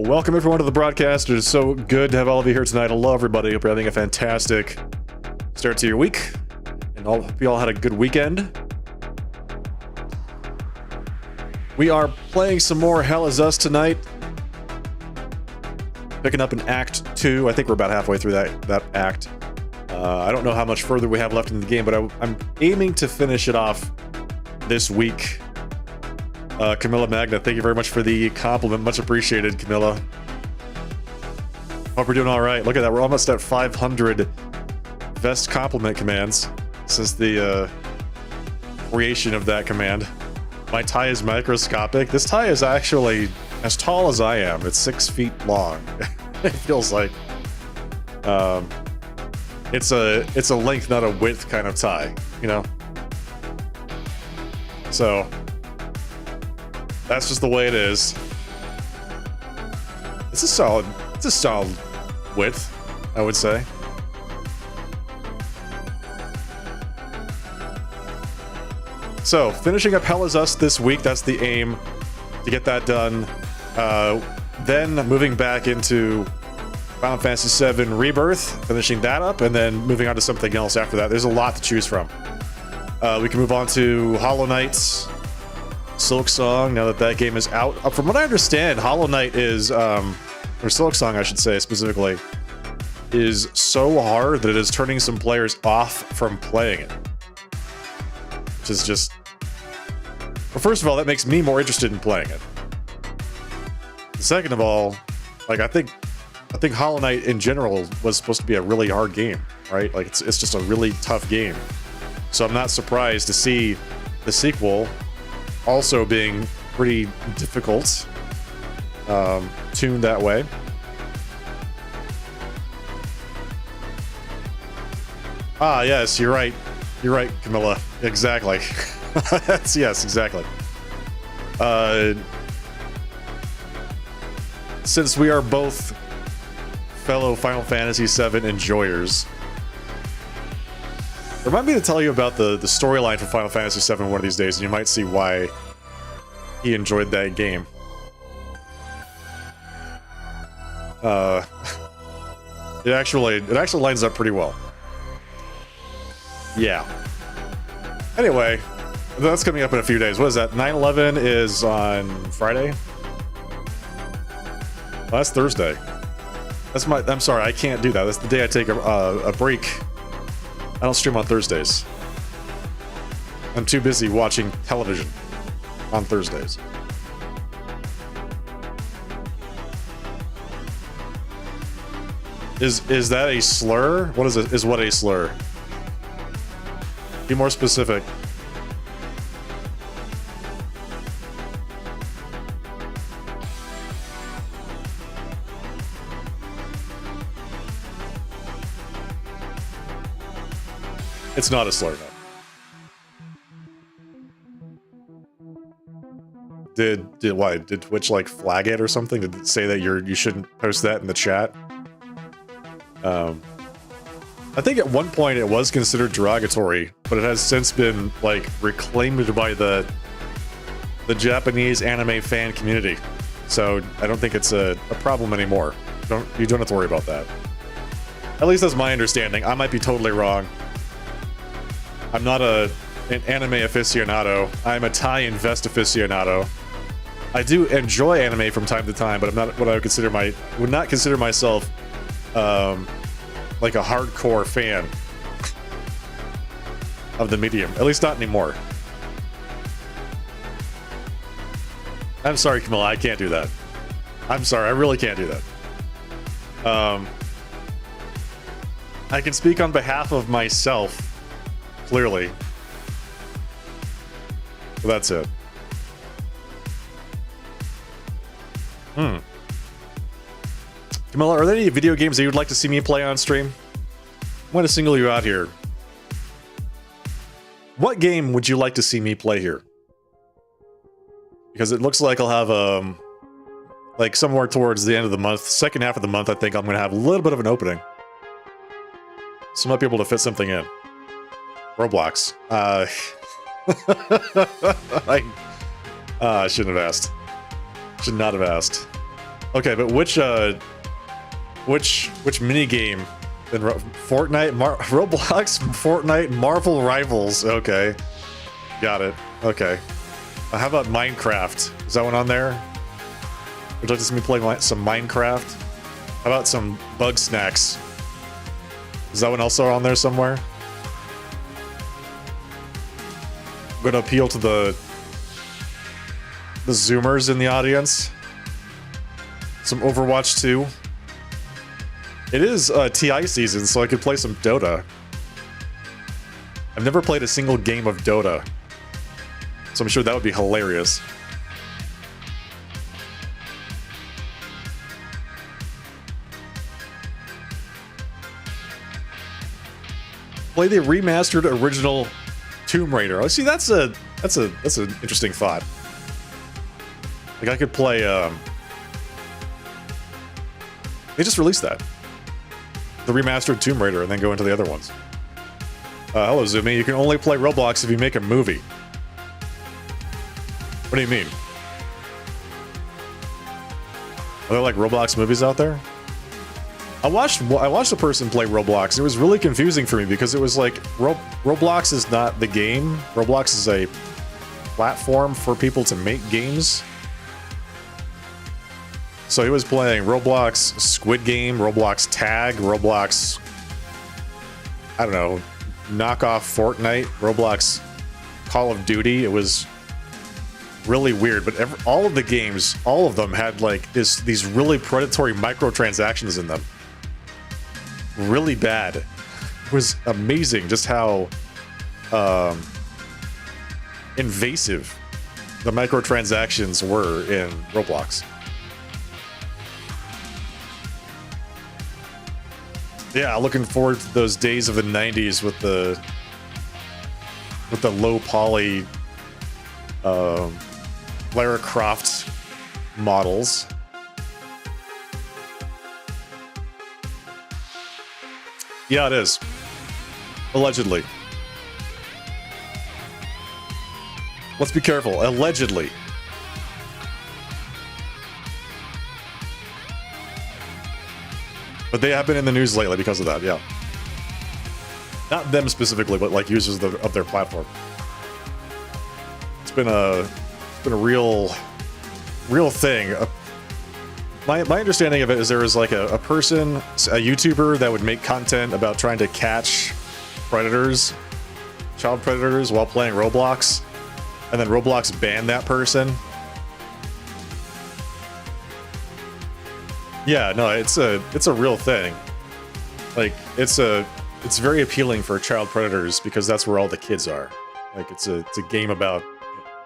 Welcome everyone to the broadcast. It is so good to have all of you here tonight. Hello everybody. Hope you're having a fantastic start to your week. And hope you all had a good weekend. We are playing some more Hell Is Us tonight. Picking up in Act 2. I think we're about halfway through that act. I don't know how much further we have left in the game, but I'm aiming to finish it off this week. Camilla Magna, thank you very much for the compliment. Much appreciated, Camilla. Hope we're doing all right. Look at that. We're almost at 500 vest compliment commands since the creation of that command. My tie is microscopic. This tie is actually as tall as I am. It's 6 feet long. It feels like it's a length, not a width kind of tie, you know? So that's just the way it is. It's a solid width, I would say. So, finishing up Hell Is Us this week, that's the aim, to get that done. Then moving back into Final Fantasy VII Rebirth, finishing that up, and then moving on to something else after that. There's a lot to choose from. We can move on to Hollow Knight, Silksong, now that that game is out. From what I understand, Hollow Knight is, or Silksong I should say specifically, is so hard that it is turning some players off from playing it. Which is just... Well, first of all, that makes me more interested in playing it. Second of all, like, I think Hollow Knight in general was supposed to be a really hard game, right? Like, it's just a really tough game. So I'm not surprised to see the sequel also being pretty difficult, tuned that way. Ah, yes, you're right. You're right, Camilla. Exactly. Yes, exactly. Since we are both fellow Final Fantasy VII enjoyers, remind me to tell you about the storyline for Final Fantasy VII one of these days, and you might see why he enjoyed that game. It actually lines up pretty well. Yeah. Anyway, that's coming up in a few days. What is that? 9/11 is on Friday? Well, that's Thursday. I'm sorry, I can't do that. That's the day I take a break. I don't stream on Thursdays. I'm too busy watching television on Thursdays. Is that a slur? What is it? Is what a slur? Be more specific. It's not a slur, no. Did Twitch like flag it or something? Did it say that you shouldn't post that in the chat? I think at one point it was considered derogatory, but it has since been like reclaimed by the Japanese anime fan community. So I don't think it's a problem anymore. You don't have to worry about that. At least that's my understanding. I might be totally wrong. I'm not an anime aficionado. I'm a Thai and vest aficionado. I do enjoy anime from time to time, but I'm not what I would not consider myself like a hardcore fan of the medium. At least not anymore. I'm sorry, Camilla, I can't do that. I'm sorry, I really can't do that. I can speak on behalf of myself, clearly. But that's it. Camilla, are there any video games that you would like to see me play on stream? I'm going to single you out here. What game would you like to see me play here? Because it looks like I'll have, like somewhere towards the end of the month, second half of the month, I think I'm going to have a little bit of an opening. So I might be able to fit something in. Roblox. I shouldn't have asked. Should not have asked. Okay, but which mini game in Fortnite, Roblox, Fortnite, Marvel Rivals? Okay, got it. Okay, how about Minecraft? Is that one on there? Would you like to see me play some Minecraft? How about some Bug Snacks? Is that one also on there somewhere? I'm gonna appeal to the Zoomers in the audience. Some Overwatch 2. It is TI season, so I could play some Dota. I've never played a single game of Dota, so I'm sure that would be hilarious. Play the remastered original Tomb Raider. Oh, see, that's an interesting thought. Like I could play. They just released that, the remastered Tomb Raider, and then go into the other ones. Hello, Zumi. You can only play Roblox if you make a movie. What do you mean? Are there like Roblox movies out there? I watched a person play Roblox. It was really confusing for me because it was like Roblox is not the game. Roblox is a platform for people to make games. So he was playing Roblox Squid Game, Roblox Tag, Roblox, I don't know, knockoff Fortnite, Roblox Call of Duty. It was really weird, but all of the games, all of them had like these really predatory microtransactions in them. Really bad. It was amazing just how invasive the microtransactions were in Roblox. Yeah, looking forward to those days of the 90s with the low poly Lara Croft models. Yeah, it is. Allegedly. Let's be careful. Allegedly. But they have been in the news lately because of that, yeah. Not them specifically, but like users of their platform. It's been a real thing. My understanding of it is there was like a person, a YouTuber that would make content about trying to catch predators, child predators, while playing Roblox, and then Roblox banned that person. Yeah, no, it's a real thing. Like it's very appealing for child predators because that's where all the kids are. Like it's a game about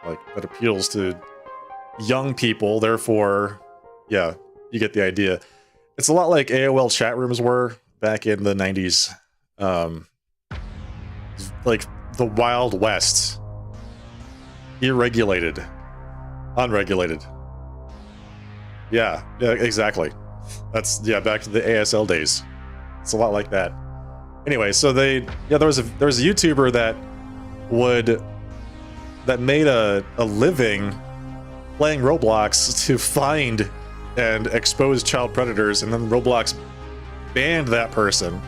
like that appeals to young people. Therefore, yeah, you get the idea. It's a lot like AOL chat rooms were back in the 90s. Like the Wild West. Irregulated. Unregulated. Yeah, exactly. That's, yeah, back to the ASL days. It's a lot like that. Anyway, so there was a YouTuber that made a living playing Roblox to find and expose child predators, and then Roblox banned that person.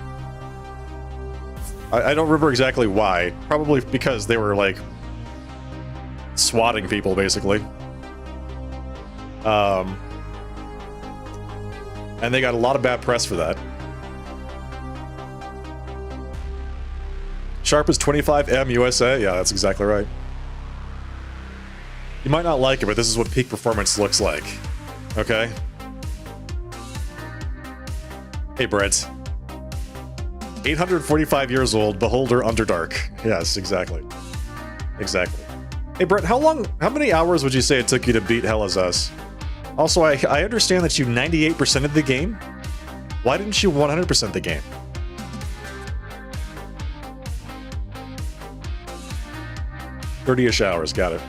I don't remember exactly why. Probably because they were like swatting people, basically. And they got a lot of bad press for that. Sharp is 25M USA. Yeah, that's exactly right. You might not like it, but this is what peak performance looks like. Okay? Hey, Brett. 845 years old, Beholder Underdark. Yes, exactly. Exactly. Hey, Brett, how many hours would you say it took you to beat Hell Is Us? Also, I understand that you 98% of the game. Why didn't you 100% the game? "30-ish hours, got it.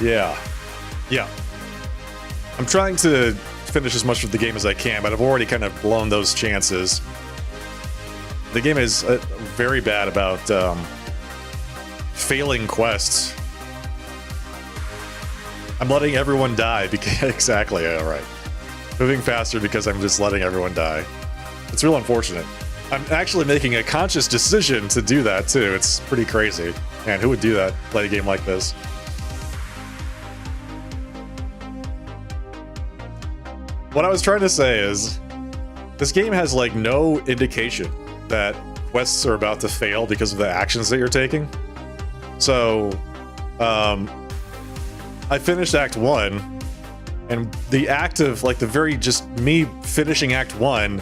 Yeah. Yeah. I'm trying to finish as much of the game as I can, but I've already kind of blown those chances. The game is very bad about failing quests. I'm letting everyone die because exactly, all right. Moving faster because I'm just letting everyone die. It's real unfortunate. I'm actually making a conscious decision to do that too. It's pretty crazy. Man, who would do that? Play a game like this? What I was trying to say is, this game has like no indication that quests are about to fail because of the actions that you're taking. So, I finished Act 1, and the act of, like, the very just me finishing Act 1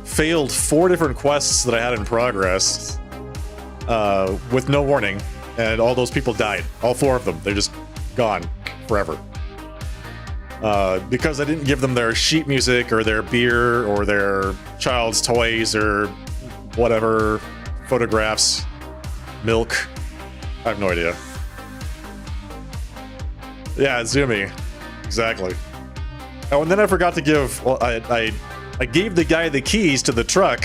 failed 4 different quests that I had in progress with no warning, and all those people died. All 4 of them. They're just gone forever. Because I didn't give them their sheet music or their beer or their child's toys or whatever, photographs, milk. I have no idea. Yeah, Zoomy. Exactly. Oh, and then I forgot to give... Well, I gave the guy the keys to the truck,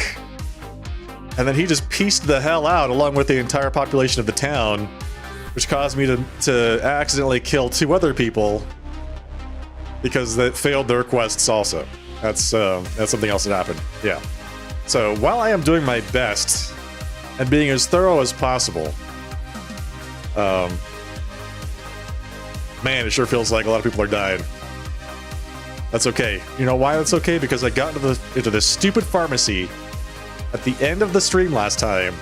and then he just pieced the hell out along with the entire population of the town, which caused me to accidentally kill 2 other people because that failed their quests also. That's something else that happened. Yeah. So while I am doing my best and being as thorough as possible, man, it sure feels like a lot of people are dying. That's okay. You know why that's okay? Because I got into this stupid pharmacy at the end of the stream last time,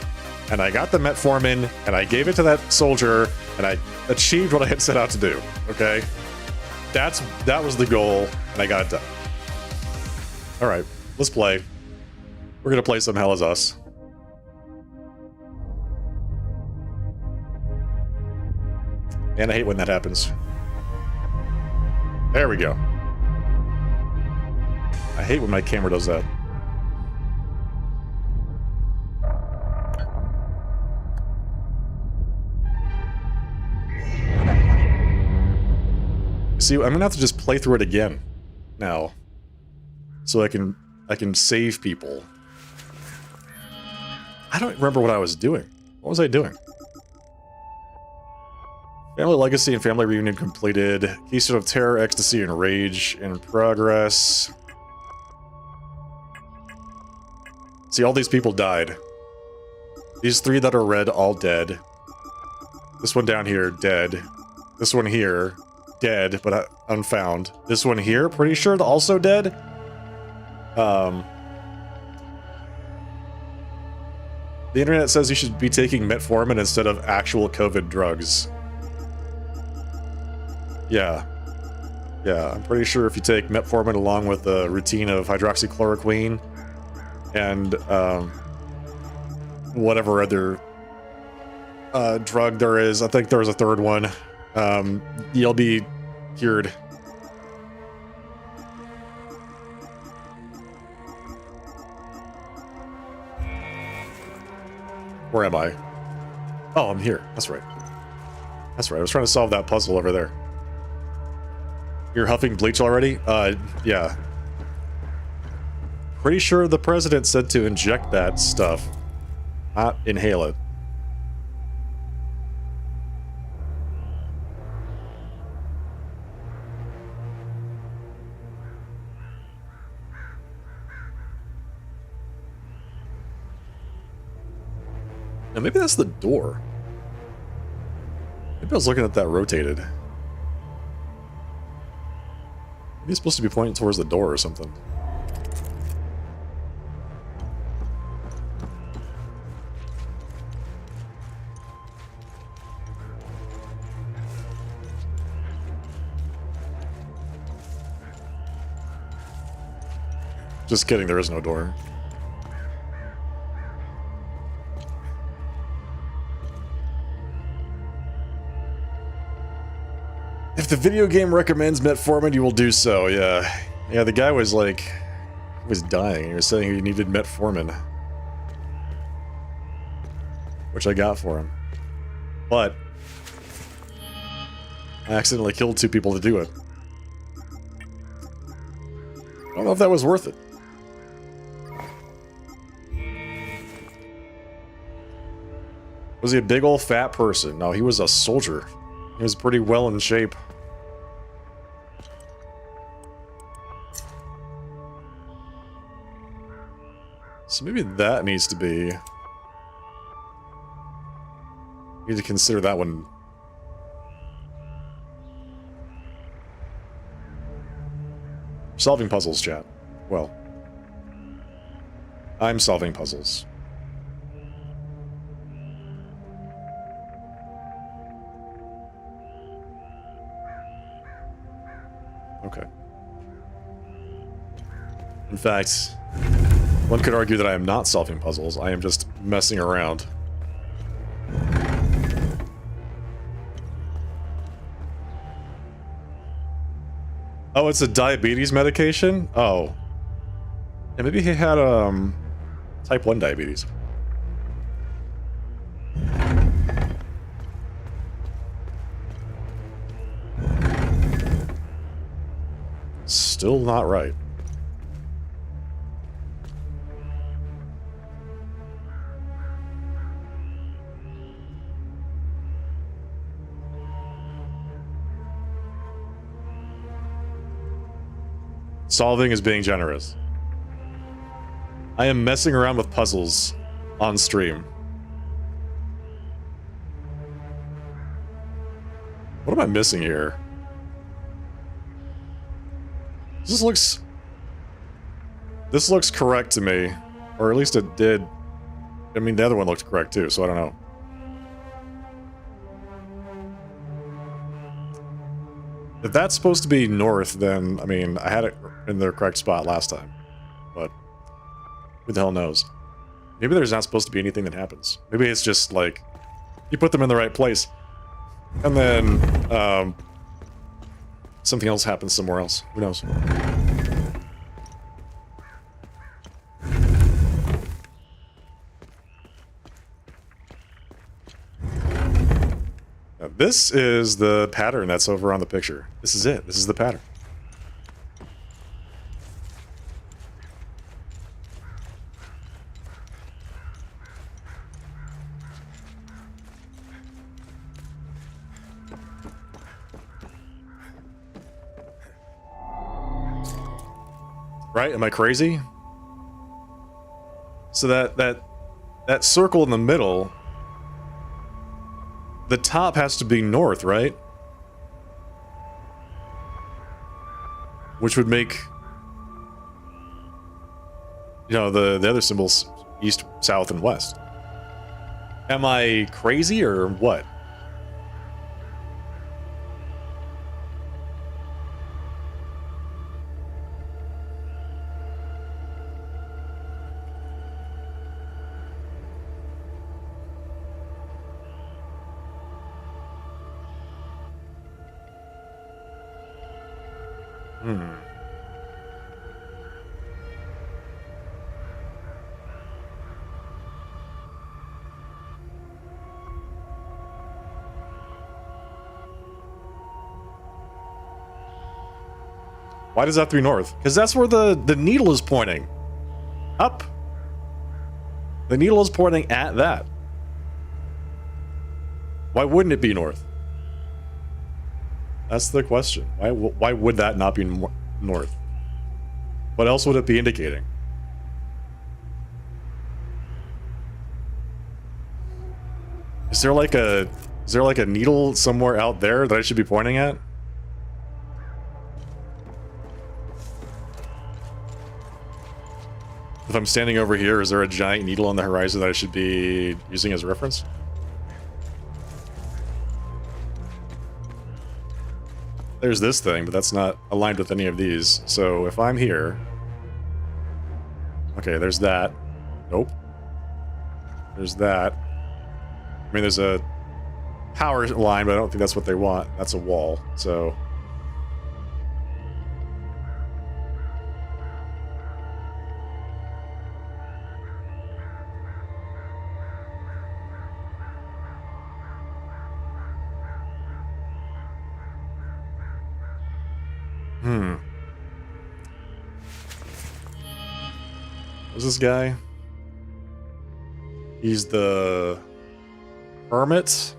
and I got the metformin, and I gave it to that soldier, and I achieved what I had set out to do. Okay? That was the goal, and I got it done. Alright, let's play. We're gonna play some Hell Is Us. And I hate when that happens. There we go. I hate when my camera does that. See, I'm gonna have to just play through it again now, so I can save people. I don't remember what I was doing. What was I doing? Family Legacy and Family Reunion completed. Keystone of Terror, Ecstasy, and Rage in progress. See, all these people died. These 3 that are red, all dead. This one down here, dead. This one here, dead, but unfound. This one here, pretty sure also dead. The internet says you should be taking metformin instead of actual COVID drugs. Yeah. Yeah, I'm pretty sure if you take metformin along with a routine of hydroxychloroquine and whatever other drug there is, I think there was a 3rd one, you'll be cured. Where am I? Oh, I'm here. That's right. That's right. I was trying to solve that puzzle over there. You're huffing bleach already? Yeah. Pretty sure the president said to inject that stuff, not inhale it. Now maybe that's the door. Maybe I was looking at that rotated. Maybe it's supposed to be pointing towards the door or something. Just kidding, there is no door. If the video game recommends metformin, you will do so, yeah. Yeah, the guy was like... he was dying. He was saying he needed metformin. Which I got for him. But... I accidentally killed 2 people to do it. I don't know if that was worth it. Was he a big old fat person? No, he was a soldier. He was pretty well in shape. So maybe that needs to be... Need to consider that one. Solving puzzles, chat. Well, I'm solving puzzles. Okay. In fact, one could argue that I am not solving puzzles. I am just messing around. Oh, it's a diabetes medication? Oh. Yeah, maybe he had, type 1 diabetes. Still not right. Solving is being generous. I am messing around with puzzles on stream. What am I missing here? This looks correct to me. Or at least it did. I mean, the other one looked correct too, so I don't know. If that's supposed to be north, then, I mean, I had it in the correct spot last time. But who the hell knows? Maybe there's not supposed to be anything that happens. Maybe it's just, like, you put them in the right place. And then, something else happens somewhere else. Who knows? Now, this is the pattern that's over on the picture. This is it. This is the pattern. Right? Am I crazy? So that circle in the middle, the top has to be north, right? Which would make, you know, the other symbols east, south, and west. Am I crazy or what? Why does that have to be north? Because that's where the needle is pointing. Up. The needle is pointing at that. Why wouldn't it be north? That's the question. Why would that not be north? What else would it be indicating? Is there like a needle somewhere out there that I should be pointing at? If I'm standing over here, is there a giant needle on the horizon that I should be using as a reference? There's this thing, but that's not aligned with any of these. So if I'm here... Okay, there's that. Nope. There's that. I mean, there's a power line, but I don't think that's what they want. That's a wall, so... Who's this guy? He's the Hermit.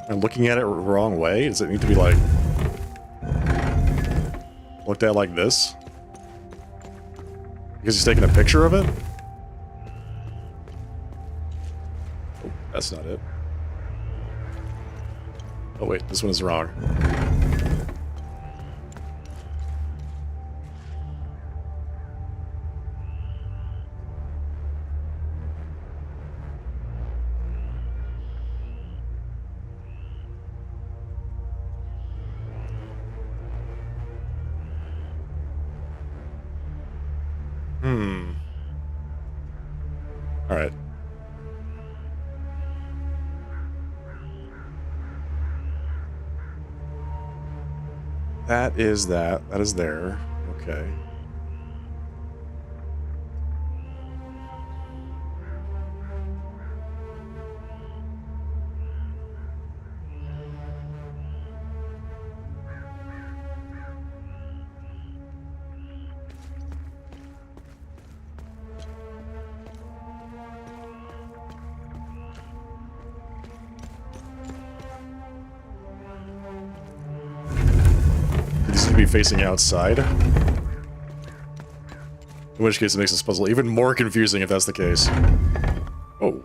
I'm looking at it wrong way. Does it need to be like looked at like this? Because he's taking a picture of it? Oh, that's not it. Oh wait, this one is wrong. All right. That is that. That is there. Okay. These need to be facing outside. In which case it makes this puzzle even more confusing if that's the case. Oh.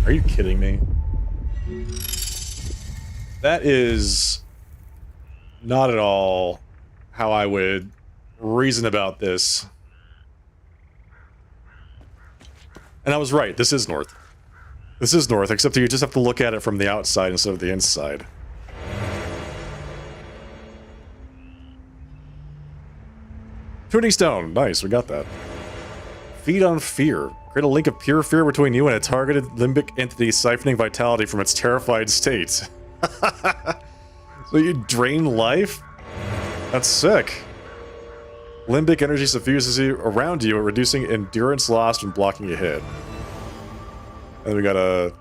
Are you kidding me? That is not at all how I would reason about this. And I was right, this is north. This is north, except you just have to look at it from the outside instead of the inside. Tuning stone, nice, we got that. Feed on fear. Create a link of pure fear between you and a targeted limbic entity siphoning vitality from its terrified state. So you drain life? That's sick. Limbic energy suffuses you around you, reducing endurance lost and blocking a hit. And then we got a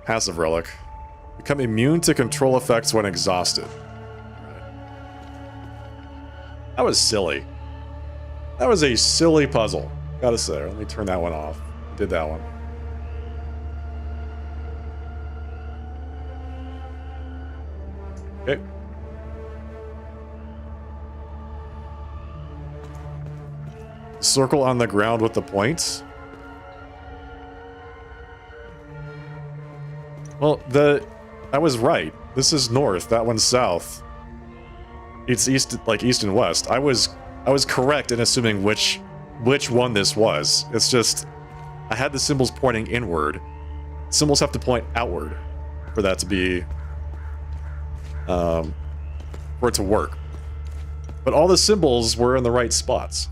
passive relic. Become immune to control effects when exhausted. That was silly. That was a silly puzzle. Gotta say, let me turn that one off. Did that one. Okay. Circle on the ground with the points. Well, I was right. This is north, that one's south. It's east, like east and west. I was correct in assuming which one this was. It's just I had the symbols pointing inward. Symbols have to point outward for that to be for it to work. But all the symbols were in the right spots.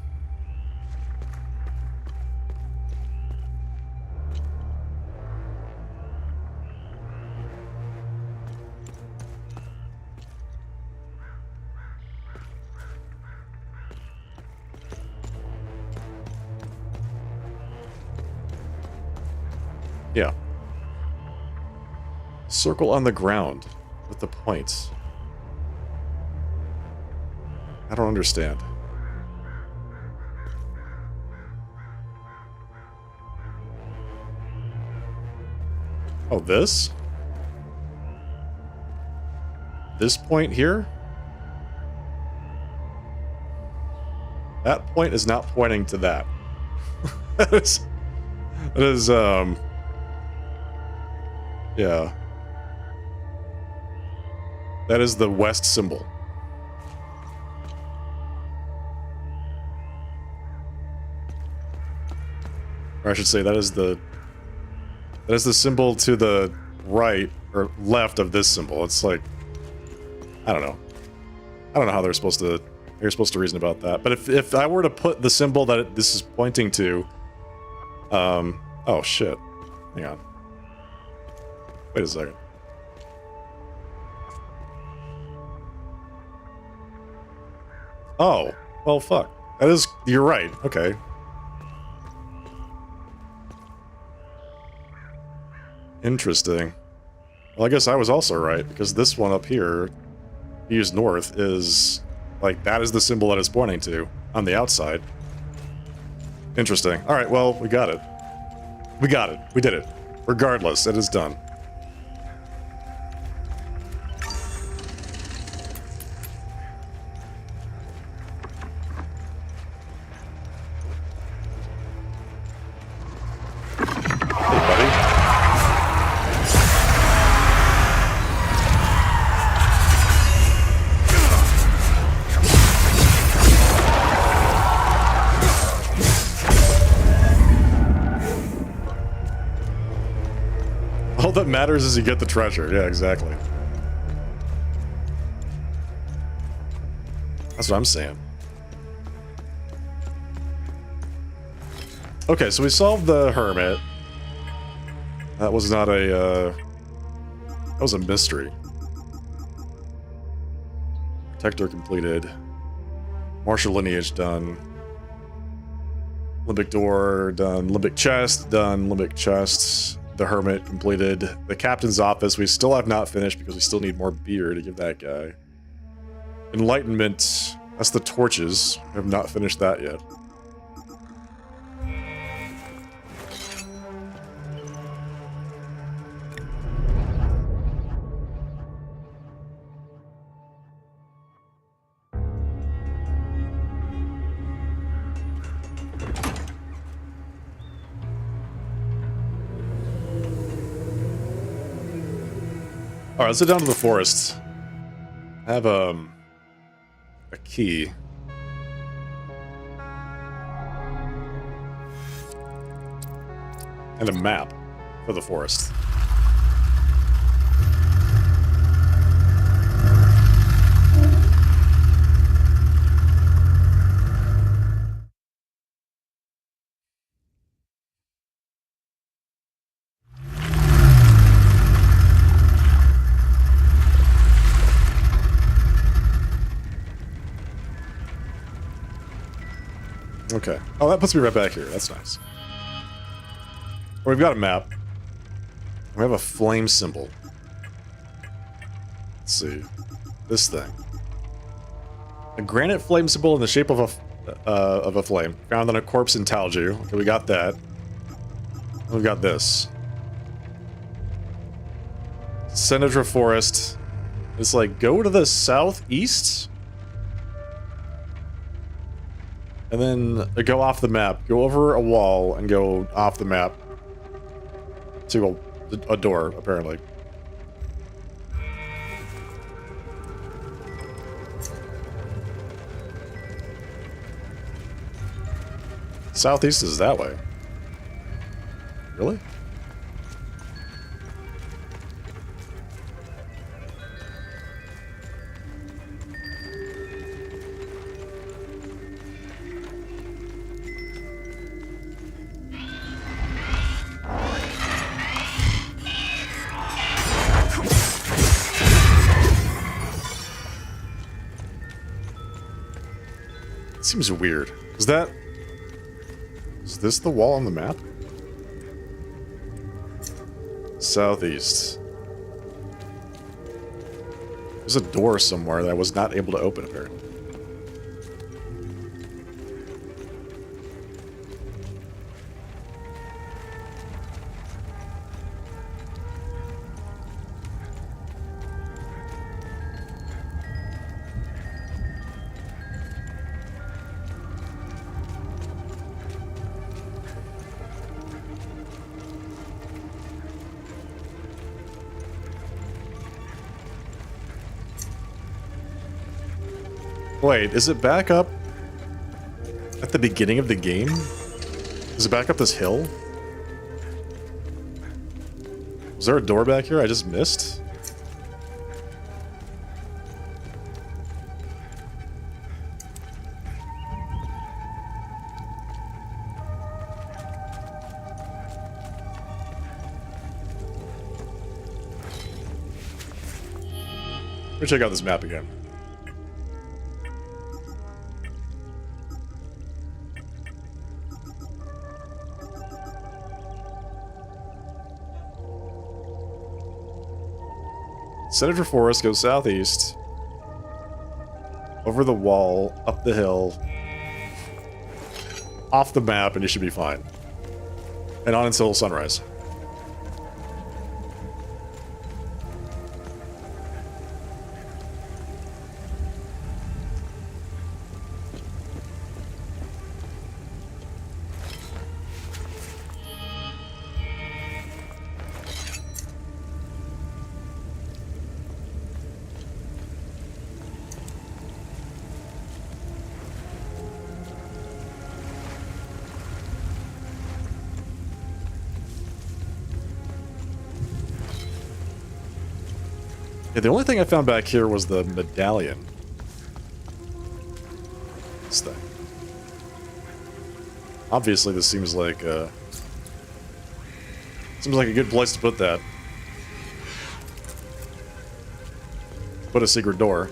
Yeah. Circle on the ground with the points. I don't understand. Oh, this? This point here? That point is not pointing to that. That is, yeah. That is the west symbol. Or I should say that is the symbol to the right or left of this symbol. It's like, I don't know. I don't know how they're supposed to reason about that. But if I were to put the symbol that this is pointing to, oh shit. Hang on. Wait a second. Oh, well, fuck. That is, you're right. Okay. Interesting. Well, I guess I was also right, because this one up here, Use North, is, like, that is the symbol that it's pointing to on the outside. Interesting. Alright, well, we got it. We got it. We did it. Regardless, it is done. All that matters is you get the treasure. Yeah, exactly. That's what I'm saying. Okay, so we solved the hermit. That was not a, that was a mystery. Protector completed. Martial lineage done. Limbic door done. Limbic chest done. Limbic chests. The hermit completed. The captain's office we still have not finished because we still need more beer to give that guy. Enlightenment. That's the torches. We have not finished that yet. Alright, let's head down to the forest. I have, a key. And a map for the forest. Okay. Oh, that puts me right back here. That's nice. Well, we've got a map. We have a flame symbol. Let's see. This thing. A granite flame symbol in the shape of a flame. Found on a corpse in Talju. Okay, we got that. We've got this. Senedra Forest. It's like, go to the southeast? And then go off the map. Go over a wall and go off the map to a door, apparently. Southeast is that way. Really? Seems weird. Is this the wall on the map? Southeast. There's a door somewhere that I was not able to open, apparently. Wait, is it back up at the beginning of the game? Is it back up this hill? Was there a door back here I just missed? Let me check out this map again. Senator Forest goes southeast, over the wall, up the hill, off the map, and you should be fine. And on until sunrise. Yeah, the only thing I found back here was the medallion. This thing. Obviously, this seems like a good place to put that. Put a secret door.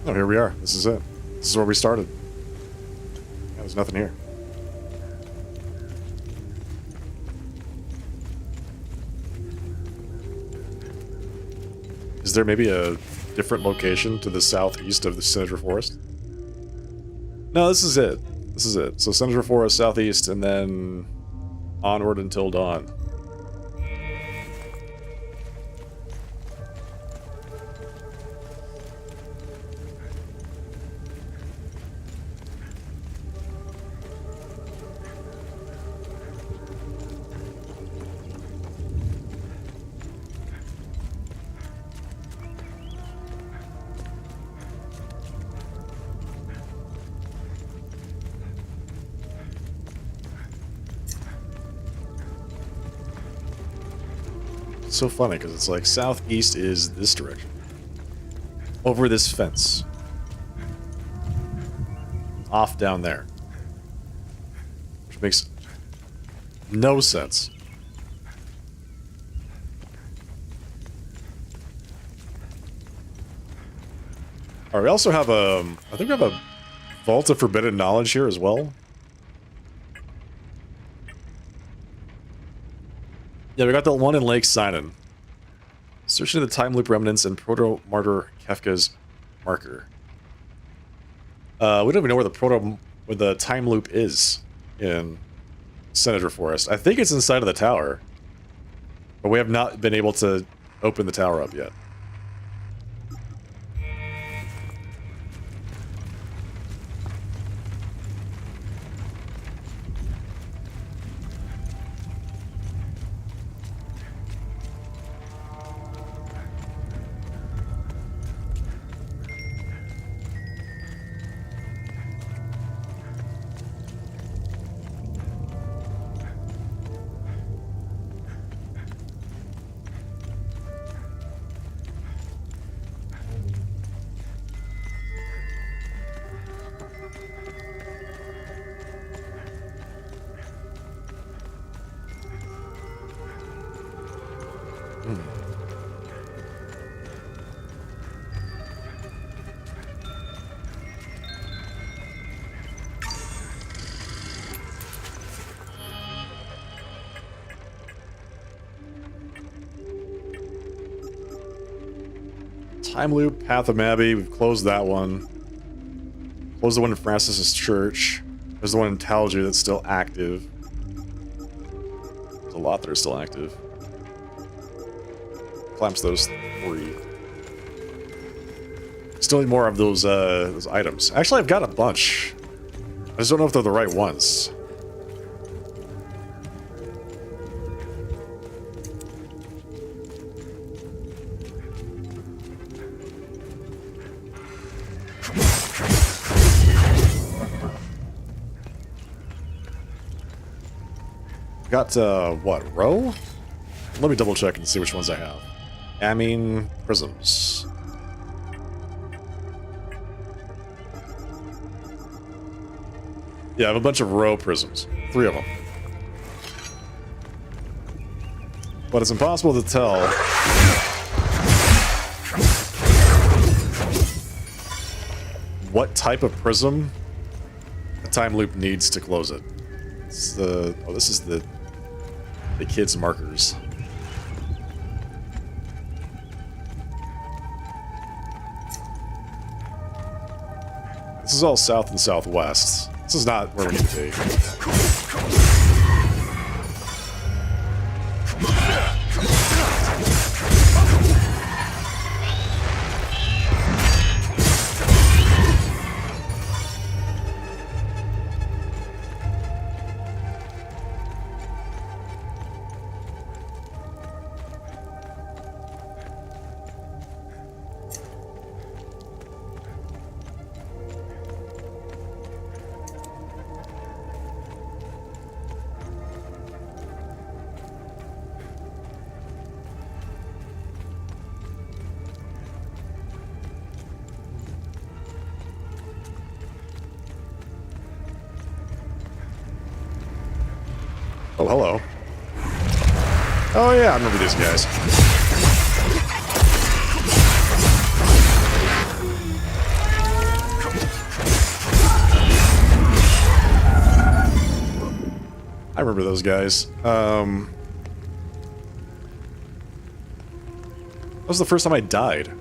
Oh, here we are. This is it. This is where we started. Yeah, there's nothing here. Is there maybe a different location to the southeast of the Senator Forest? No, this is it. This is it. So Senator Forest southeast, and then onward until dawn. So funny because it's like southeast is this direction, over this fence, off down there, which makes no sense. All right, we also have a, I think we have a Vault of Forbidden Knowledge here as well. Yeah, we got the one in Lake Sinon. Searching the time loop remnants and proto-martyr Kefka's marker. We don't even know where the time loop is in Senator Forest. I think it's inside of the tower, but we have not been able to open the tower up yet. Time loop, Path of Mabby, we've closed that one. Closed the one in Francis's Church. There's the one in Talju that's still active. There's a lot that are still active. Clamps those 3. Still need more of those items. Actually, I've got a bunch. I just don't know if they're the right ones. Got, what, row? Let me double check and see which ones I have. Amine prisms. Yeah, I have a bunch of row prisms. 3 of them. But it's impossible to tell what type of prism a time loop needs to close it. It's the... Oh, this is the kids' markers. This is all south and southwest. This is not where we need to be. Oh, hello. Oh yeah, I remember these guys. I remember those guys. That was the first time I died.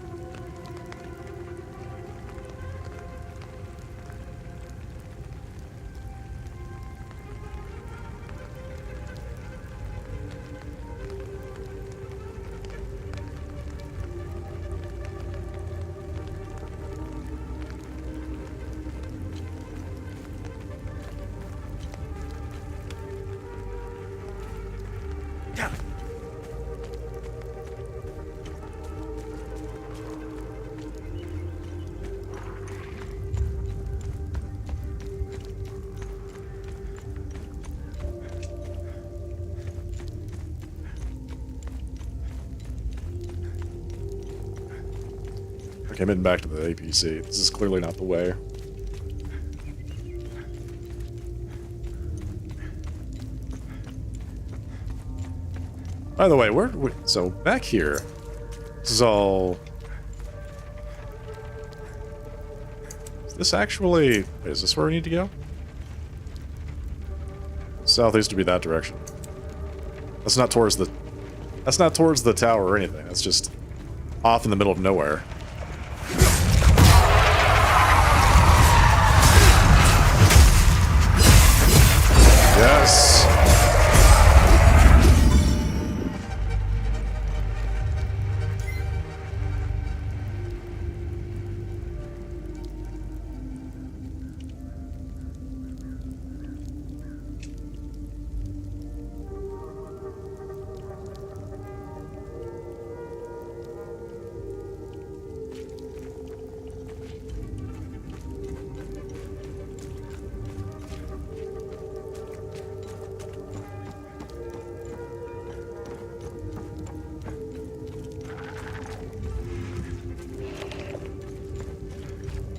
Okay, I'm heading back to the APC. This is clearly not the way. By the way, so back here, this is all... Is this actually... Wait, is this where we need to go? South used to be that direction. That's not towards the... That's not towards the tower or anything. That's just off in the middle of nowhere. Yes.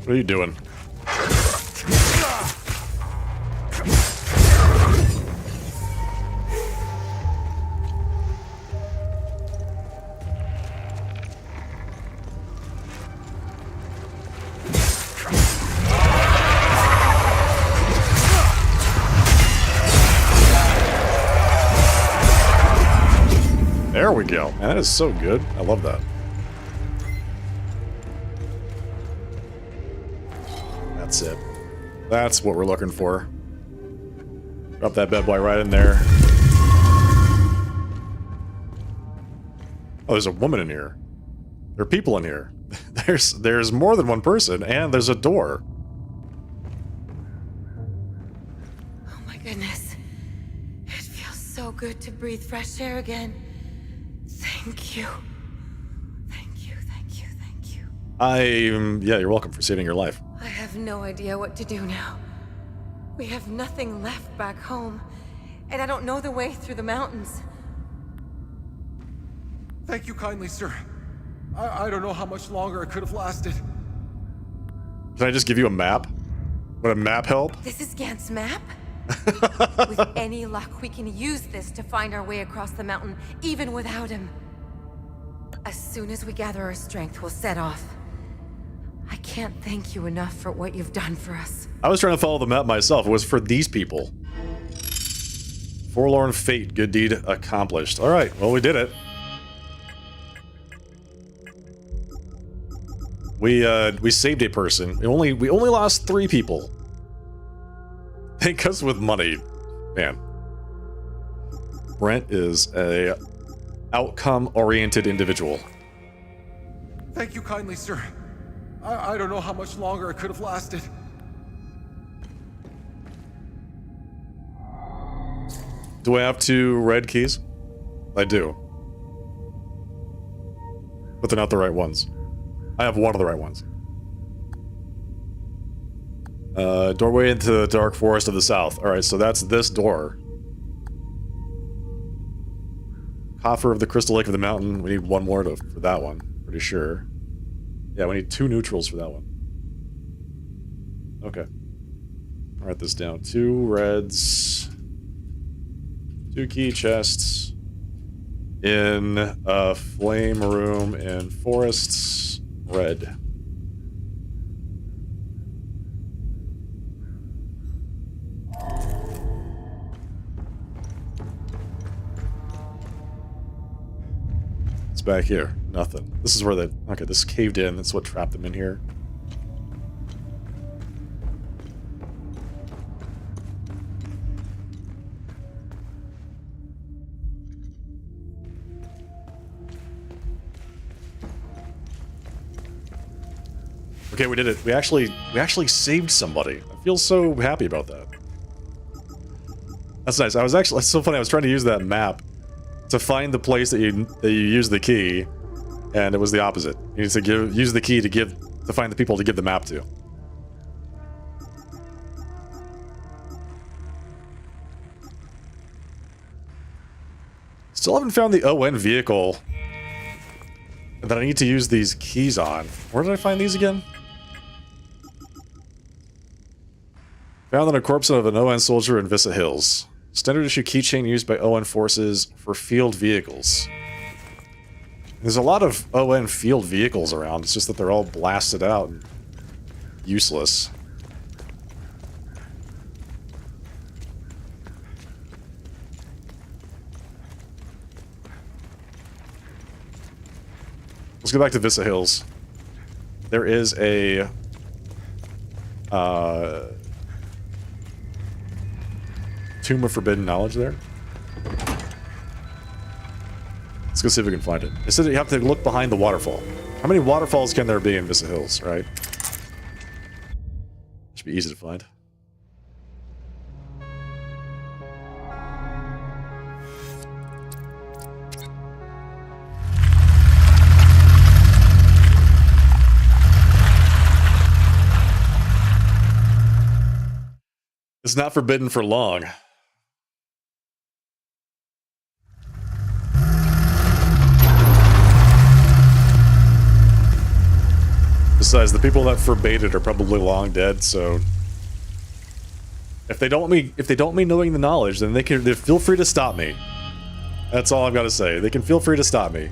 What are you doing? There we go. Man, that is so good. I love that. That's it. That's what we're looking for. Drop that bad boy right in there. Oh, there's a woman in here. There are people in here. There's more than one person, and there's a door. good to breathe fresh air again. Thank you. Thank you, thank you, thank you. Yeah, you're welcome for saving your life. I have no idea what to do now. We have nothing left back home, and I don't know the way through the mountains. Thank you kindly, sir. I don't know how much longer it could have lasted. Can I just give you a map? Would a map help? This is Gant's map? With any luck, we can use this to find our way across the mountain, even without him. As soon as we gather our strength, we'll set off. I can't thank you enough for what you've done for us. I was trying to follow the map myself. It was for these people. Forlorn fate, good deed accomplished. All right, well, we did it. We saved a person. We only lost 3 people. Thank us with money. Man. Brent is a outcome-oriented individual. Thank you kindly, sir. I don't know how much longer it could have lasted. Do I have 2 red keys? I do. But they're not the right ones. I have one of the right ones. Doorway into the dark forest of the south. Alright, so that's this door. Coffer of the Crystal Lake of the Mountain. We need 1 more for that one. Pretty sure. Yeah, we need 2 neutrals for that one. Okay. I'll write this down. 2 reds. 2 key chests. In a flame room in forests. Red. It's back here. Nothing. This is where they... Okay, this caved in. That's what trapped them in here. Okay, we did it. We actually saved somebody. I feel so happy about that. That's nice. It's so funny. I was trying to use that map to find the place that you use the key, and it was the opposite. You need to use the key to find the people to give the map to. Still haven't found the ON vehicle that I need to use these keys on. Where did I find these again? Found on a corpse of an ON soldier in Vissa Hills. Standard issue keychain used by ON forces for field vehicles. There's a lot of ON field vehicles around. It's just that they're all blasted out and useless. Let's go back to Vissa Hills. There is a... Tomb of Forbidden Knowledge there. Let's go see if we can find it. It said you have to look behind the waterfall. How many waterfalls can there be in Vissa Hills, right? Should be easy to find. It's not forbidden for long. Besides, the people that forbade it are probably long dead, so if they don't me knowing the knowledge, then they feel free to stop me. That's all I've got to say. They can feel free to stop me.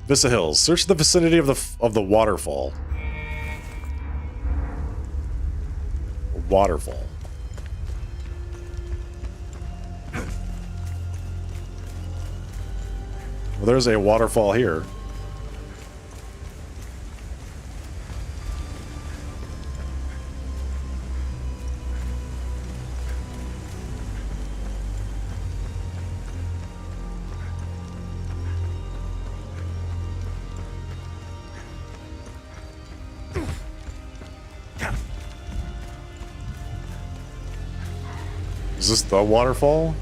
Vissa Hills. Search the vicinity of the waterfall. Waterfall. Well, there's a waterfall here. Is this the waterfall?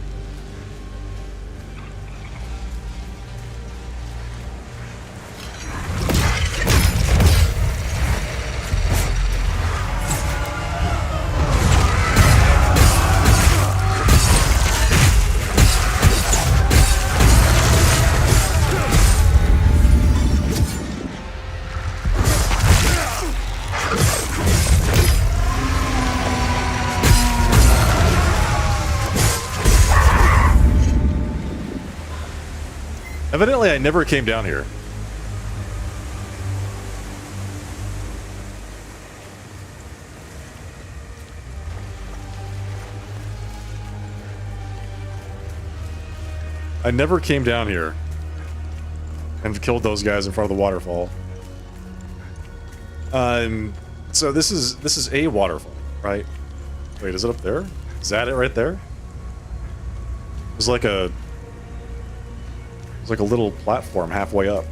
Evidently, I never came down here. I never came down here and killed those guys in front of the waterfall. So this is a waterfall, right? Wait, is it up there? Is that it right there? There's like a little platform halfway up.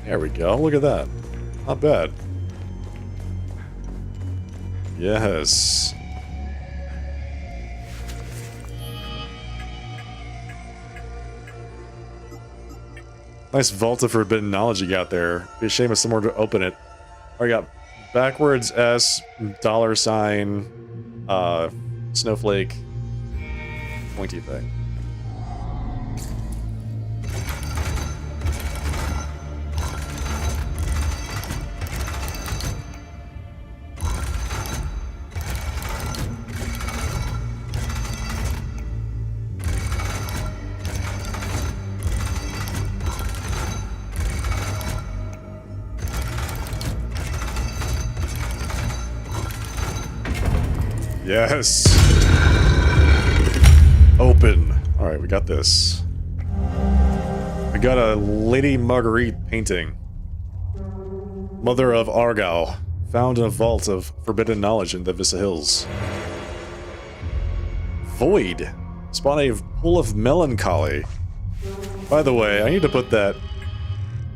There we go. Look at that. Not bad. Yes. Nice vault of forbidden knowledge you got there. Be a shame if someone were to open it. I got backwards S, $, snowflake, pointy thing. Yes. Open. All right, we got this. We got a Lady Marguerite painting. Mother of Argyle, found in a vault of forbidden knowledge in the Vista Hills. Void. Spawn a pool of melancholy. By the way, I need to put that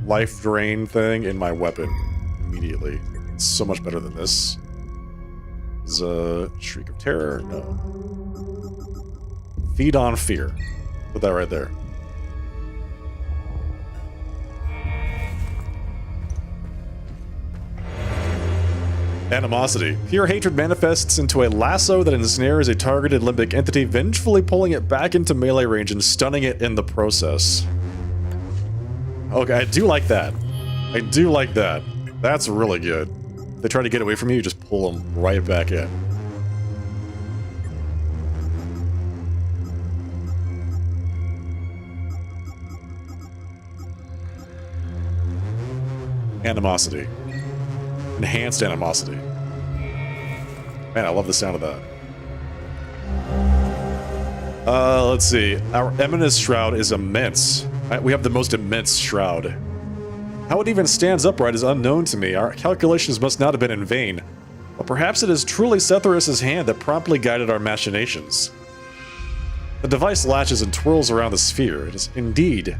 life drain thing in my weapon immediately. It's so much better than this. Is a Shriek of Terror? No. Feed on Fear. Put that right there. Animosity. Pure hatred manifests into a lasso that ensnares a targeted limbic entity, vengefully pulling it back into melee range and stunning it in the process. Okay, I do like that. I do like that. That's really good. They try to get away from you, you just pull them right back in. Animosity. Enhanced animosity. Man, I love the sound of that. Let's see. Our Eminence Shroud is immense. We have the most immense shroud. How it even stands upright is unknown to me. Our calculations must not have been in vain. But perhaps it is truly Setharus' hand that promptly guided our machinations. The device latches and twirls around the sphere. It is indeed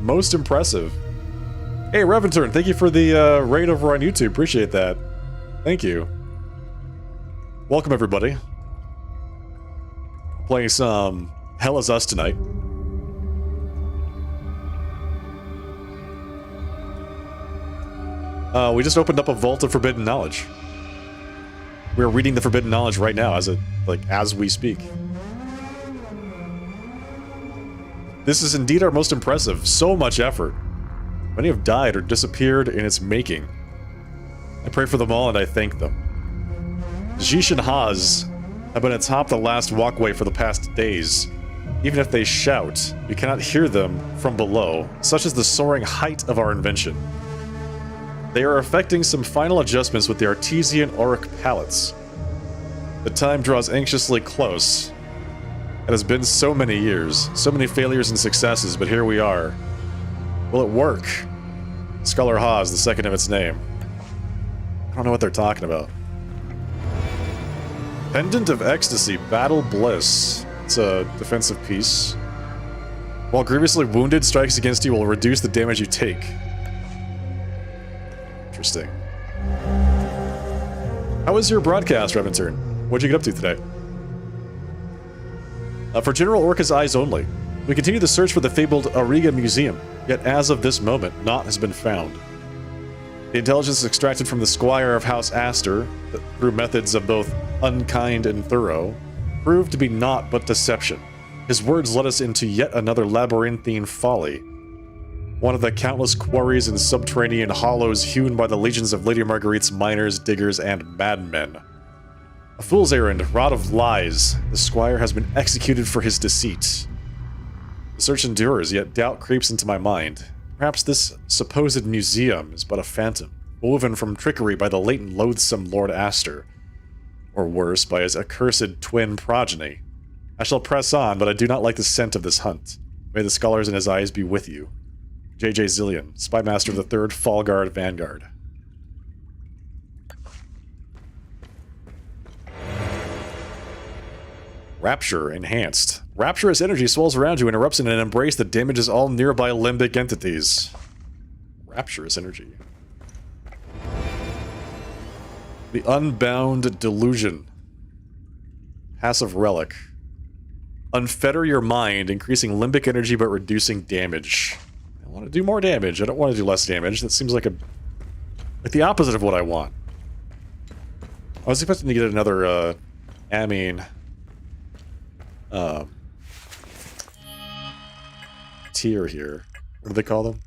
most impressive. Hey, Reventurn, thank you for the raid over on YouTube. Appreciate that. Thank you. Welcome, everybody. Playing some Hell Is Us tonight. We just opened up a vault of forbidden knowledge. We're reading the forbidden knowledge right now as we speak. This is indeed our most impressive. So much effort. Many have died or disappeared in its making. I pray for them all and I thank them. Jish and Haz have been atop the last walkway for the past days. Even if they shout, you cannot hear them from below. Such is the soaring height of our invention. They are effecting some final adjustments with the Artesian auric palettes. The time draws anxiously close. It has been so many years, so many failures and successes, but here we are. Will it work? Scholar Haas, the second of its name. I don't know what they're talking about. Pendant of Ecstasy, Battle Bliss. It's a defensive piece. While grievously wounded, strikes against you will reduce the damage you take. Interesting. How was your broadcast, Reventern? What'd you get up to today? For General Orca's eyes only. We continue the search for the fabled Auriga Museum, yet as of this moment, naught has been found. The intelligence extracted from the Squire of House Astor, through methods of both unkind and thorough, proved to be naught but deception. His words led us into yet another labyrinthine folly. One of the countless quarries and subterranean hollows hewn by the legions of Lady Marguerite's miners, diggers, and madmen. A fool's errand, rod of lies. The Squire has been executed for his deceit. The search endures, yet doubt creeps into my mind. Perhaps this supposed museum is but a phantom, woven from trickery by the latent loathsome Lord Astor. Or worse, by his accursed twin progeny. I shall press on, but I do not like the scent of this hunt. May the scholars in his eyes be with you. J.J. Zillion, Spymaster of the 3rd Fall Guard Vanguard. Rapture Enhanced. Rapturous energy swells around you and erupts in an embrace that damages all nearby limbic entities. Rapturous energy. The Unbound Delusion. Passive Relic. Unfetter your mind, increasing limbic energy but reducing damage. I want to do more damage. I don't want to do less damage. That seems like the opposite of what I want. I was expecting to get another amine tier here. What do they call them?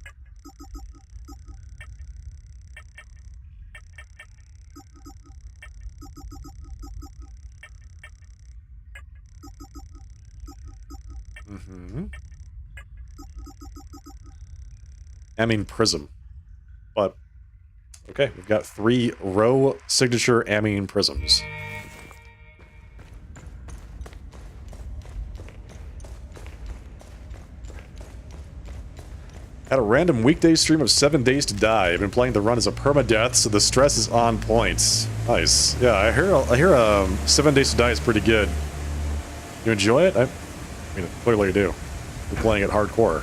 Amine Prism. But, okay, we've got 3 row signature amine prisms. Had a random weekday stream of 7 Days to Die. I've been playing the run as a permadeath, so the stress is on point. Nice. Yeah, I hear 7 Days to Die is pretty good. You enjoy it? I mean, clearly you do. You're playing it hardcore.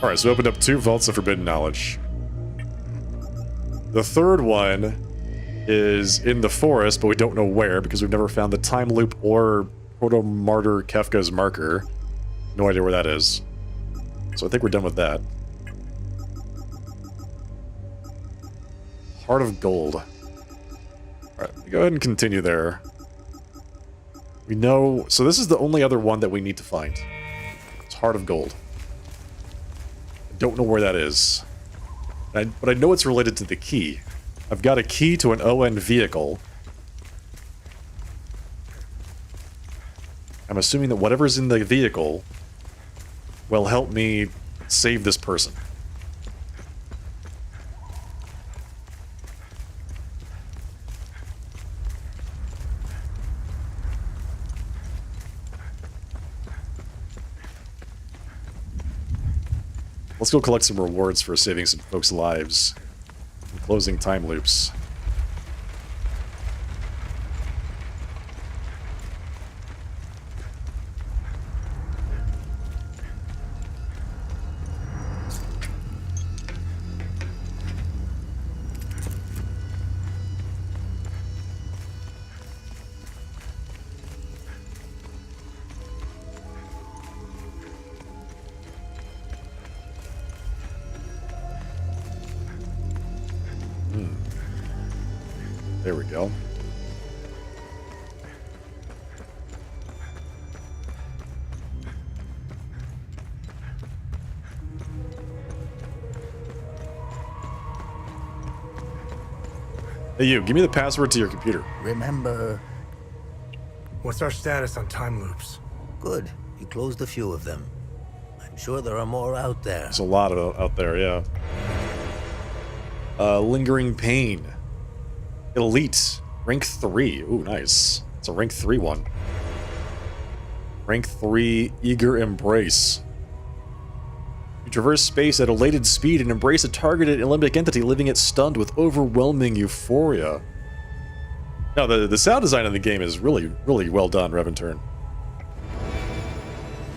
Alright, so we opened up 2 Vaults of Forbidden Knowledge. The 3rd one is in the forest, but we don't know where because we've never found the time loop or Proto-Martyr Kefka's marker. No idea where that is. So I think we're done with that. Heart of Gold. Alright, go ahead and continue there. We know... So this is the only other one that we need to find. It's Heart of Gold. I don't know where that is. But I know it's related to the key. I've got a key to an ON vehicle. I'm assuming that whatever's in the vehicle will help me save this person. Let's go collect some rewards for saving some folks' lives. And closing time loops. There we go. Hey you, give me the password to your computer. Remember, What's our status on time loops? Good. You closed a few of them. I'm sure there are more out there. There's a lot of out there, yeah. Lingering Pain. Elite. Rank 3. Ooh, nice. It's a rank 3 one. Rank 3 Eager Embrace. You traverse space at elated speed and embrace a targeted limbic entity, leaving it stunned with overwhelming euphoria. No, the sound design in the game is really, really well done, Reventurn.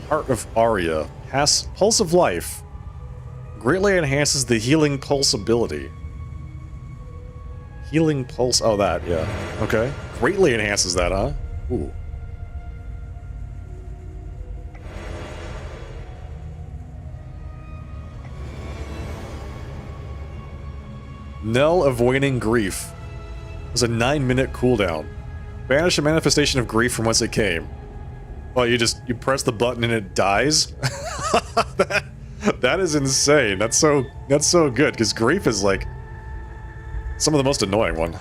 Heart of Aria. Pulse of Life. Greatly enhances the healing pulse ability. Healing pulse. Oh, that, yeah. Okay. Greatly enhances that, huh? Ooh. Knell Avoiding Grief. There's a 9-minute cooldown. Banish a manifestation of grief from whence it came. Well, you press the button and it dies? that is insane. That's so good, because grief is like some of the most annoying one.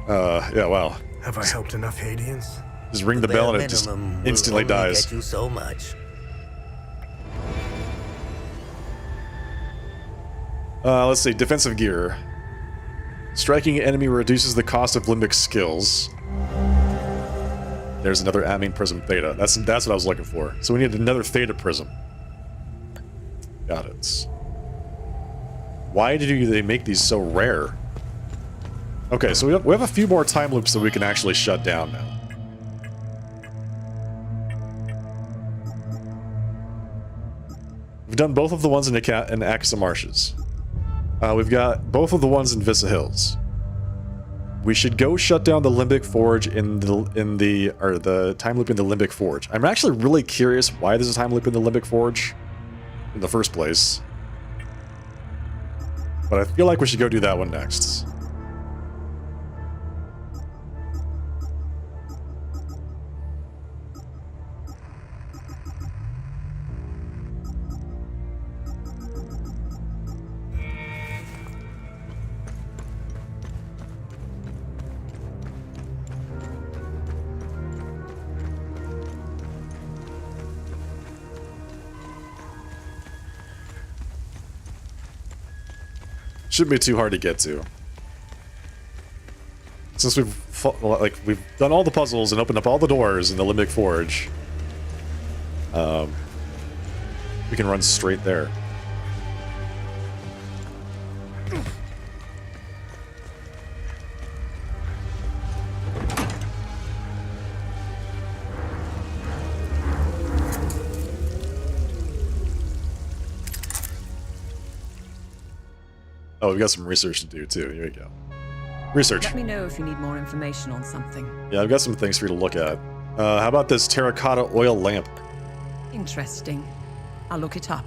Yeah, wow. Have I helped enough Hadians? Just ring the bell and it just instantly dies. Get you so much. Let's see, defensive gear. Striking an enemy reduces the cost of limbic skills. There's another Amine Prism Theta. That's what I was looking for. So we need another Theta Prism. Got it. Why do they make these so rare? Okay, so we have a few more time loops that we can actually shut down now. We've done both of the ones in Akasa Marshes. We've got both of the ones in Vissa Hills. We should go shut down the Limbic Forge in the time loop in the Limbic Forge. I'm actually really curious why there's a time loop in the Limbic Forge in the first place. But I feel like we should go do that one next. Shouldn't be too hard to get to. Since we've done all the puzzles and opened up all the doors in the Limbic Forge, we can run straight there. Oh, we've got some research to do too. Here we go. Research. Let me know if you need more information on something. Yeah, I've got some things for you to look at. How about this terracotta oil lamp? Interesting. I'll look it up.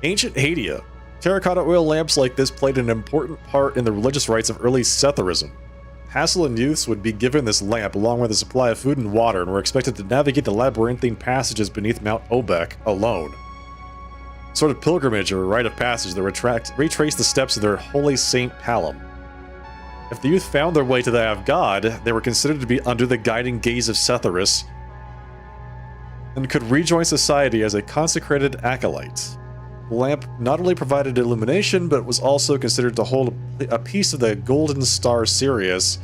Ancient Hadia. Terracotta oil lamps like this played an important part in the religious rites of early Setharism. Hassel youths would be given this lamp along with a supply of food and water and were expected to navigate the labyrinthine passages beneath Mount Obek alone. Sort of pilgrimage or rite of passage that retrace the steps of their holy Saint Palom. If the youth found their way to the Eye of God, they were considered to be under the guiding gaze of Setharis and could rejoin society as a consecrated acolyte. The lamp not only provided illumination, but was also considered to hold a piece of the golden star Sirius,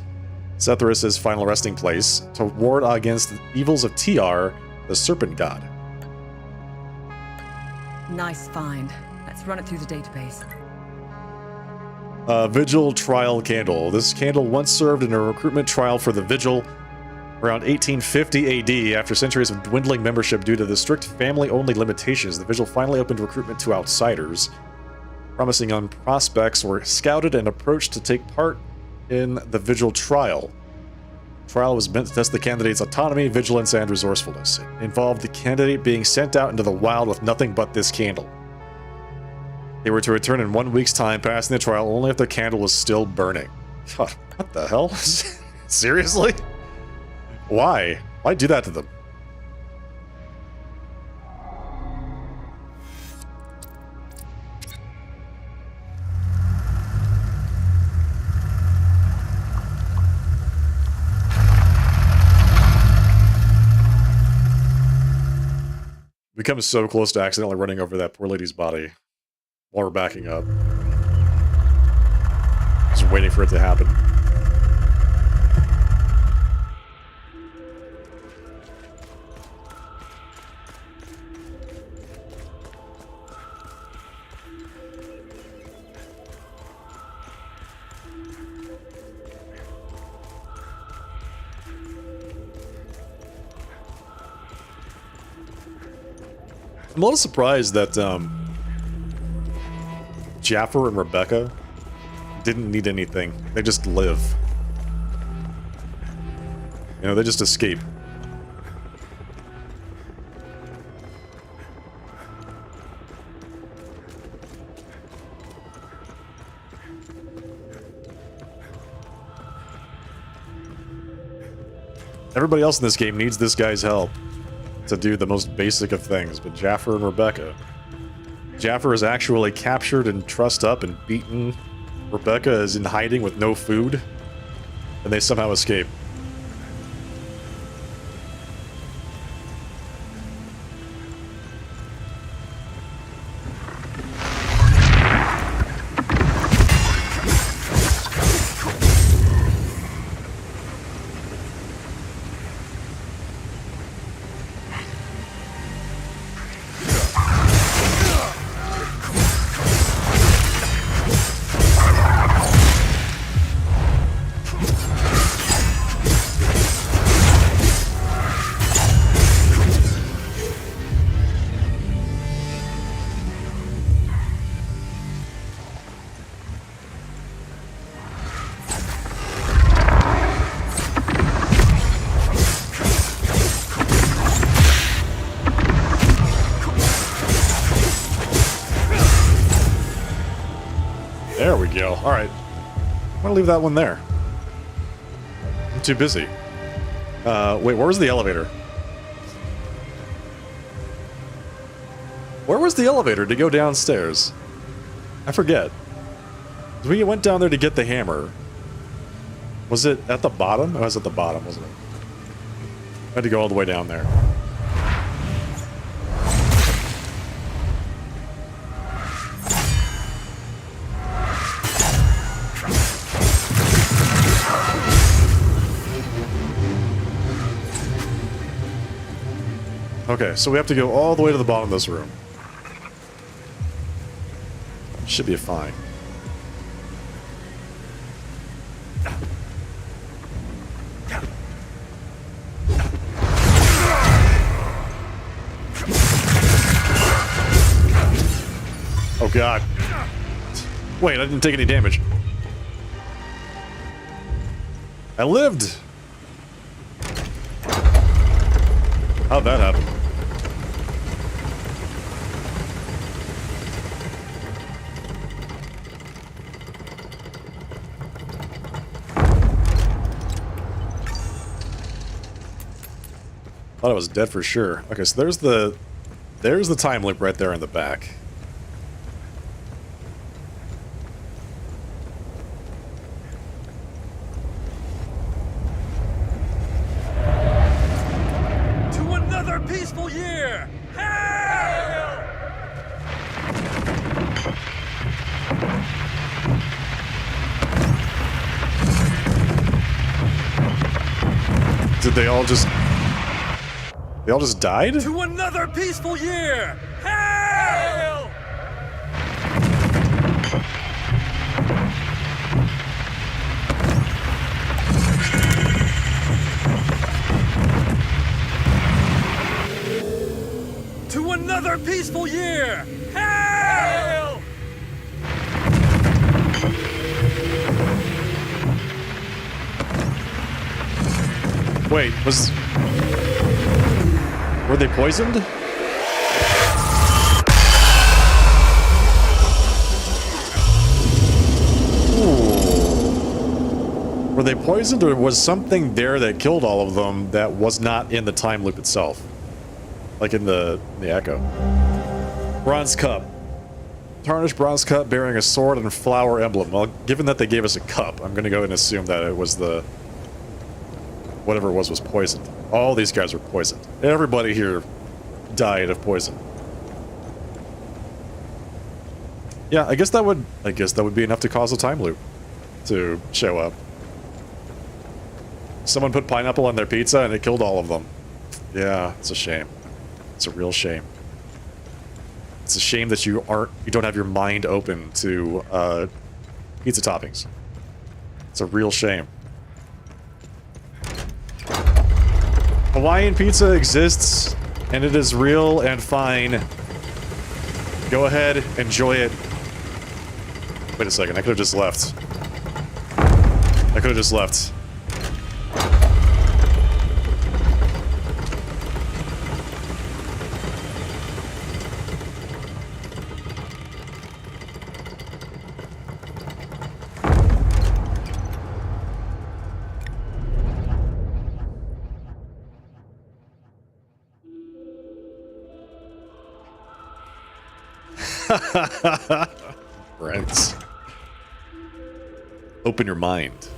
Setharis' final resting place, to ward against the evils of Tiar, the serpent god. Nice find. Let's run it through the database. Vigil Trial Candle. This candle once served in a recruitment trial for the Vigil around 1850 AD. After centuries of dwindling membership due to the strict family-only limitations, the Vigil finally opened recruitment to outsiders. Promising young prospects were scouted and approached to take part in the Vigil Trial. The trial was meant to test the candidate's autonomy, vigilance, and resourcefulness. It involved the candidate being sent out into the wild with nothing but this candle. They were to return in 1 week's time, passing the trial only if the candle was still burning. God, what the hell? Seriously? Why? Why do that to them? We come so close to accidentally running over that poor lady's body while we're backing up. Just waiting for it to happen. I'm a little surprised that Jaffer and Rebecca didn't need anything. They just live. You know, they just escape. Everybody else in this game needs this guy's help to do the most basic of things, but Jaffer and Rebecca. Jaffer is actually captured and trussed up and beaten. Rebecca is in hiding with no food, and they somehow escape. There we go. Alright. I'm gonna leave that one there. I'm too busy. Wait, where was the elevator? Where was the elevator to go downstairs? I forget. We went down there to get the hammer. Was it at the bottom? It was at the bottom, wasn't it? I had to go all the way down there. Okay, so we have to go all the way to the bottom of this room. Should be fine. Oh god. Wait, I didn't take any damage. I lived! How'd that happen? Thought I was dead for sure. Okay, so there's the time loop right there in the back. To another peaceful year! Hail! Did they all just... They all just died? To another peaceful year! Hail! To another peaceful year! Hail! Wait, were they poisoned? Ooh. Were they poisoned, or was something there that killed all of them that was not in the time loop itself? Like in the Echo. Bronze cup. Tarnished bronze cup bearing a sword and flower emblem. Well, given that they gave us a cup, I'm gonna go ahead and assume that it was the... whatever it was poisoned. All these guys were poisoned. Everybody here died of poison. Yeah, I guess that would be enough to cause a time loop to show up. Someone put pineapple on their pizza and it killed all of them. Yeah, it's a shame. It's a real shame. It's a shame that you don't have your mind open to pizza toppings. It's a real shame. Hawaiian pizza exists, and it is real and fine. Go ahead, enjoy it. Wait a second, I could have just left. I could have just left. Friends. Open your mind.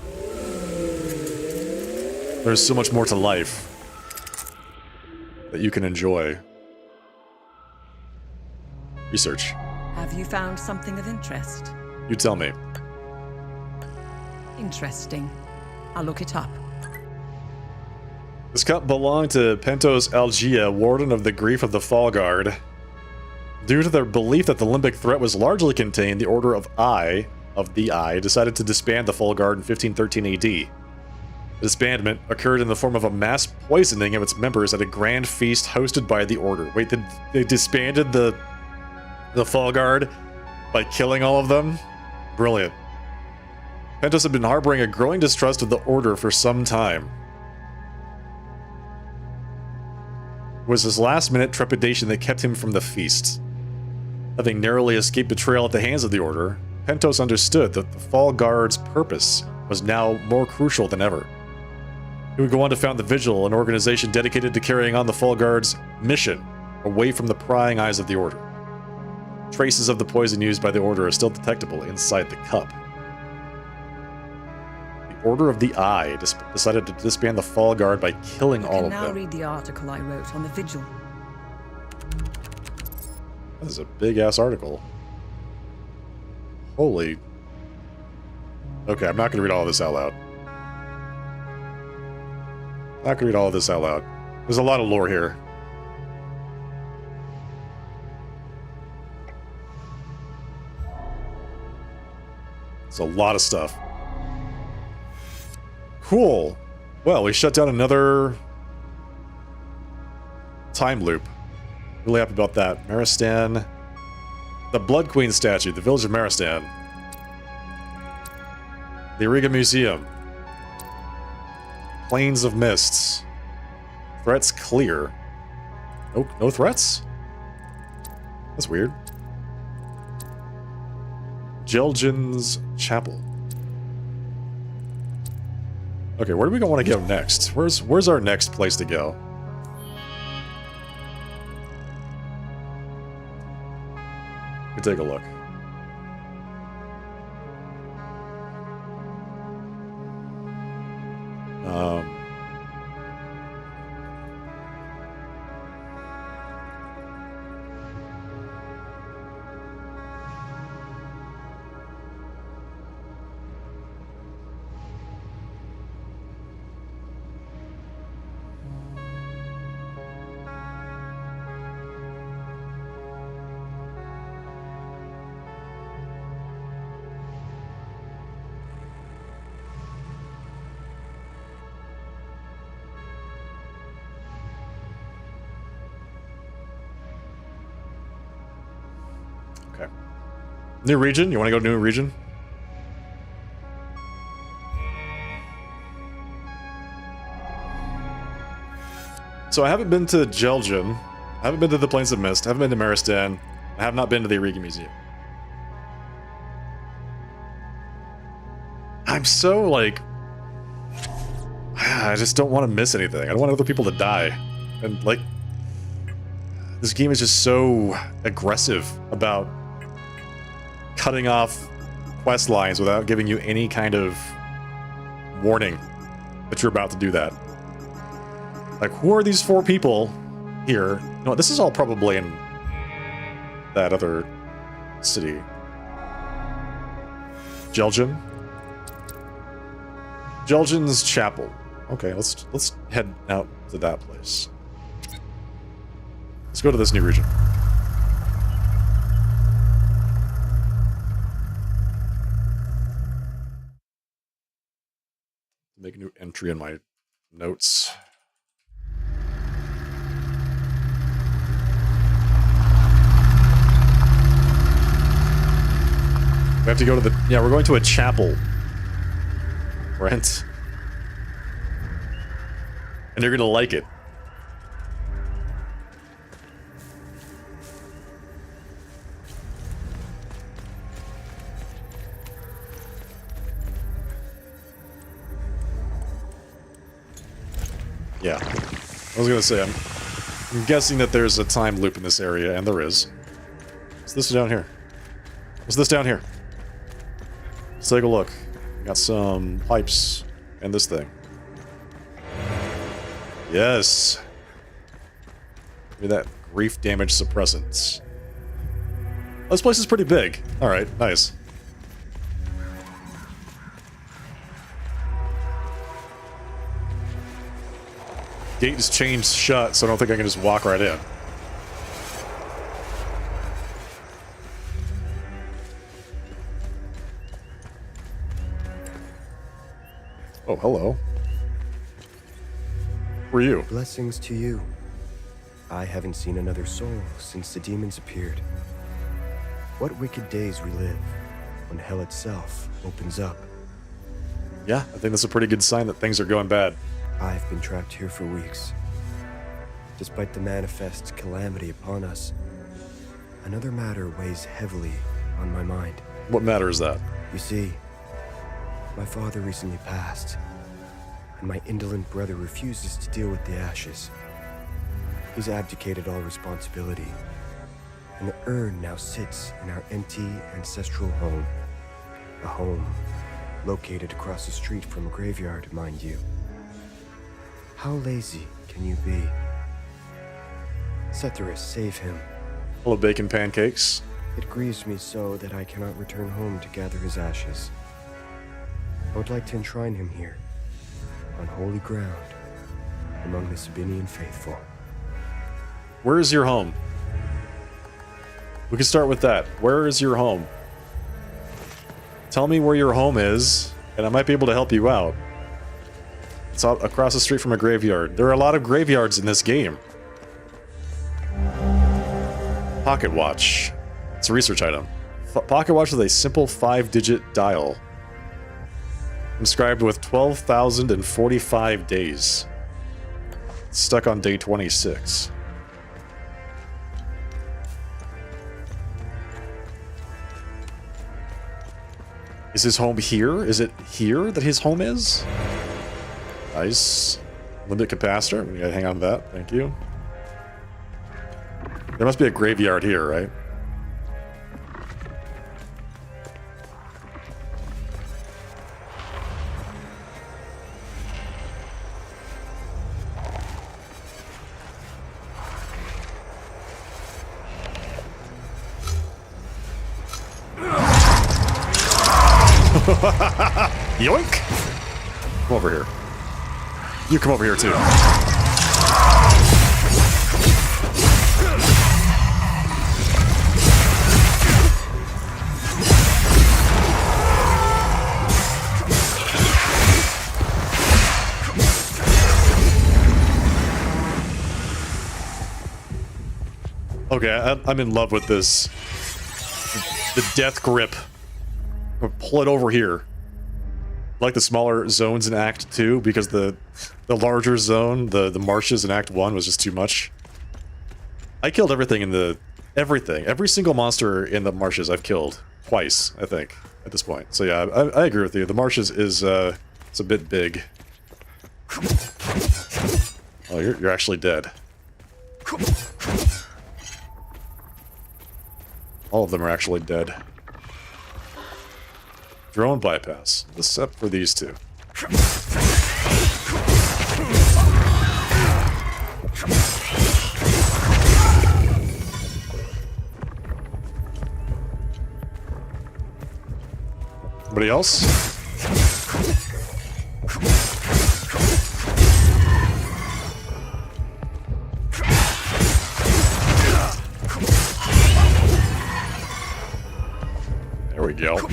There's so much more to life that you can enjoy. Research. Have you found something of interest? You tell me. Interesting. I'll look it up. This cup belonged to Pentos Algia, Warden of the Grief of the Fall Guard. Due to their belief that the limbic threat was largely contained, the Order of the Eye decided to disband the Fall Guard in 1513 AD. The disbandment occurred in the form of a mass poisoning of its members at a grand feast hosted by the Order. Wait, they disbanded the Fall Guard by killing all of them? Brilliant. Pentos had been harboring a growing distrust of the Order for some time. It was his last-minute trepidation that kept him from the feast. Having narrowly escaped betrayal at the hands of the Order, Pentos understood that the Fall Guard's purpose was now more crucial than ever. He would go on to found the Vigil, an organization dedicated to carrying on the Fall Guard's mission away from the prying eyes of the Order. Traces of the poison used by the Order are still detectable inside the cup. The Order of the Eye decided to disband the Fall Guard by killing all of them. You can now read the article I wrote on the Vigil. This is a big-ass article. Holy... Okay, I'm not going to read all of this out loud. Not going to read all of this out loud. There's a lot of lore here. It's a lot of stuff. Cool. Well, we shut down another time loop. Really happy about that. Maristan. The Blood Queen statue. The village of Maristan. The Ariga Museum. Plains of Mists. Threats clear. No threats? That's weird. Jelgin's Chapel. Okay, where do we want to go next? Where's our next place to go? Let me take a look. Okay. New region? You want to go to new region? So I haven't been to Jelgin. I haven't been to the Plains of Mist. I haven't been to Maristan. I have not been to the Ariga Museum. I'm so, like... I just don't want to miss anything. I don't want other people to die. And, like... This game is just so aggressive about cutting off quest lines without giving you any kind of warning that you're about to do that. Like, who are these 4 people here. You know what, this is all probably in that other city. Jelgen? Jelgen's Chapel. Okay, let's head out to that place. Let's go to this new region. Make a new entry in my notes. We have to go to the... Yeah, we're going to a chapel. Brent. And you're gonna like it. Yeah. I was gonna say, I'm guessing that there's a time loop in this area, and there is. What's this down here? What's this down here? Let's take a look. Got some pipes and this thing. Yes. Give me that grief damage suppressants. Oh, this place is pretty big. Alright, nice. Gate is chained shut, so I don't think I can just walk right in. Oh, hello. Who are you? Blessings to you. I haven't seen another soul since the demons appeared. What wicked days we live when hell itself opens up. Yeah, I think that's a pretty good sign that things are going bad. I've been trapped here for weeks. Despite the manifest calamity upon us, another matter weighs heavily on my mind. What matter is that? You see, my father recently passed, and my indolent brother refuses to deal with the ashes. He's abdicated all responsibility, and the urn now sits in our empty ancestral home. A home located across the street from a graveyard, mind you. How lazy can you be? Setharus, save him. Hello, bacon pancakes. It grieves me so that I cannot return home to gather his ashes. I would like to enshrine him here, on holy ground, among the Sabinian faithful. Where is your home? We can start with that. Where is your home? Tell me where your home is, and I might be able to help you out. It's out across the street from a graveyard. There are a lot of graveyards in this game. Pocket watch. It's a research item. Pocket watch with a simple 5-digit dial. Inscribed with 12,045 days. Stuck on day 26. Is his home here? Is it here that his home is? Nice. Limited capacitor. We gotta hang on to that. Thank you. There must be a graveyard here, right? Yoink! Come over here. You come over here too. Okay, I'm in love with this. The death grip. I'll pull it over here. I like the smaller zones in Act 2 because the larger zone, the marshes in Act 1 was just too much. I killed everything in the... Every single monster in the marshes I've killed. Twice, I think, at this point. So yeah, I agree with you. The marshes is, it's a bit big. Oh, you're actually dead. All of them are actually dead. Drone bypass, except for these two. Anybody else? There we go.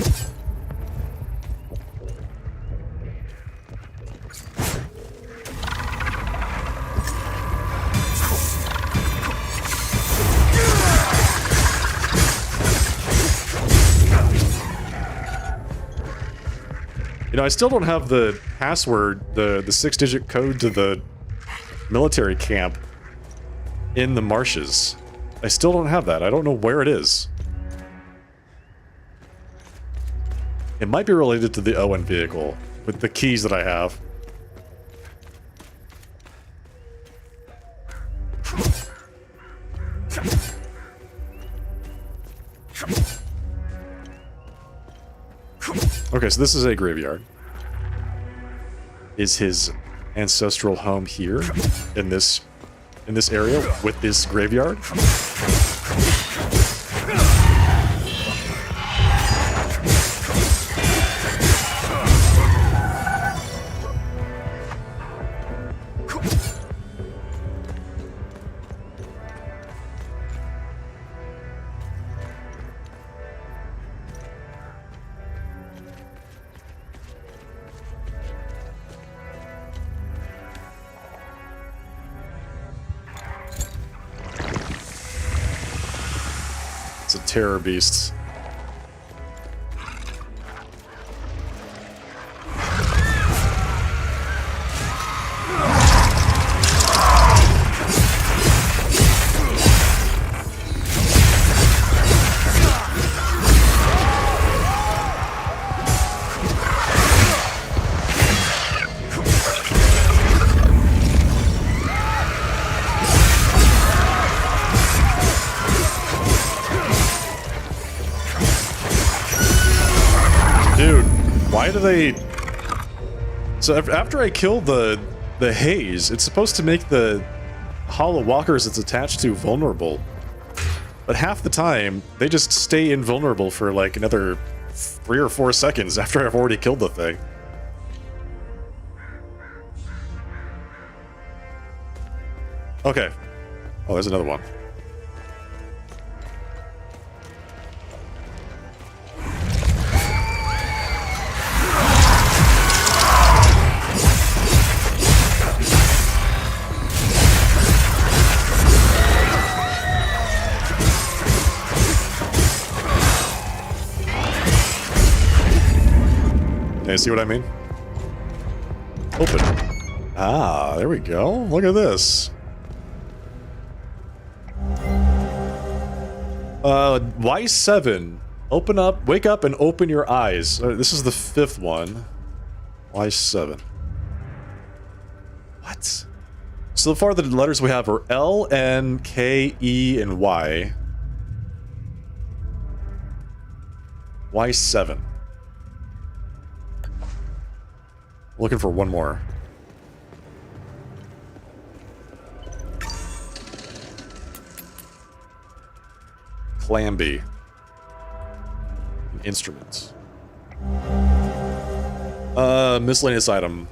You know, I still don't have the password, the 6-digit code to the military camp in the marshes. I still don't have that. I don't know where it is. It might be related to the Owen vehicle with the keys that I have. Okay, so this is a graveyard. Is his ancestral home here in this area with this graveyard? It's a terror beast. Dude, why do they... So after I kill the haze, it's supposed to make the hollow walkers it's attached to vulnerable. But half the time, they just stay invulnerable for like another 3 or 4 seconds after I've already killed the thing. Okay. Oh, there's another one. You see what I mean? Open. Ah, there we go. Look at this. Y7. Open up, wake up and open your eyes. This is the 5th one. Y7. What? So far the letters we have are L, N, K, E, and Y. Y7. Looking for one more. Clamby. An instrument. Miscellaneous item.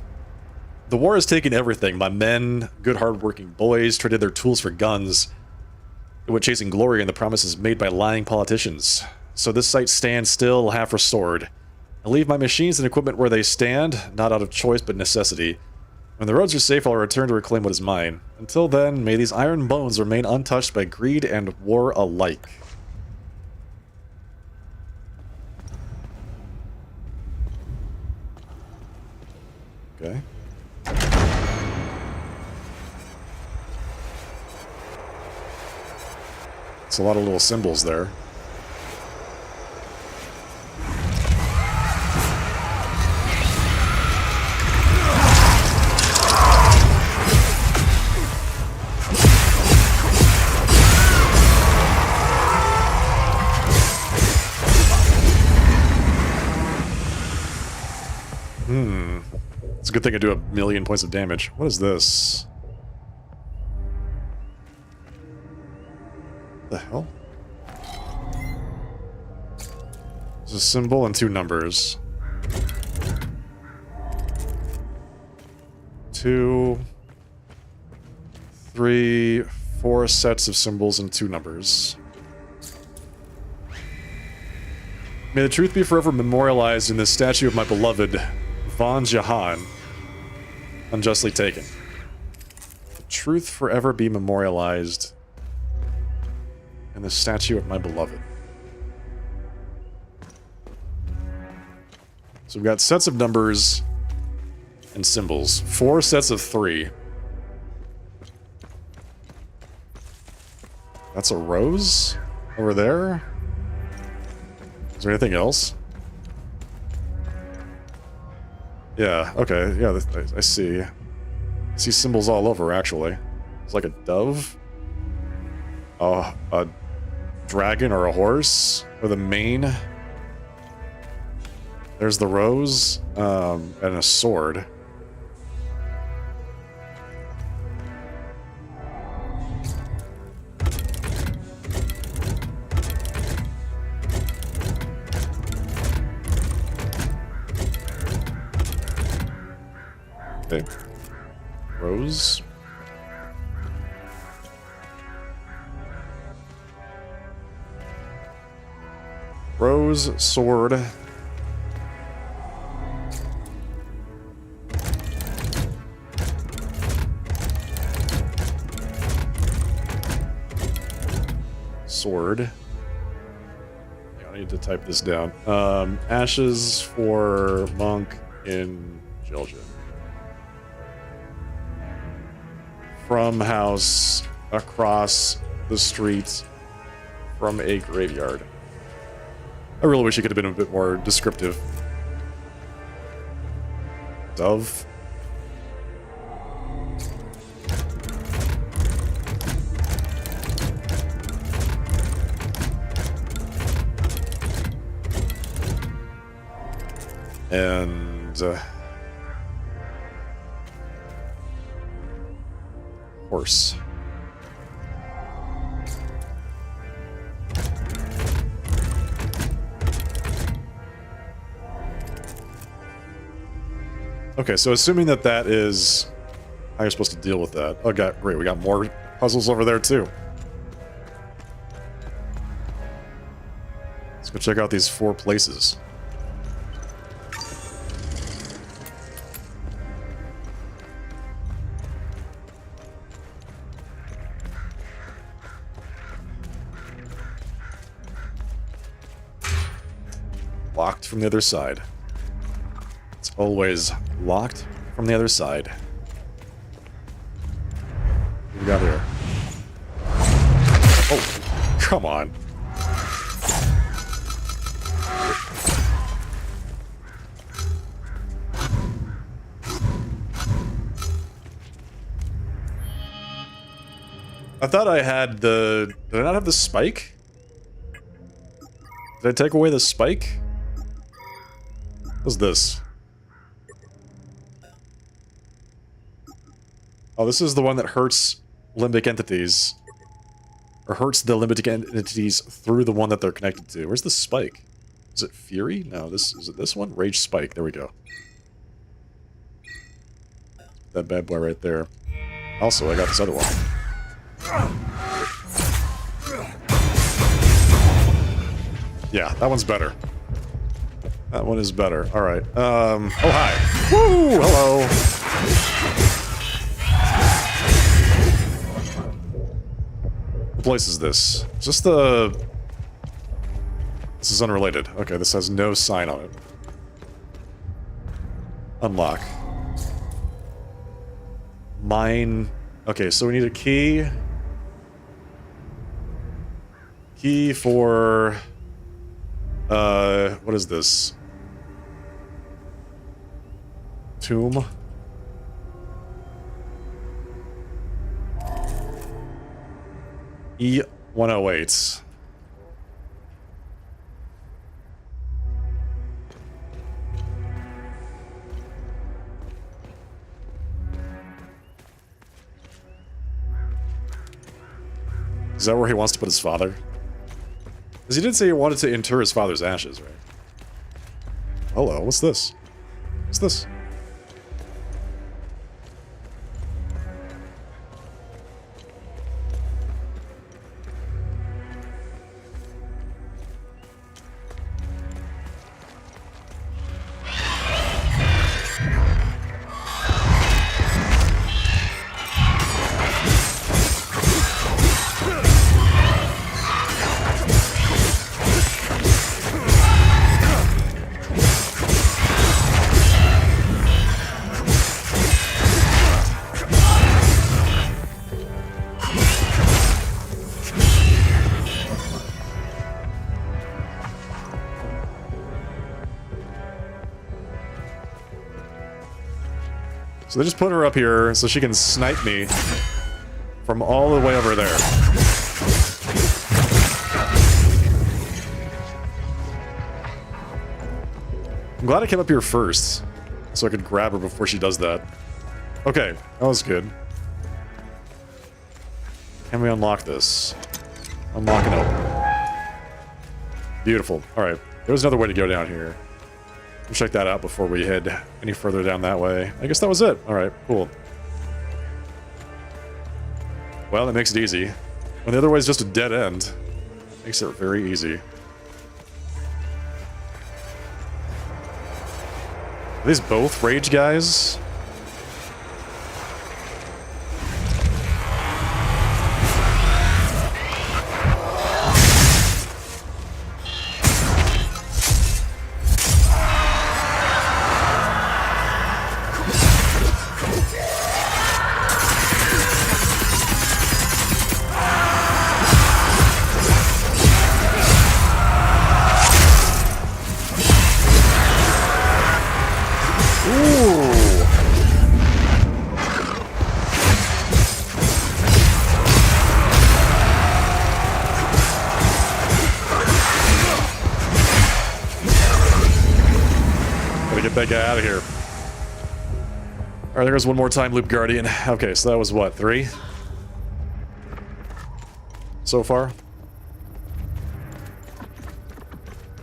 The war has taken everything. My men, good hard-working boys, traded their tools for guns. They went chasing glory in the promises made by lying politicians. So this site stands still, half restored. I leave my machines and equipment where they stand, not out of choice but necessity. When the roads are safe, I'll return to reclaim what is mine. Until then, may these iron bones remain untouched by greed and war alike. Okay. It's a lot of little symbols there. It's a good thing I do a million points of damage. What is this? The hell? There's a symbol and 2 numbers. 2, 3, 4 sets of symbols and 2 numbers. May the truth be forever memorialized in this statue of my beloved Von Jahan, unjustly taken. The truth forever be memorialized in the statue of my beloved. So we've got sets of numbers and symbols. 4 sets of 3. That's a rose over there. Is there anything else? Yeah, okay, yeah, I see. I see symbols all over, actually. It's like a dove. Oh, a dragon or a horse with a mane. There's the rose, and a sword. Okay. Rose. Rose, sword. Sword. Yeah, I need to type this down. Ashes for monk in Georgia. From house across the street from a graveyard. I really wish it could have been a bit more descriptive. Dove. And horse. Okay, so assuming that that is how you're supposed to deal with that. Oh, great, we got more puzzles over there too. Let's go check out these 4 places. Locked from the other side. It's always locked from the other side. What do we got here? Oh, come on. I thought I had the... Did I not have the spike? Did I take away the spike? What's this? Oh, this is the one that hurts limbic entities. Or hurts the limbic entities through the one that they're connected to. Where's the spike? Is it Fury? No, is it this one? Rage Spike. There we go. That bad boy right there. Also, I got this other one. Yeah, that one's better. That one is better. Alright. Oh, hi. Woo! Hello! What place is this? Is this the... This is unrelated. Okay, this has no sign on it. Unlock. Mine... Okay, so we need a key. Key for... what is this? Tomb? E-108. Is that where he wants to put his father? Because he did say he wanted to inter his father's ashes, right? Hello, what's this? What's this? So they just put her up here so she can snipe me from all the way over there. I'm glad I came up here first, so I could grab her before she does that. Okay, that was good. Can we unlock this? Unlock and open. Beautiful. Alright, there's another way to go down here. We'll check that out before we head any further down that way. I guess that was it. Alright, cool. Well, that makes it easy. When the other way is just a dead end, makes it very easy. Are these both rage guys? That guy out of here. Alright, there goes one more time loop guardian. Okay, so that was what, 3? So far?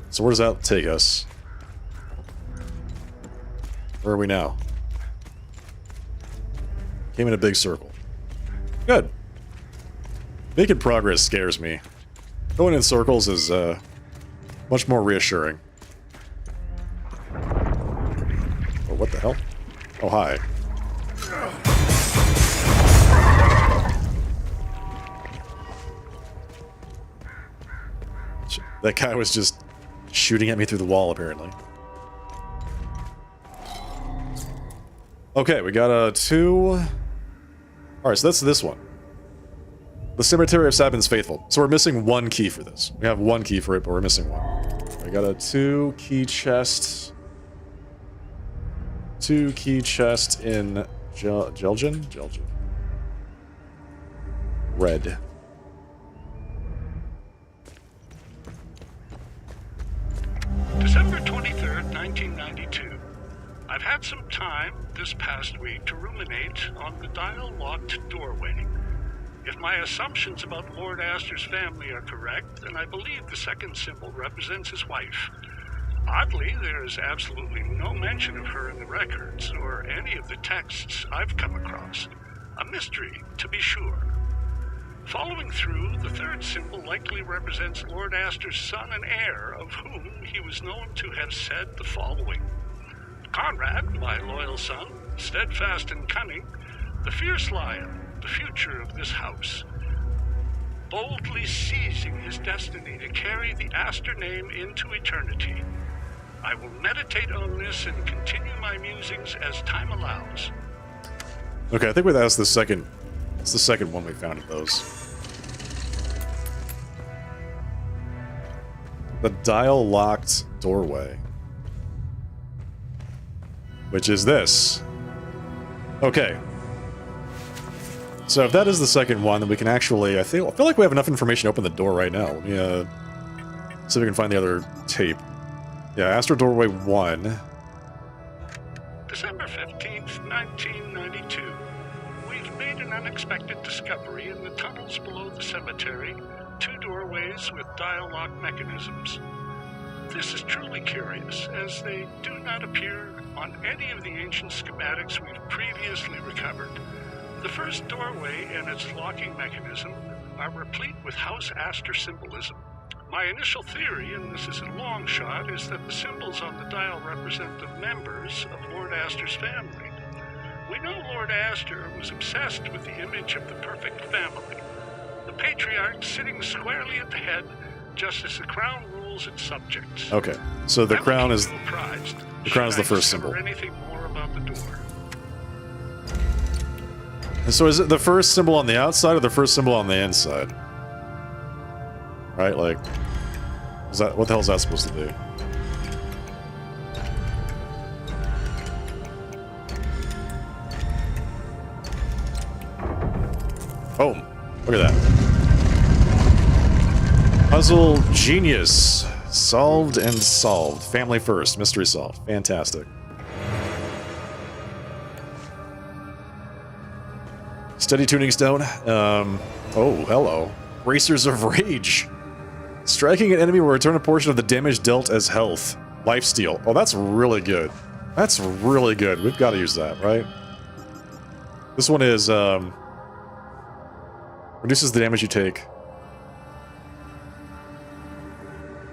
So where does that take us? Where are we now? Came in a big circle. Good. Making progress scares me. Going in circles is much more reassuring. What the hell? Oh, hi. That guy was just shooting at me through the wall, apparently. Okay, we got 2... Alright, so that's this one. The Cemetery of Sabin's Faithful. So we're missing 1 key for this. We have 1 key for it, but we're missing 1. We got a 2 key chest... 2 key chest in Jelgen? Jelgen. Red. December 23rd, 1992. I've had some time this past week to ruminate on the dial-locked doorway. If my assumptions about Lord Astor's family are correct, then I believe the second symbol represents his wife. Oddly, there is absolutely no mention of her in the records or any of the texts I've come across. A mystery, to be sure. Following through, the third symbol likely represents Lord Astor's son and heir, of whom he was known to have said the following. Conrad, my loyal son, steadfast and cunning, the fierce lion, the future of this house, boldly seizing his destiny to carry the Astor name into eternity. I will meditate on this and continue my musings as time allows. Okay, I think that's the second. It's the second one we found of those. The dial-locked doorway. Which is this. Okay. So if that is the second one, then we can actually... I feel like we have enough information to open the door right now. Let me see if we can find the other tape. Yeah, Astor Doorway 1. December 15th, 1992. We've made an unexpected discovery in the tunnels below the cemetery. 2 doorways with dial-lock mechanisms. This is truly curious, as they do not appear on any of the ancient schematics we've previously recovered. The first doorway and its locking mechanism are replete with House Astor symbolism. My initial theory, and this is a long shot, is that the symbols on the dial represent the members of Lord Astor's family. We know Lord Astor was obsessed with the image of the perfect family. The patriarch sitting squarely at the head, just as the crown rules its subjects. Okay, so the crown is the first symbol. Anything more about the door? And so is it the first symbol on the outside or the first symbol on the inside? Right, like, is that what the hell is that supposed to do? Look at that. Puzzle genius. Solved and solved. Family first. Mystery solved. Fantastic. Steady tuning stone. Oh, hello. Racers of Rage. Striking an enemy will return a portion of the damage dealt as health. Lifesteal. Oh, that's really good. That's really good. We've got to use that, right? This one is, reduces the damage you take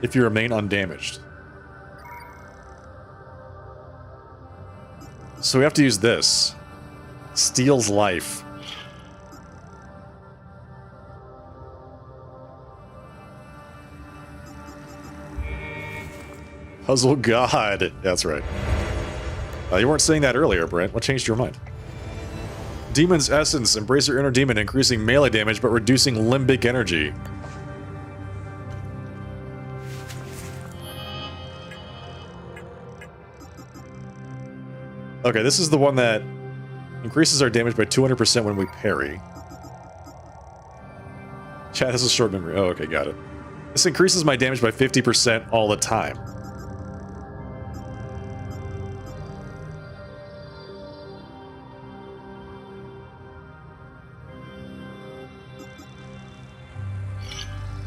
if you remain undamaged. So we have to use this. Steals life. Puzzle God. That's right. You weren't saying that earlier, Brent. What changed your mind? Demon's Essence. Embrace your inner demon, increasing melee damage but reducing limbic energy. Okay, this is the one that increases our damage by 200% when we parry. Chat has a short memory. Oh, okay, got it. This increases my damage by 50% all the time.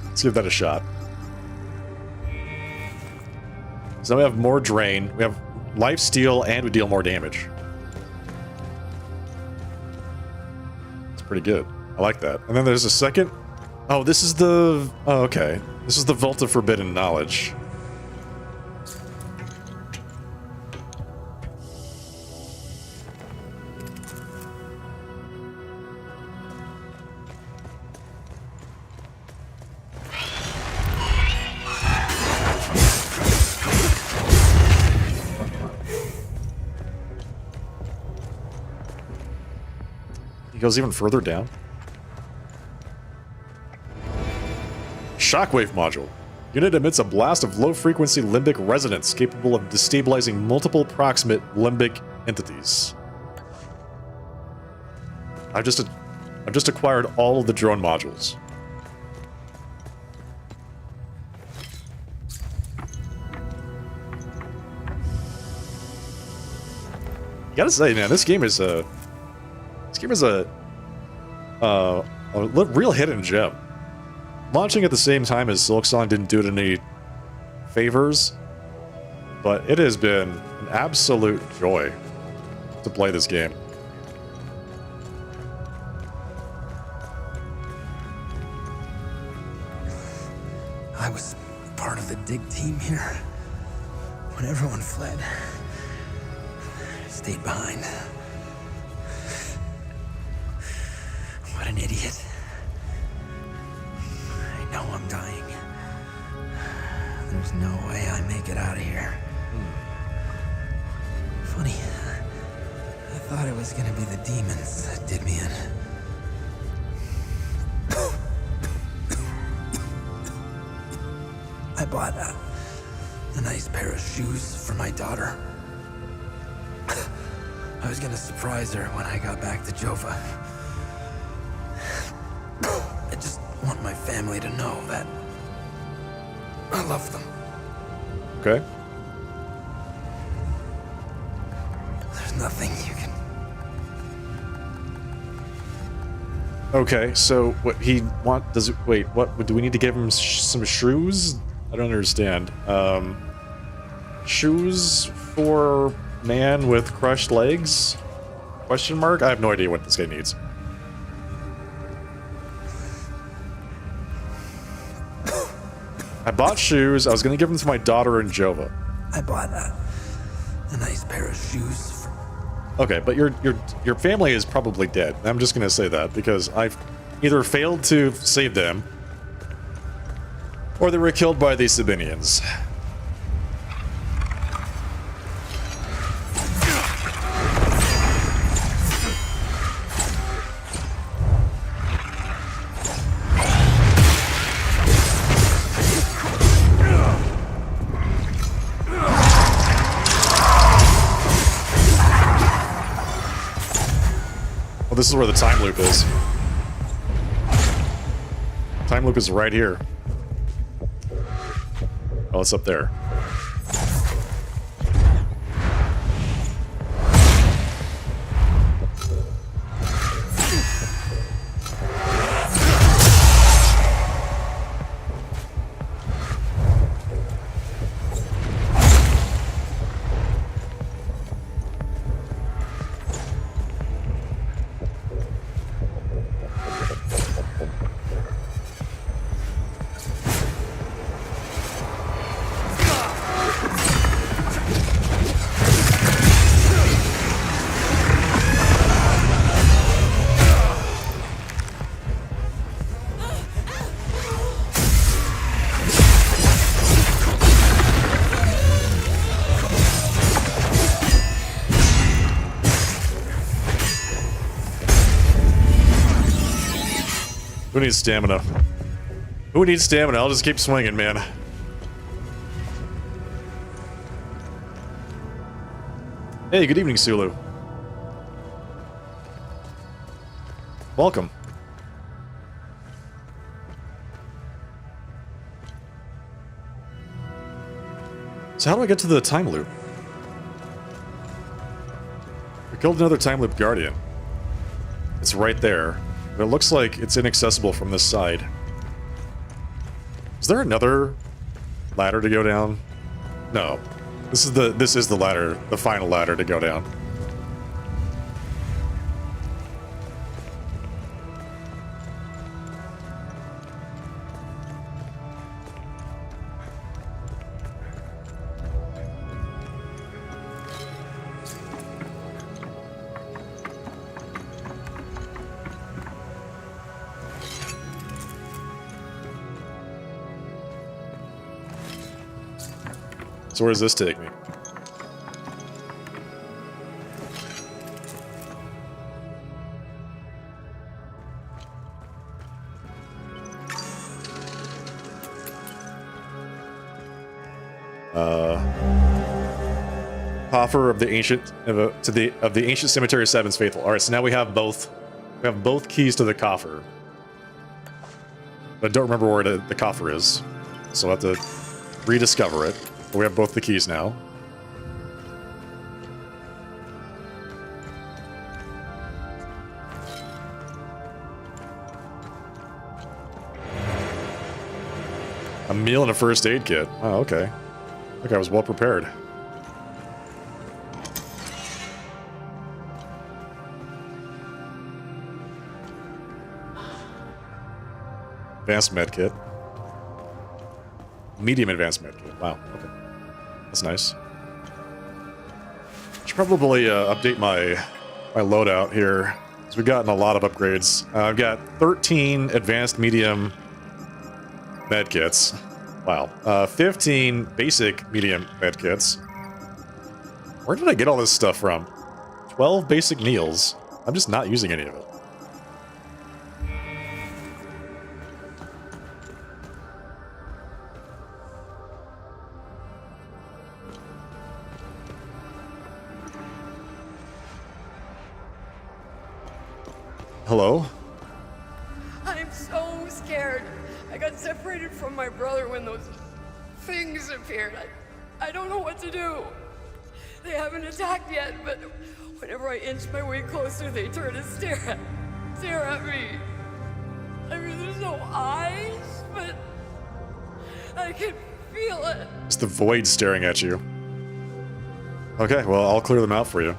Let's give that a shot. So we have more drain, we have life steal, and we deal more damage. It's pretty good. I like that. And then there's a second. Oh, this is the... Oh, okay. This is the Vault of Forbidden Knowledge. He goes even further down. Shockwave module. Unit emits a blast of low-frequency limbic resonance capable of destabilizing multiple proximate limbic entities. I've just acquired all of the drone modules. You gotta say, man, this game is a real hidden gem. Launching at the same time as Silksong didn't do it any favors, but it has been an absolute joy to play this game. I was part of the dig team here. When everyone fled, I stayed behind. What an idiot. I know I'm dying. There's no way I make it out of here. Funny. I thought it was gonna be the demons that did me in. I bought a nice pair of shoes for my daughter. I was gonna surprise her when I got back to Jova. I just want my family to know that I love them. Okay. There's nothing you can... Okay, so what he want does it wait, what do we need to give him some shoes? I don't understand. Shoes for man with crushed legs? Question mark? I have no idea what this guy needs. I bought shoes. I was going to give them to my daughter in Jova. I bought a nice pair of shoes for... Okay, but your family is probably dead. I'm just going to say that because I've either failed to save them or they were killed by the Sabinians. Well, this is where the time loop is. Time loop is right here. Oh, it's up there. Who needs stamina? Who needs stamina? I'll just keep swinging, man. Hey, good evening, Sulu. Welcome. So how do I get to the time loop? We killed another time loop guardian. It's right there. But it looks like it's inaccessible from this side. Is there another ladder to go down? No. This is the ladder, the final ladder to go down. So where does this take me? Coffer of the ancient of the ancient cemetery of Seven's faithful. All right, so now we have both keys to the coffer. But I don't remember where the coffer is, so I'll have to rediscover it. But we have both the keys now. A meal and a first aid kit. Oh, okay. I think I was well prepared. Advanced med kit. Medium advanced med kit. Wow. Okay. That's nice. Should probably update my loadout here, because we've gotten a lot of upgrades. I've got 13 advanced medium med kits. Wow. 15 basic medium med kits. Where did I get all this stuff from? 12 basic meals. I'm just not using any of it. Hello? I'm so scared. I got separated from my brother when those things appeared. I don't know what to do. They haven't attacked yet, but whenever I inch my way closer, they turn and stare at me. I mean, there's no eyes, but I can feel it. It's the void staring at you. Okay, well, I'll clear them out for you.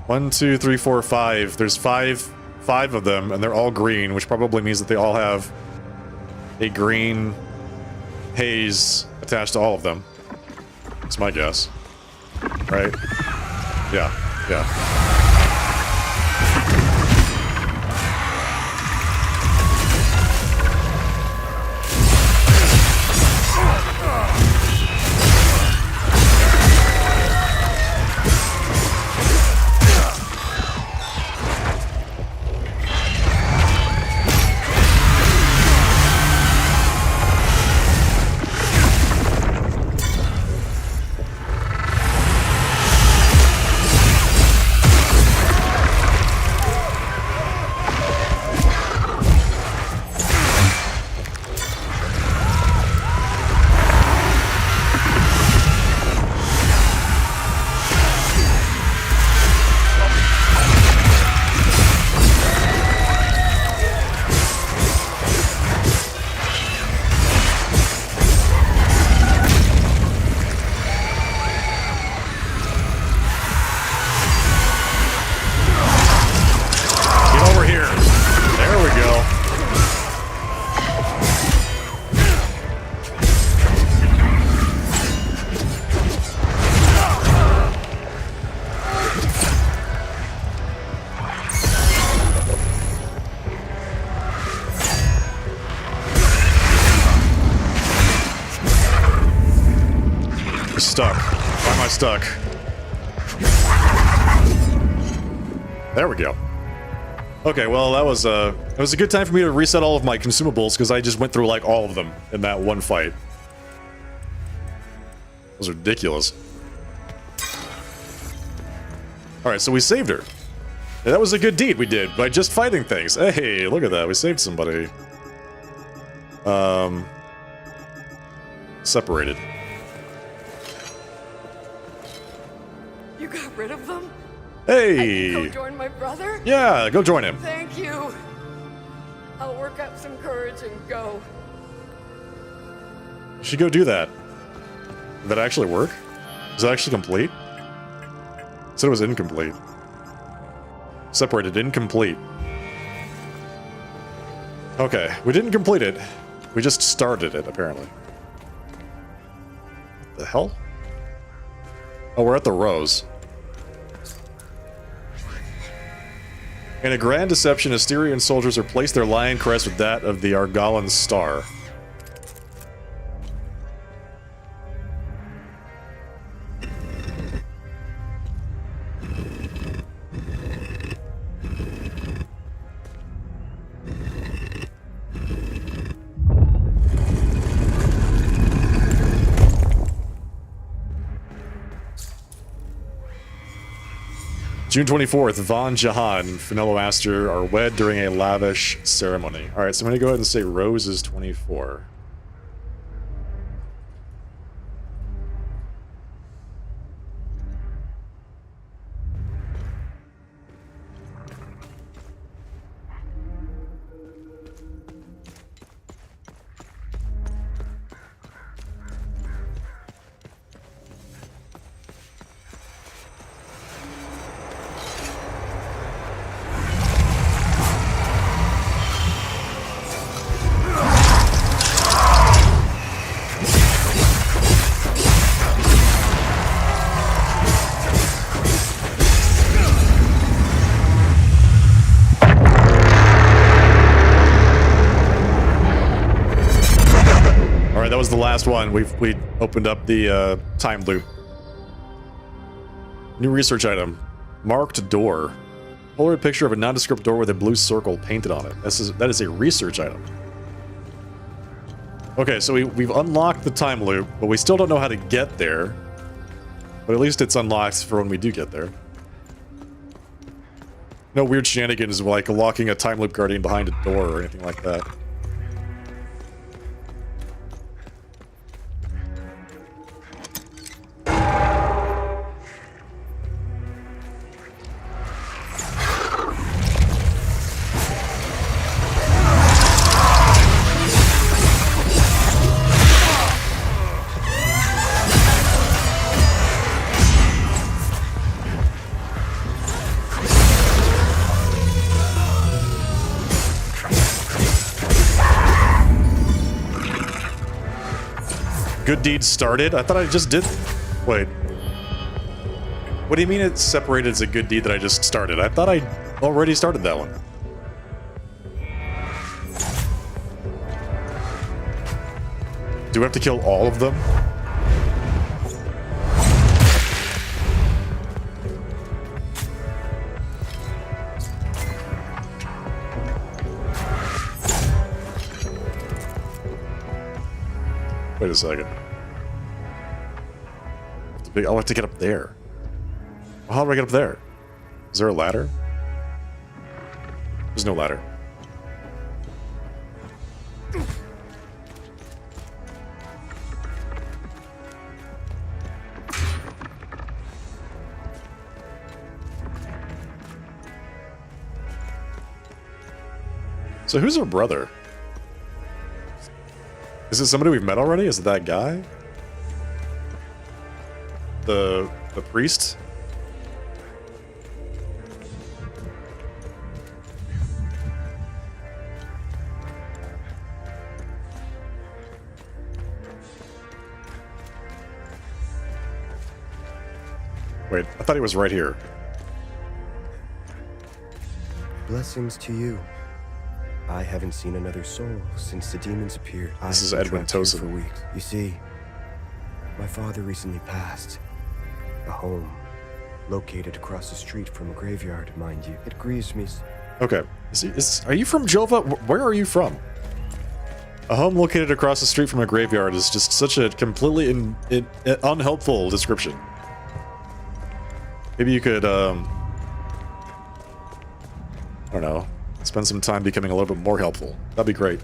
1, 2, 3, 4, 5. There's five of them, and they're all green, which probably means that they all have a green haze attached to all of them. That's my guess. Right? Yeah. We're stuck. Why am I stuck? There we go. Okay, well, that was it was a good time for me to reset all of my consumables because I just went through like all of them in that one fight. It was ridiculous. Alright, so we saved her. Yeah, that was a good deed we did by just fighting things. Hey, look at that. We saved somebody. Separated. You got rid of them? Hey! I can go join my brother? Yeah, go join him. Thank you. I'll work up some courage and go. You should go do that. Did that actually work? Is that actually complete? It said it was incomplete. Separated, incomplete. Okay, we didn't complete it. We just started it, apparently. What the hell? Oh, we're at the Rose. In a grand deception, Asterian soldiers replaced their lion crest with that of the Argalan star. June 24th, Von Jahan and Finello Aster are wed during a lavish ceremony. Alright, so I'm gonna go ahead and say Rose is 24. That was the last one. We opened up the time loop. New research item. Marked door. Polaroid picture of a nondescript door with a blue circle painted on it. That is a research item. Okay, so we've unlocked the time loop, but we still don't know how to get there. But at least it's unlocked for when we do get there. No weird shenanigans like locking a time loop guardian behind a door or anything like that. Good deed started? I thought I just did... Wait. What do you mean it's separated as a good deed that I just started? I thought I already started that one. Do we have to kill all of them? Wait a second. I'll have to get up there. Well, how do I get up there? Is there a ladder? There's no ladder. So who's her brother? Is it somebody we've met already? Is it that guy? The priest? Wait, I thought he was right here. Blessings to you. I haven't seen another soul since the demons appeared. This is Edwin Tosin. For weeks. You see, My father recently passed. A home located across the street from a graveyard, mind you. It grieves me. Okay. Are you from Jova? Where are you from? A home located across the street from a graveyard is just such a completely unhelpful description. Maybe you could, I don't know, spend some time becoming a little bit more helpful. That'd be great.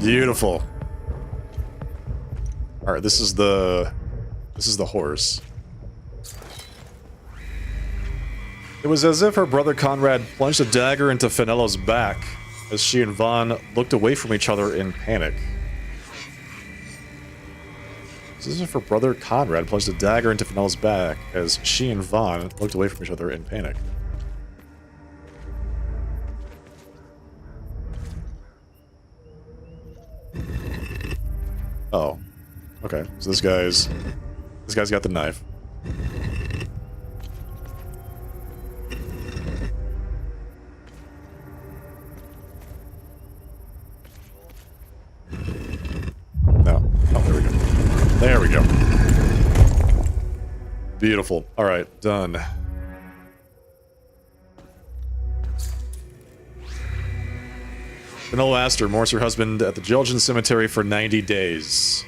Beautiful. All right, this is the horse. It was as if her brother Conrad plunged a dagger into Finello's back as she and Vaughn looked away from each other in panic. It's as if her brother Conrad plunged a dagger into Finello's back as she and Vaughn looked away from each other in panic. Oh. Okay, so this guy's got the knife. No. Oh, there we go. There we go. Beautiful. All right, done. Finello Astor mourns her husband at the Georgian cemetery for 90 days.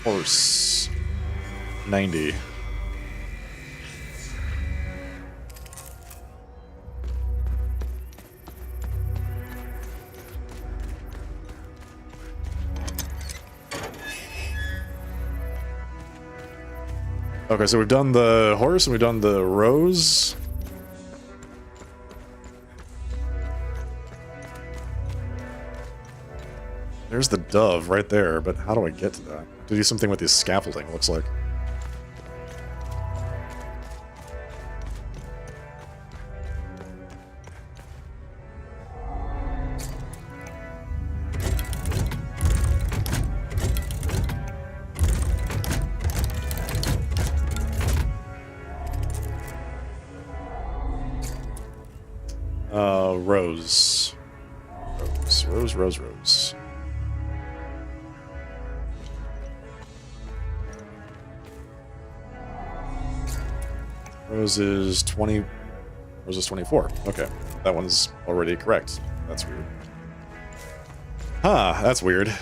Horse. 90. Okay, so we've done the horse and we've done the rose. There's the dove right there, but how do I get to that? To do something with this scaffolding, looks like. Rose. Rose. Rose is 20. Rose is 24. Okay. That one's already correct. That's weird. Huh, that's weird.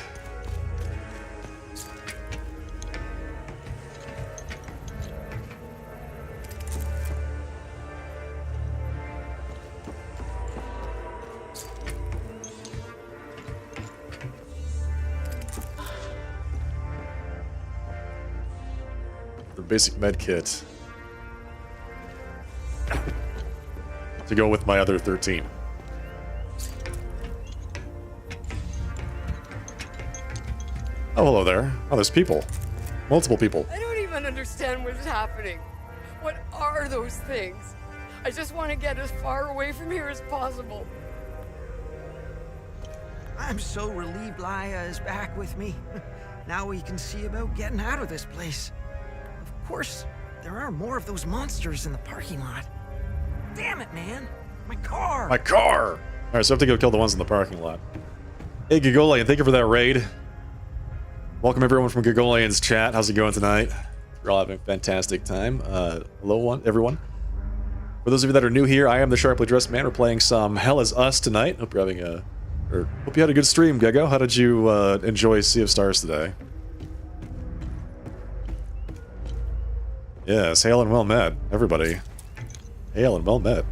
The basic med kit. To go with my other 13. Oh, hello there. Oh, there's people. Multiple people. I don't even understand what's happening. What are those things? I just want to get as far away from here as possible. I'm so relieved Laia is back with me. Now we can see about getting out of this place. Of course, there are more of those monsters in the parking lot. Damn it, man! My car! My car! Alright, so I have to go kill the ones in the parking lot. Hey, Gigolian, thank you for that raid. Welcome everyone from Gigolian's chat. How's it going tonight? We're all having a fantastic time. Hello, everyone. For those of you that are new here, I am the Sharply Dressed Man. We're playing some Hell Is Us tonight. Hope you're having hope you had a good stream, Gego. How did you enjoy Sea of Stars today? Yes, hail and well met, everybody. Hail and well met.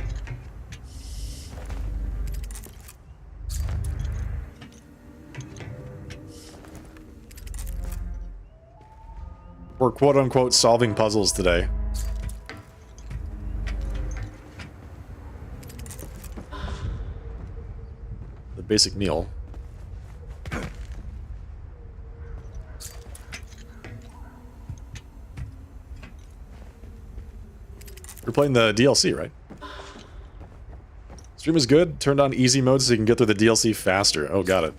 We're quote-unquote solving puzzles today. basic meal. You're playing the DLC, right? Stream is good. Turned on easy mode so you can get through the DLC faster. Oh, got it.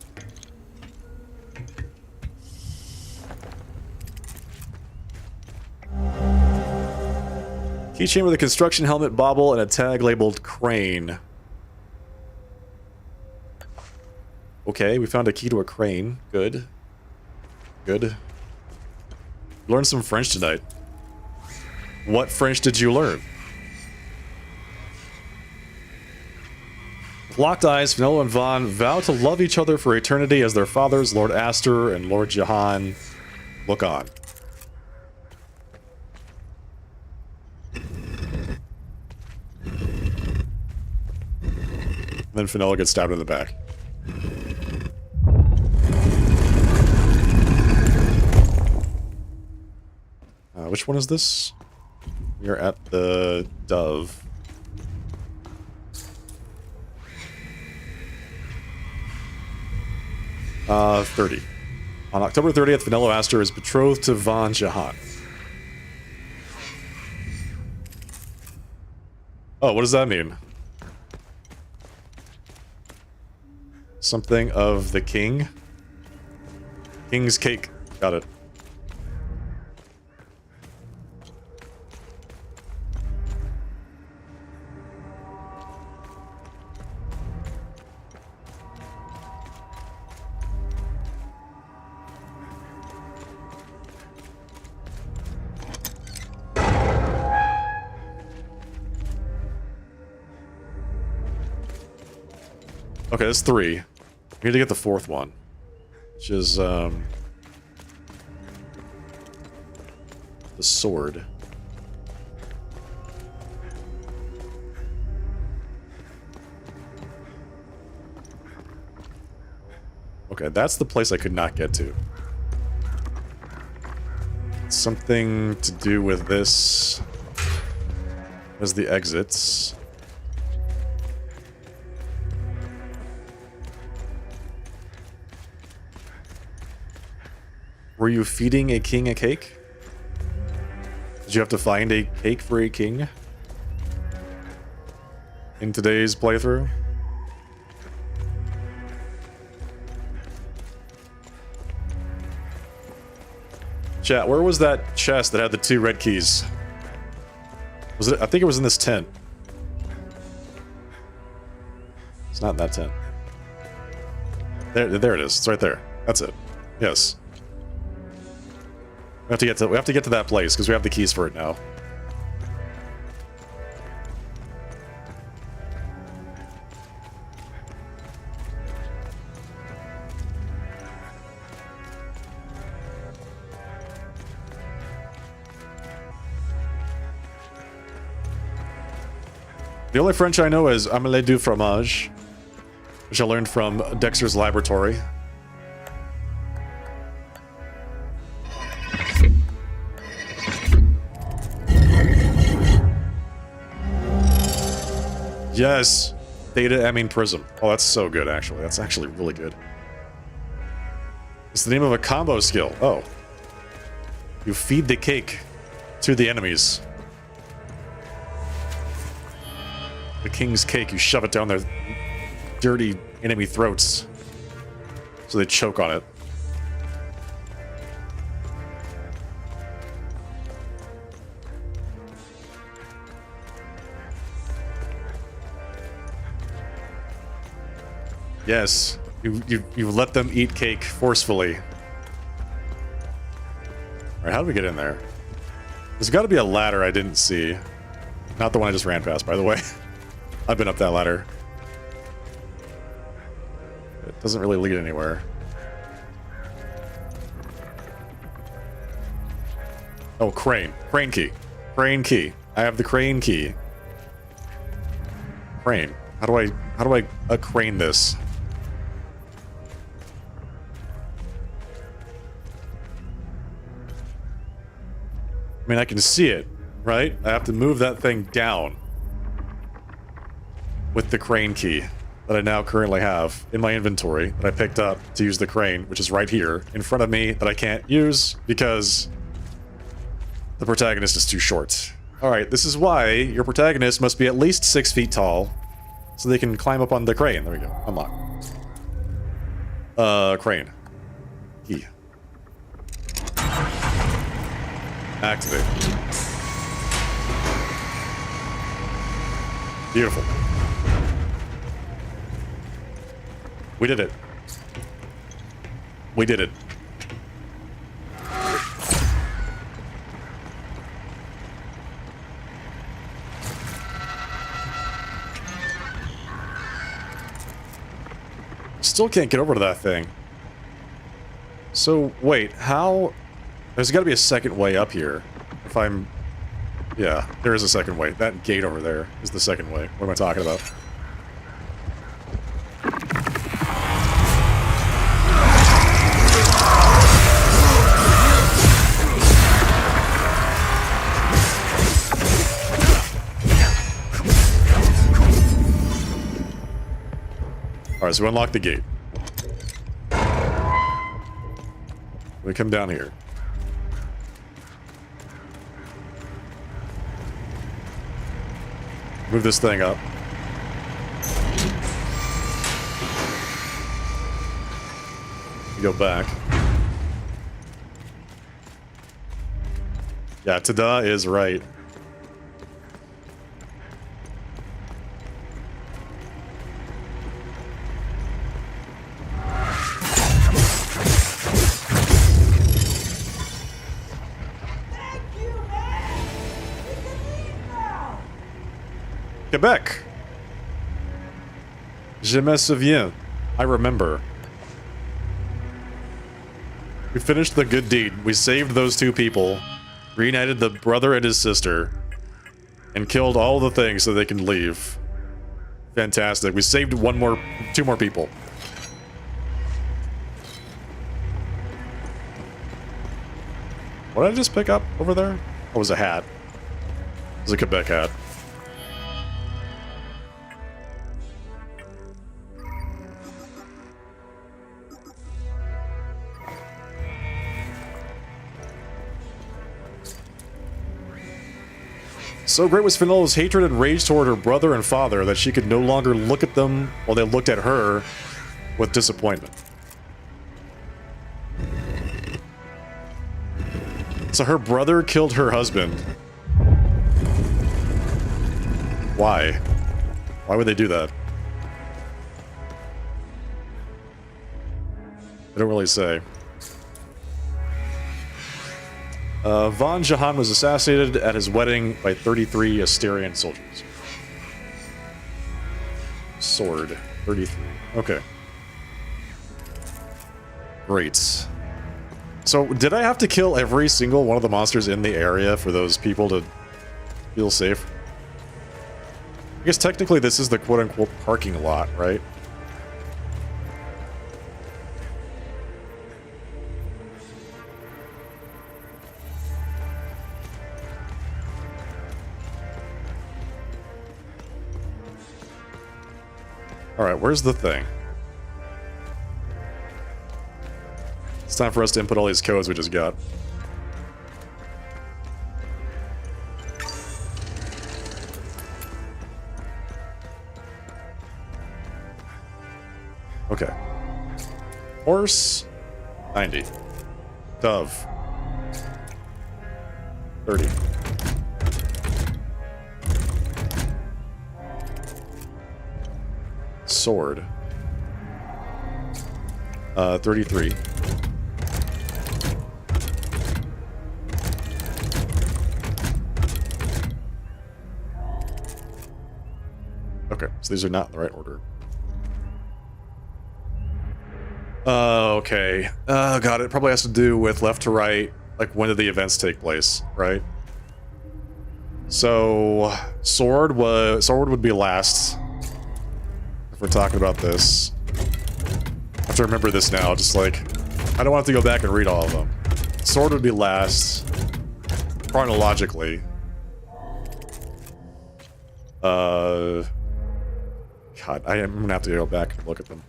Keychain with a construction helmet, bauble, and a tag labeled crane. Okay, we found a key to a crane. Good. Good. Learned some French tonight. What French did you learn? With locked eyes, Finello and Vaughn vow to love each other for eternity as their fathers, Lord Astor and Lord Jahan, look on. Then Finello gets stabbed in the back. Which one is this? We are at the Dove. Uh, 30. On October 30th, Finello Astor is betrothed to Vaughn Jahan. Oh, what does that mean? Something of the king? King's cake. Got it. Okay, that's 3. We need to get the 4th one, which is the sword. Okay, that's the place I could not get to. Something to do with this as the exits. Were you feeding a king a cake? Did you have to find a cake for a king? In today's playthrough? Chat, where was that chest that had the 2 red keys? Was it? I think it was in this tent. It's not in that tent. There it is. It's right there. That's it. Yes. We have to get to that place because we have the keys for it now. The only French I know is omelette du fromage, which I learned from Dexter's Laboratory. Yes, Theta Amine Prism. Oh, that's so good, actually. That's actually really good. It's the name of a combo skill. Oh. You feed the cake to the enemies. The king's cake, you shove it down their dirty enemy throats so they choke on it. Yes, you let them eat cake forcefully. Alright, how do we get in there? There's got to be a ladder I didn't see. Not the one I just ran past, by the way. I've been up that ladder. It doesn't really lead anywhere. Oh, crane. Crane key. Crane key. I have the crane key. Crane. How do I crane this? I mean, I can see it, right? I have to move that thing down with the crane key. that I now currently have in my inventory that I picked up to use the crane, which is right here in front of me, that I can't use because the protagonist is too short. Alright, this is why your protagonist must be at least 6 feet tall so they can climb up on the crane. There we go. Unlock. Crane. Key. Activate. Beautiful. We did it. We did it. Still can't get over to that thing. So, wait, how... There's got to be a second way up here. If I'm... Yeah, there is a second way. That gate over there is the second way. What am I talking about? Alright, so we unlock the gate. We come down here. Move this thing up. We go back. Yeah, Tada is right. Quebec. Je me souviens. I remember. We finished the good deed. We saved those two people, reunited the brother and his sister, and killed all the things so they can leave. Fantastic. We saved two more people. What did I just pick up over there? Oh, it was a hat. It was a Quebec hat. So great was Fenel's hatred and rage toward her brother and father that she could no longer look at them while they looked at her with disappointment. So her brother killed her husband. Why? Why would they do that? They don't really say. Von Jahan was assassinated at his wedding by 33 Asterian soldiers. Sword. 33. Okay. Great. So, did I have to kill every single one of the monsters in the area for those people to feel safe? I guess technically this is the quote-unquote parking lot, right? Alright, where's the thing? It's time for us to input all these codes we just got. Okay. Horse, 90. Dove, 30. Sword, 33. Okay, so these are not in the right order. Okay. God, it probably has to do with left to right. Like, when did the events take place, right? So, sword would be last. If we're talking about this. I have to remember this now, just like, I don't want to go back and read all of them. Sword would be last, chronologically. God, I am gonna have to go back and look at them.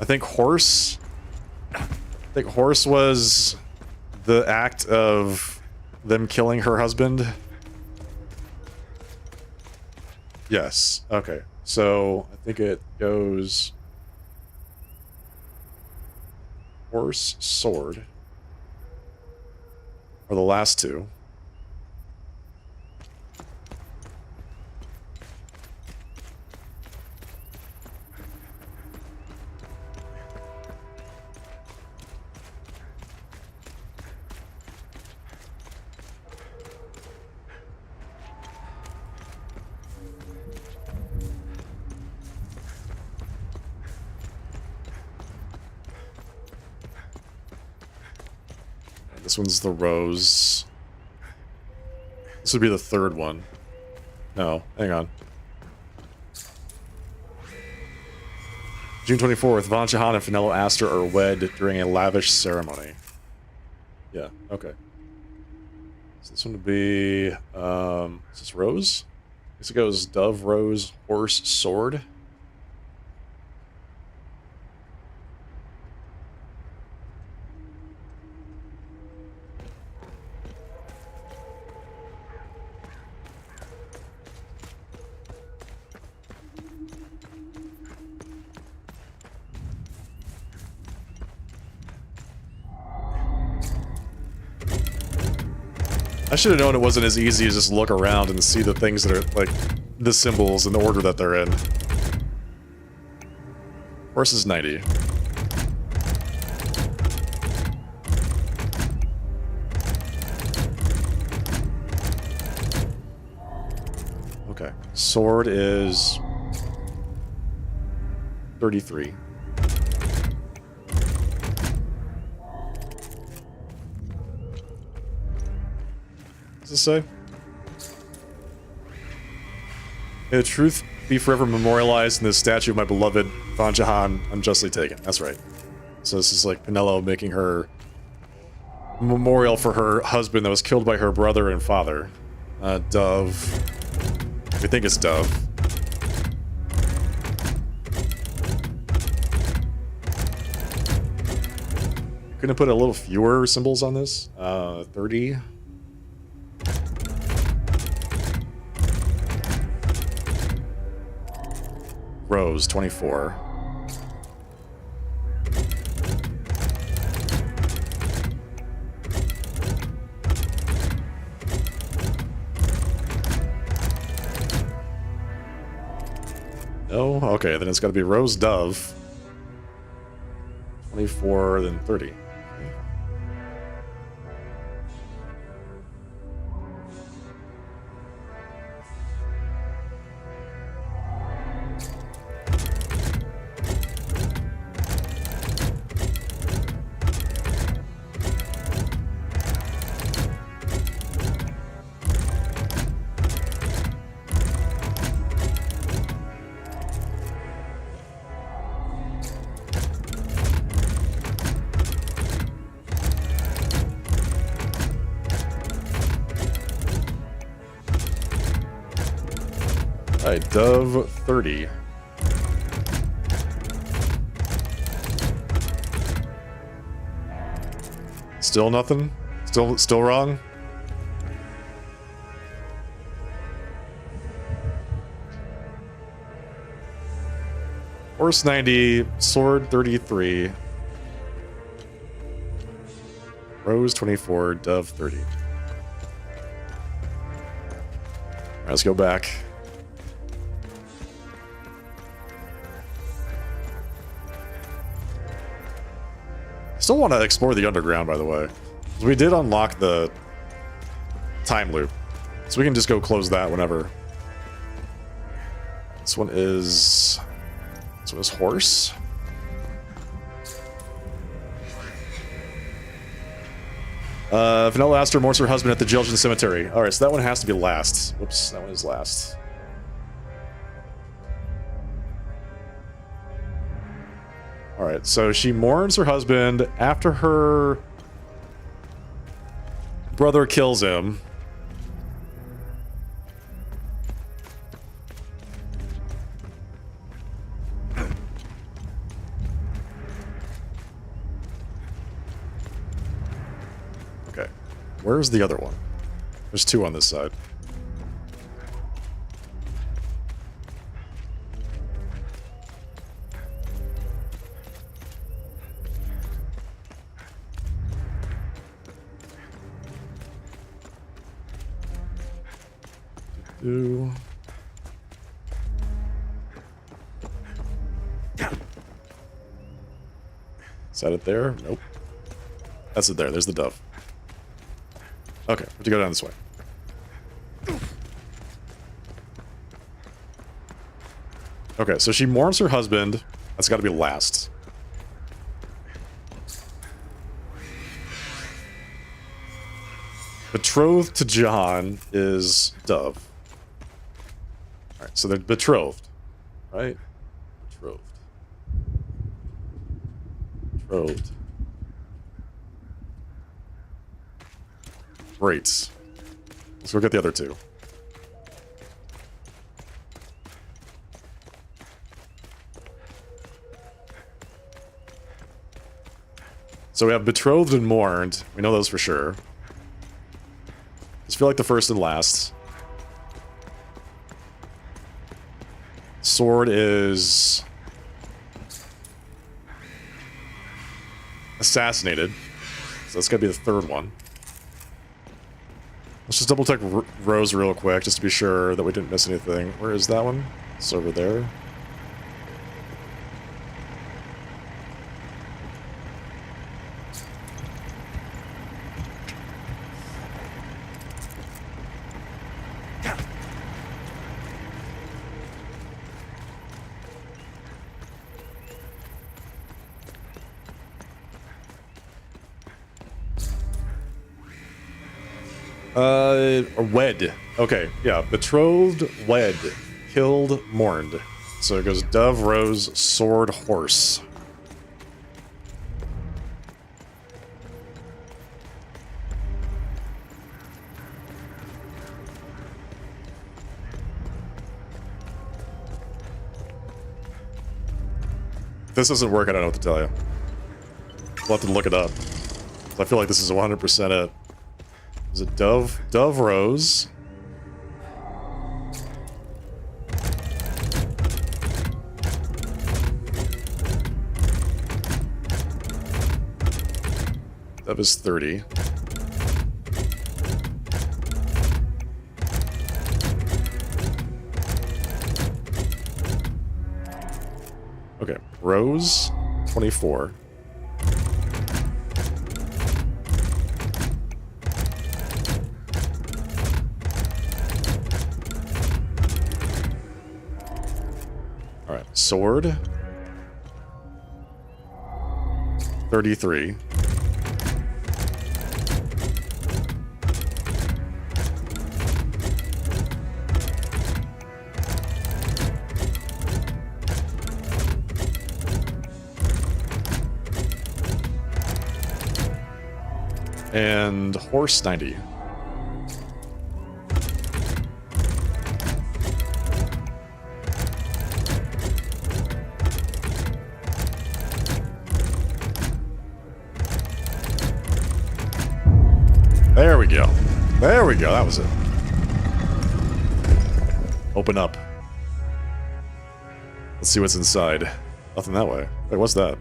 I think horse was the act of them killing her husband. Yes. Okay. So I think it goes horse, sword, or the last two. This one's the rose. This would be the third one. No, hang on. June 24th, Von Jahan and Finello Aster are wed during a lavish ceremony. Yeah, okay. So this one would be, is this rose? I guess it goes dove, rose, horse, sword. I should have known it wasn't as easy as just look around and see the things that are, like, the symbols in the order that they're in. Horse is 90. Okay. Sword is 33. Does it say? May the truth be forever memorialized in the statue of my beloved Von Jahan unjustly taken. That's right. So this is like Finello making her memorial for her husband that was killed by her brother and father. Dove. We think it's Dove. Couldn't put a little fewer symbols on this. 30. Rose, 24. No? Okay, then it's got to be Rose, Dove. 24, then 30. Alright, Dove 30. Still nothing? Still wrong? Horse 90, sword 33. Rose 24, Dove 30. Alright, let's go back. Still want to explore the underground, by the way. We did unlock the time loop, so we can just go close that whenever. This one is horse. Finello Aster mourns her husband at the Jelgen Cemetery. All right, so that one has to be last. Whoops, that one is last. Alright, so she mourns her husband after her brother kills him. Where's the other one? There's two on this side. Is that it there? Nope. That's it there. There's the dove. Okay, we have to go down this way. Okay, so she mourns her husband. That's got to be last. Betrothed to John is Dove. Alright, so they're betrothed. Right? Betrothed. Betrothed. Great. Let's go get the other two. So we have betrothed and mourned. We know those for sure. Just feel like the first and last. Sword is assassinated. So that's gotta be the third one. Let's just double check Rose real quick, just to be sure that we didn't miss anything. Where is that one? It's over there. Wed. Okay, yeah. Betrothed, wed. Killed, mourned. So it goes Dove, Rose, Sword, Horse. If this doesn't work, I don't know what to tell you. We'll have to look it up. I feel like this is 100% it. Is it Dove? Dove, Rose. Dove is 30. Okay, Rose, 24. Sword, 33. And Horse, 90. There we go. There we go. That was it. Open up. Let's see what's inside. Nothing that way. Wait, what's that?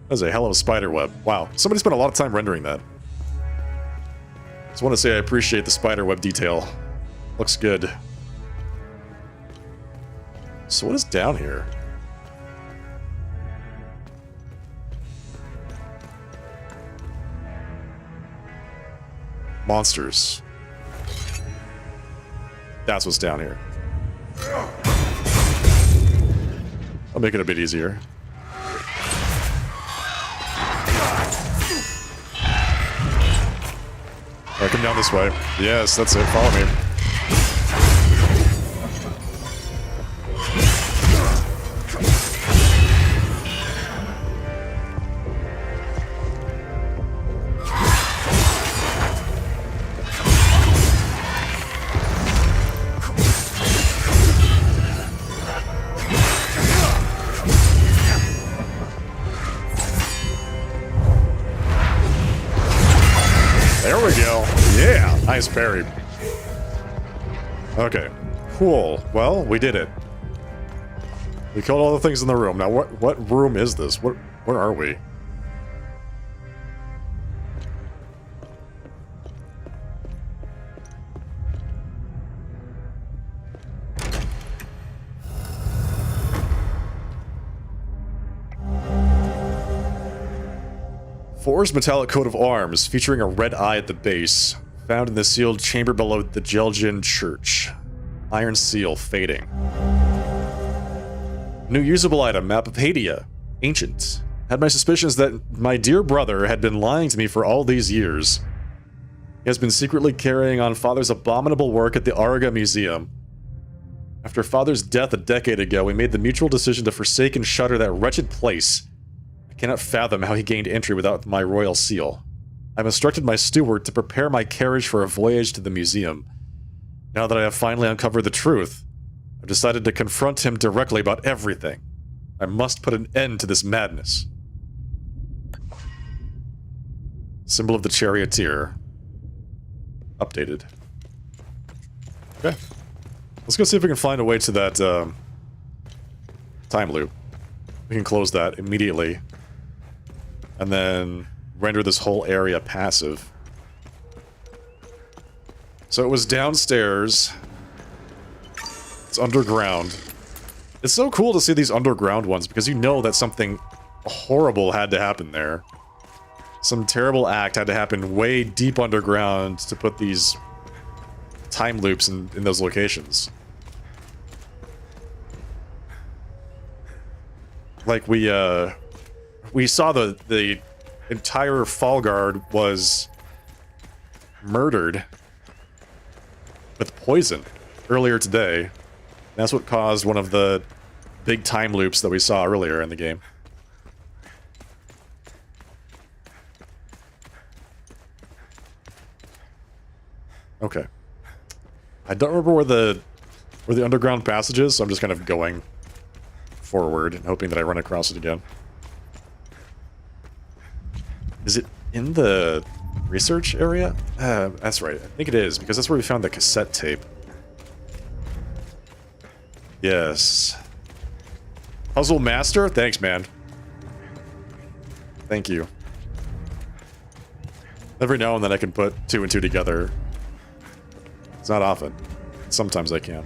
That's a hell of a spider web. Wow. Somebody spent a lot of time rendering that. Just want to say I appreciate the spider web detail. Looks good. So what is down here? Monsters. That's what's down here. I'll make it a bit easier. Alright, come down this way. Yes, that's it. Follow me. There we go. Yeah. Nice parry. Okay. Cool. Well, we did it. We killed all the things in the room. Now, what room is this? Where are we? Forged metallic coat of arms, featuring a red eye at the base, found in the sealed chamber below the Jelgin Church. Iron seal fading. New usable item, map of Hadia. Ancient. Had my suspicions that my dear brother had been lying to me for all these years. He has been secretly carrying on Father's abominable work at the Araga Museum. After Father's death a decade ago, we made the mutual decision to forsake and shutter that wretched place. I cannot fathom how he gained entry without my royal seal. I've instructed my steward to prepare my carriage for a voyage to the museum. Now that I have finally uncovered the truth, I've decided to confront him directly about everything. I must put an end to this madness. Symbol of the charioteer. Updated. Okay. Let's go see if we can find a way to that time loop. We can close that immediately. And then render this whole area passive. So it was downstairs. It's underground. It's so cool to see these underground ones because you know that something horrible had to happen there. Some terrible act had to happen way deep underground to put these time loops in those locations. Like we saw the entire Fall Guard was murdered with poison earlier today. That's what caused one of the big time loops that we saw earlier in the game. Okay. I don't remember where the underground passage is, so I'm just kind of going forward and hoping that I run across it again. Is it in the research area? That's right. I think it is, because that's where we found the cassette tape. Yes. Puzzle Master? Thanks, man. Thank you. Every now and then I can put 2 and 2 together. It's not often. Sometimes I can.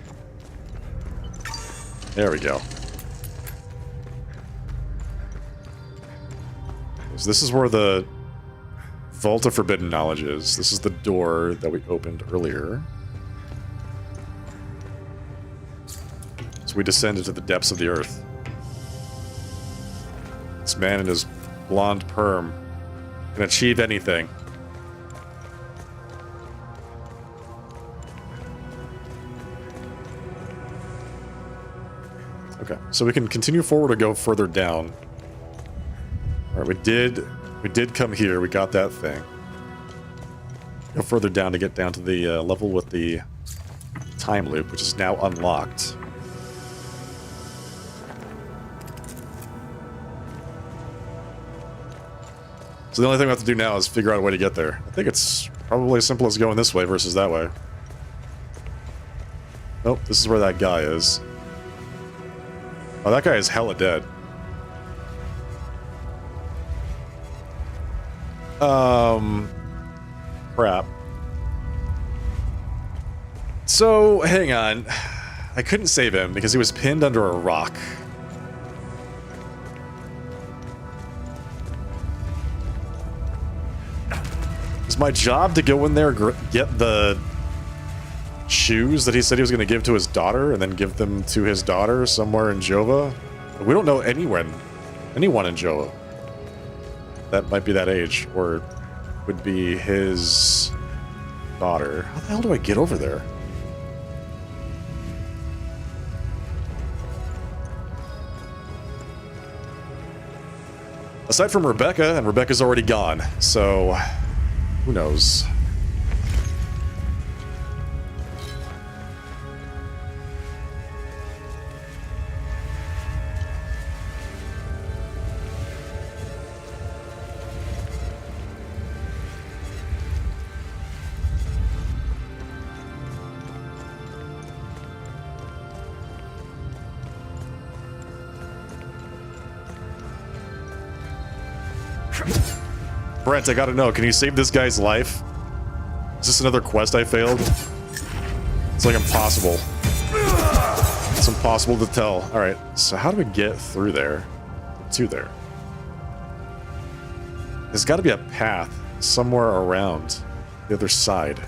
There we go. So this is where the Vault of Forbidden Knowledge is. This is the door that we opened earlier. So we descend into the depths of the earth. This man and his blonde perm can achieve anything. Okay, so we can continue forward or go further down. Alright, we did come here, we got that thing. Go further down to get down to the level with the time loop, which is now unlocked. So the only thing we have to do now is figure out a way to get there. I think it's probably as simple as going this way versus that way. Nope, this is where that guy is. Oh, that guy is hella dead. Crap. So, hang on. I couldn't save him because he was pinned under a rock. Is my job to go in there, get the shoes that he said he was going to give to his daughter, and then give them to his daughter somewhere in Jova? We don't know anyone in Jova that might be that age, or would be his daughter. How the hell do I get over there? Aside from Rebecca, and Rebecca's already gone, so who knows? Brent, I gotta know, can you save this guy's life? Is this another quest I failed? It's like impossible. It's impossible to tell. Alright, so how do we get through there? To there. There's gotta be a path somewhere around the other side.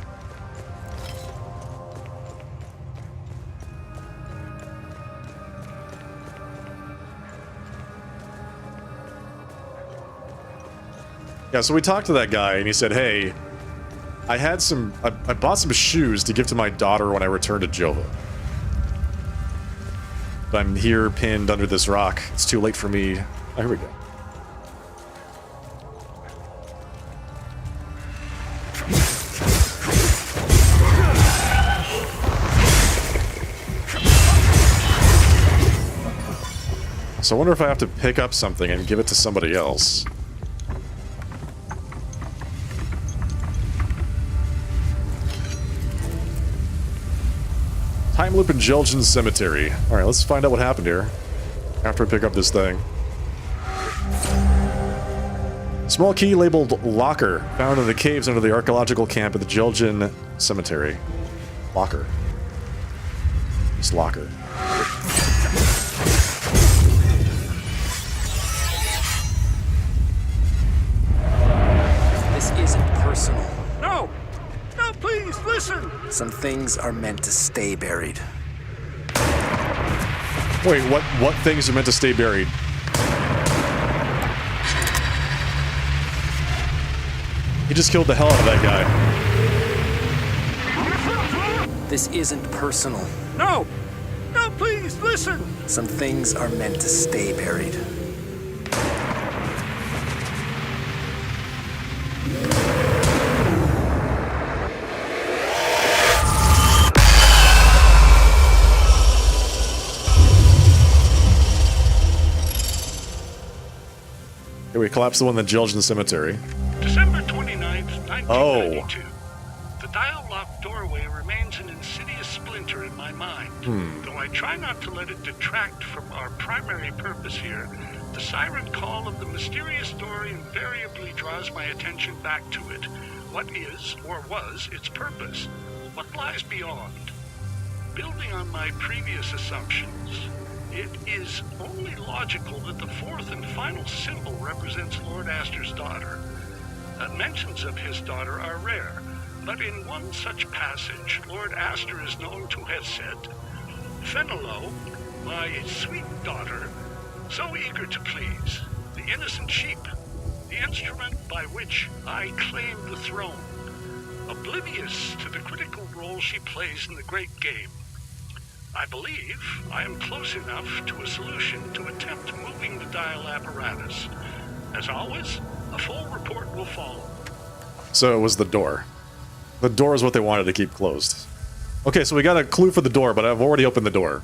Yeah, so we talked to that guy and he said, hey, I bought some shoes to give to my daughter when I returned to Jova. But I'm here pinned under this rock. It's too late for me. Oh, here we go. So I wonder if I have to pick up something and give it to somebody else. Time Loop in Jelgen Cemetery. Alright, let's find out what happened here after I pick up this thing. Small key labeled Locker, found in the caves under the archaeological camp at the Jelgen Cemetery. Locker. It's Locker. This isn't personal. No! No, please, listen! Some things are meant to stay buried. Wait, what things are meant to stay buried? He just killed the hell out of that guy. This isn't personal. No! No, please, listen! Some things are meant to stay buried. Here we collapse the one in the Jelgen Cemetery. December 29th, 1992. The dial-locked doorway remains an insidious splinter in my mind. Though I try not to let it detract from our primary purpose here, the siren call of the mysterious door invariably draws my attention back to it. What is, or was, its purpose? What lies beyond? Building on my previous assumptions, it is only logical that the fourth and final symbol represents Lord Astor's daughter. Mentions of his daughter are rare, but in one such passage, Lord Astor is known to have said, Fenello, my sweet daughter, so eager to please, the innocent sheep, the instrument by which I claim the throne, oblivious to the critical role she plays in the great game. I believe I am close enough to a solution to attempt moving the dial apparatus. As always, a full report will follow. So it was the door. The door is what they wanted to keep closed. Okay, so we got a clue for the door, but I've already opened the door.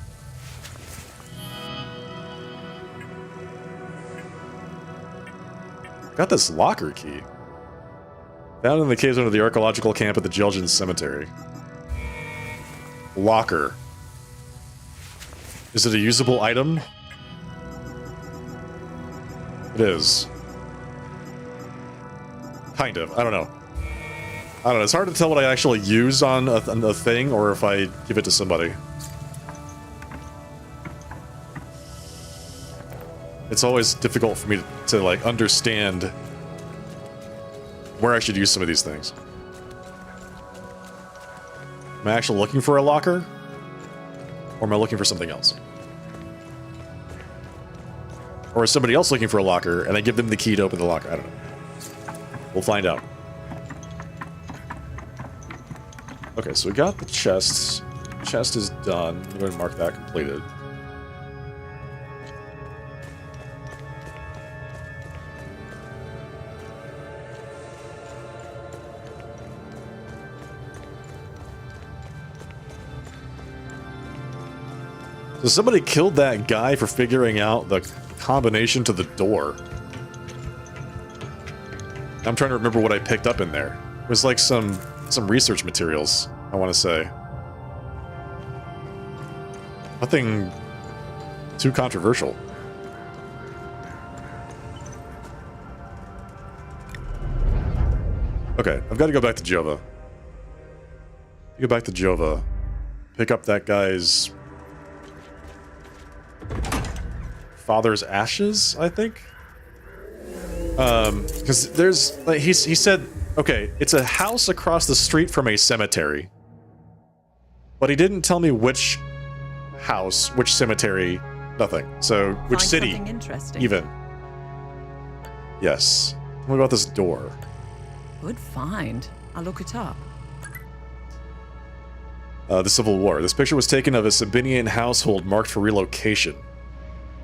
Got this locker key. Found in the caves under the archaeological camp at the Jelgen Cemetery. Locker. Is it a usable item? It is. Kind of. I don't know. I don't know. It's hard to tell what I actually use on a thing or if I give it to somebody. It's always difficult for me to like understand where I should use some of these things. Am I actually looking for a locker? Or am I looking for something else? Or is somebody else looking for a locker and I give them the key to open the locker? I don't know. We'll find out. Okay, so we got the chest. Chest is done. I'm going to mark that completed. So somebody killed that guy for figuring out the combination to the door. I'm trying to remember what I picked up in there. It was like some research materials, I want to say. Nothing too controversial. Okay, I've got to go back to Jova. Go back to Jova. Pick up that guy's father's ashes, I think. Because there's like he said, okay, it's a house across the street from a cemetery, but he didn't tell me which house, which cemetery, nothing. So which Find city, something interesting. even. Yes. What about this door? Good find. I'll look it up. The Civil War. This picture was taken of a Sabinian household marked for relocation.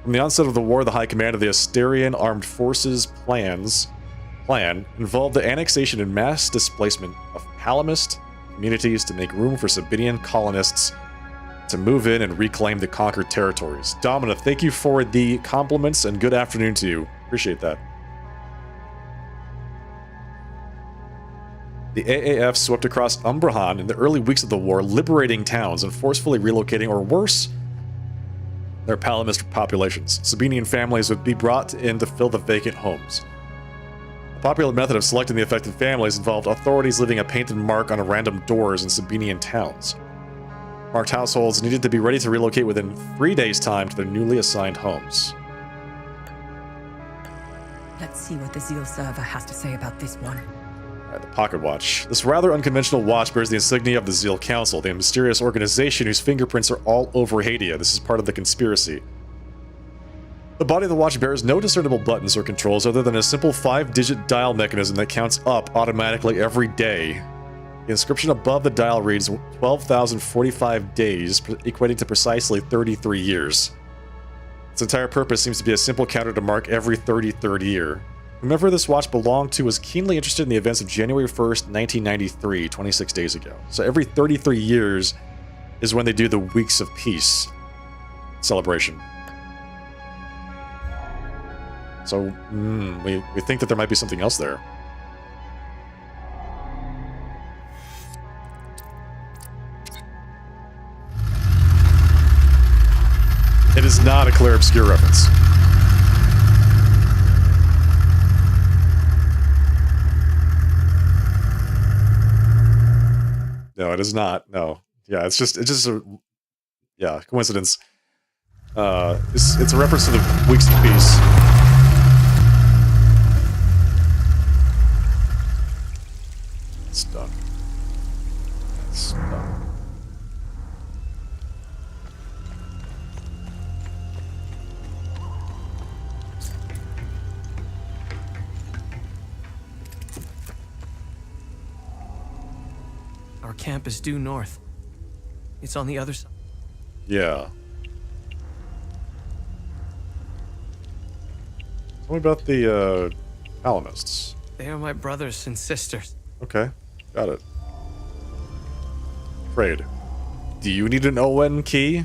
From the onset of the war, the High Command of the Asterian Armed Forces plan involved the annexation and mass displacement of Palamist communities to make room for Sabinian colonists to move in and reclaim the conquered territories. Domina, thank you for the compliments and good afternoon to you. Appreciate that. The AAF swept across Umbrahan in the early weeks of the war, liberating towns and forcefully relocating, or worse, their Palamist populations. Sabinian families would be brought in to fill the vacant homes. A popular method of selecting the affected families involved authorities leaving a painted mark on random doors in Sabinian towns. Marked households needed to be ready to relocate within 3 days' time to their newly assigned homes. Let's see what the Zeal server has to say about this one. Alright, the Pocket Watch. This rather unconventional watch bears the insignia of the Zeal Council, the mysterious organization whose fingerprints are all over Hadia. This is part of the conspiracy. The body of the watch bears no discernible buttons or controls other than a simple 5-digit dial mechanism that counts up automatically every day. The inscription above the dial reads 12,045 days, equating to precisely 33 years. Its entire purpose seems to be a simple counter to mark every 33rd year. Whomever this watch belonged to was keenly interested in the events of January 1st, 1993, 26 days ago. So every 33 years is when they do the Weeks of Peace celebration. So, we think that there might be something else there. It is not a Claire Obscure reference. No, it is not. No. Yeah, it's just a coincidence. It's a reference to the Weeks of Peace. Stuck. Stuck. Our camp is due north. It's on the other side. Yeah. Tell me about the Palamists. They are my brothers and sisters. Okay, got it. Trade. Do you need an ON key?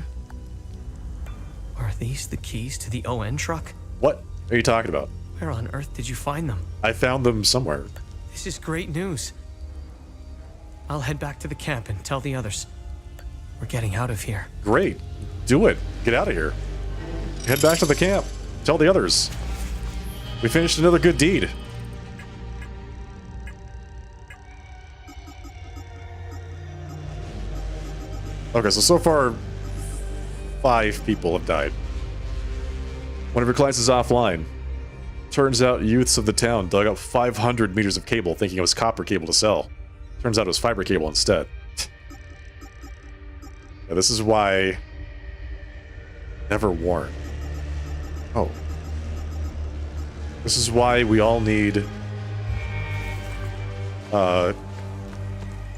Are these the keys to the ON truck? What are you talking about? Where on earth did you find them? I found them somewhere. This is great news. I'll head back to the camp and tell the others. We're getting out of here. Great. Do it. Get out of here. Head back to the camp. Tell the others. We finished another good deed. Okay, so far, 5 people have died. One of your clients is offline. Turns out youths of the town dug up 500 meters of cable thinking it was copper cable to sell. Turns out it was fiber cable instead. Yeah, this is why... Never warn. Oh. This is why we all need...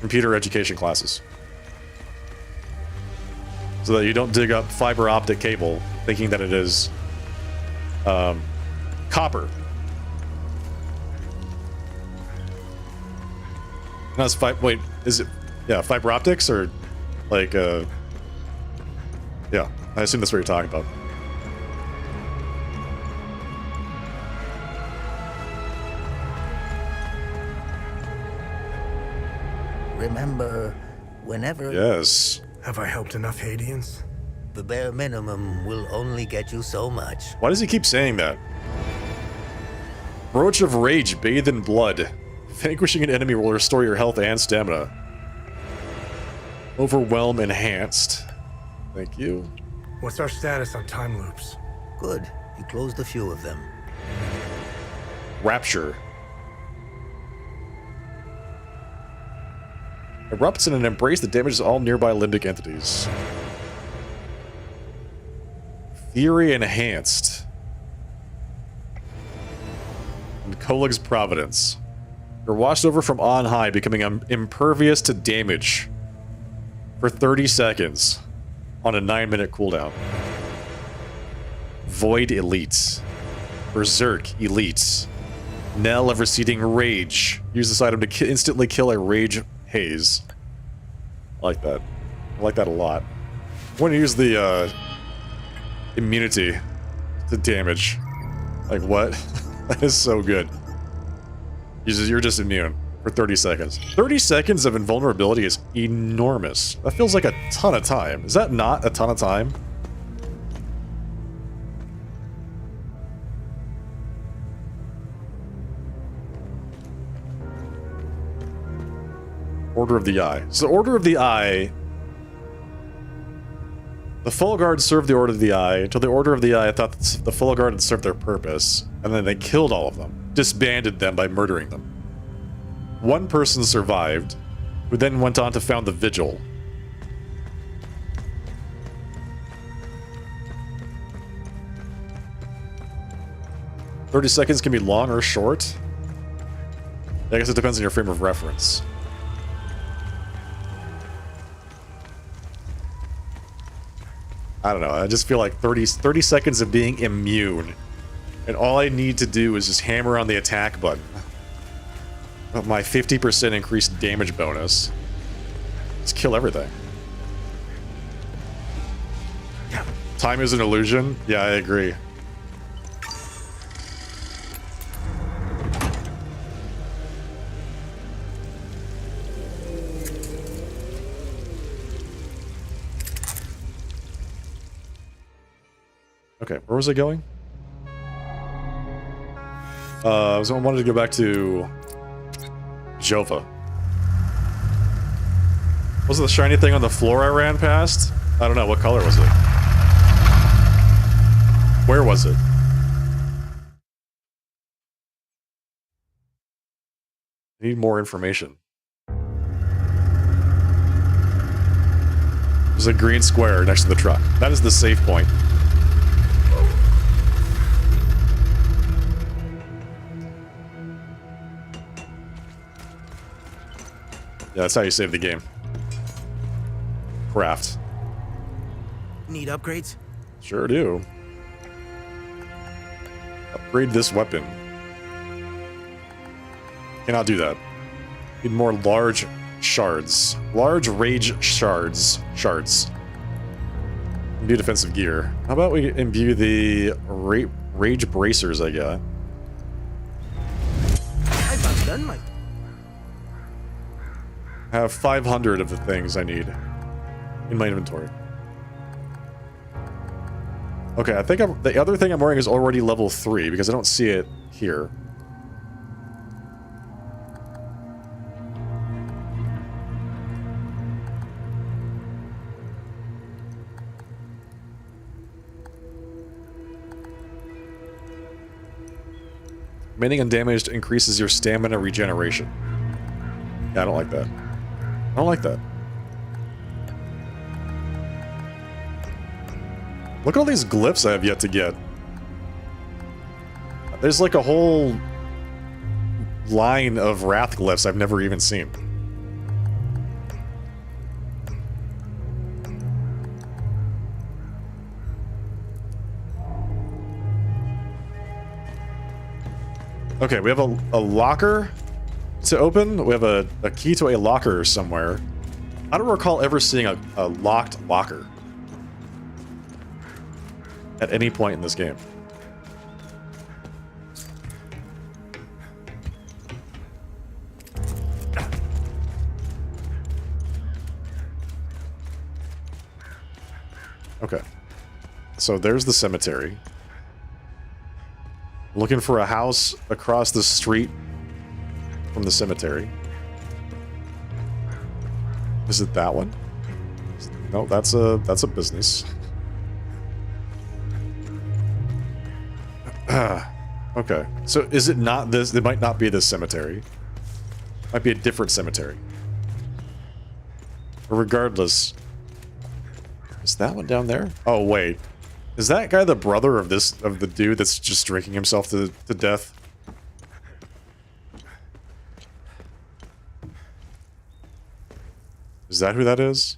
computer education classes. So that you don't dig up fiber optic cable thinking that it is... copper. No, it's wait, is it... Yeah, fiber optics or... Like, yeah, I assume that's what you're talking about. Remember, whenever... Yes. Have I helped enough Hadians? The bare minimum will only get you so much. Why does he keep saying that? Brooch of Rage, bathed in blood. Vanquishing an enemy will restore your health and stamina. Overwhelm enhanced. Thank you. What's our status on time loops? Good. You closed a few of them. Rapture. Erupts in an embrace that damages all nearby limbic entities. Fury enhanced. And Kolig's Providence. You're washed over from on high, becoming impervious to damage for 30 seconds on a 9-minute cooldown. Void Elite. Berserk Elite. Knell of Receding Rage. Use this item to instantly kill a Rage Haze. I like that. I like that a lot. I want to use the immunity to damage. Like, what? That is so good. You're just immune for 30 seconds. 30 seconds of invulnerability is enormous. That feels like a ton of time. Is that not a ton of time? Order of the Eye. So Order of the Eye... The Full Guard served the Order of the Eye until the Order of the Eye thought that the Full Guard had served their purpose, and then they killed all of them. Disbanded them by murdering them. One person survived, who then went on to found the Vigil. "30 seconds can be long or short. I guess it depends on your frame of reference. I don't know, I just feel like 30 seconds of being immune. And all I need to do is just hammer on the attack button. With my 50% increased damage bonus. Just kill everything. Time is an illusion? Yeah, I agree. Okay, where was I going? I wanted to go back to Jova. Was it the shiny thing on the floor I ran past? I don't know, what color was it? Where was it? I need more information. There's a green square next to the truck. That is the safe point. Yeah, that's how you save the game. Craft. Need upgrades? Sure do. Upgrade this weapon. Cannot do that. Need more large shards. Large rage shards. Imbue defensive gear. How about we imbue the rage bracers I got? I've undone my... I have 500 of the things I need in my inventory. Okay, I think the other thing I'm wearing is already level 3 because I don't see it here. Remaining undamaged increases your stamina regeneration. Yeah, I don't like that. I don't like that. Look at all these glyphs I have yet to get. There's like a whole line of Wrath glyphs I've never even seen. Okay, we have a locker to open. We have a key to a locker somewhere. I don't recall ever seeing a locked locker at any point in this game. Okay. So there's the cemetery. Looking for a house across the street from the cemetery. Is it that one? No, that's a business. Okay, so is it not this? It might not be this cemetery. Might be a different cemetery. But regardless, is that one down there? Oh wait, is that guy the brother of the dude that's just drinking himself to death? Is that who that is?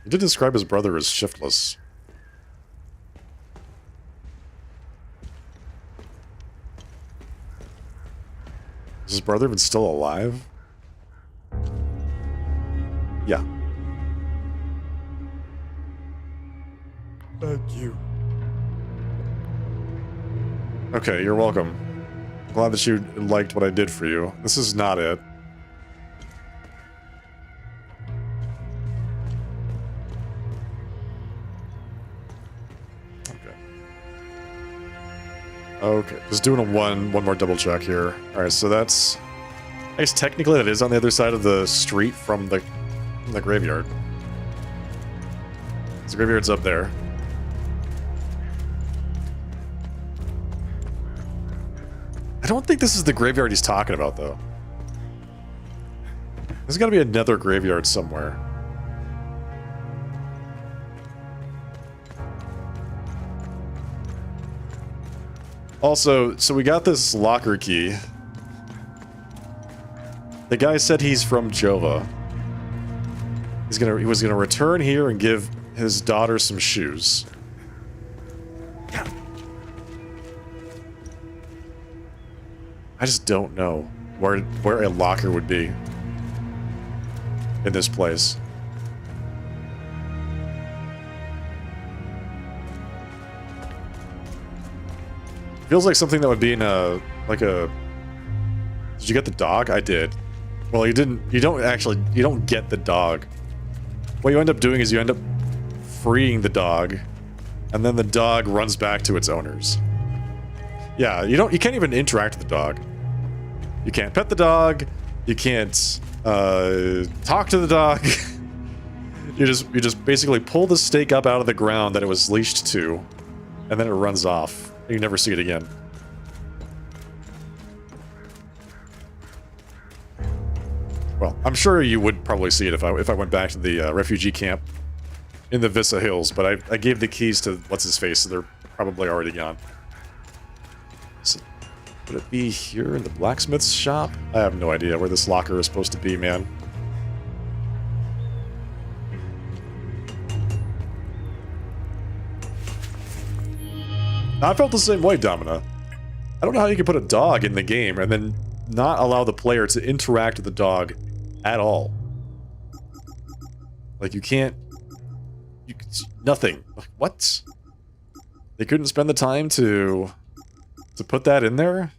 He did describe his brother as shiftless. Is his brother even still alive? Yeah. Thank you. Okay, you're welcome. Glad that you liked what I did for you. This is not it. Okay, just doing a one more double check here. Alright, so that's... I guess technically that is on the other side of the street from the graveyard. The graveyard's up there. I don't think this is the graveyard he's talking about, though. There's gotta be another graveyard somewhere. Also, so we got this locker key. The guy said he's from Jova. He was gonna return here and give his daughter some shoes. I just don't know where a locker would be in this place. Feels like something that would be in a, like a... Did you get the dog? I did. Well, you didn't, you don't get the dog. What you end up doing is you end up freeing the dog, and then the dog runs back to its owners. Yeah, you can't even interact with the dog. You can't pet the dog, you can't, talk to the dog. You just basically pull the stake up out of the ground that it was leashed to, and then it runs off. You never see it again. Well, I'm sure you would probably see it if I went back to the refugee camp in the Vissa Hills, but I gave the keys to what's-his-face, so they're probably already gone. So, would it be here in the blacksmith's shop? I have no idea where this locker is supposed to be, man. I felt the same way, Domina. I don't know how you can put a dog in the game and then not allow the player to interact with the dog at all. Like, you can't... nothing. Like, what? They couldn't spend the time to put that in there?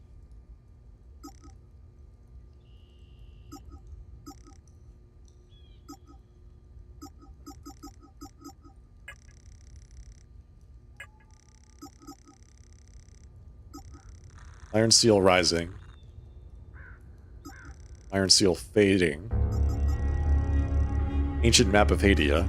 Iron Seal rising. Iron Seal fading. Ancient map of Hadia.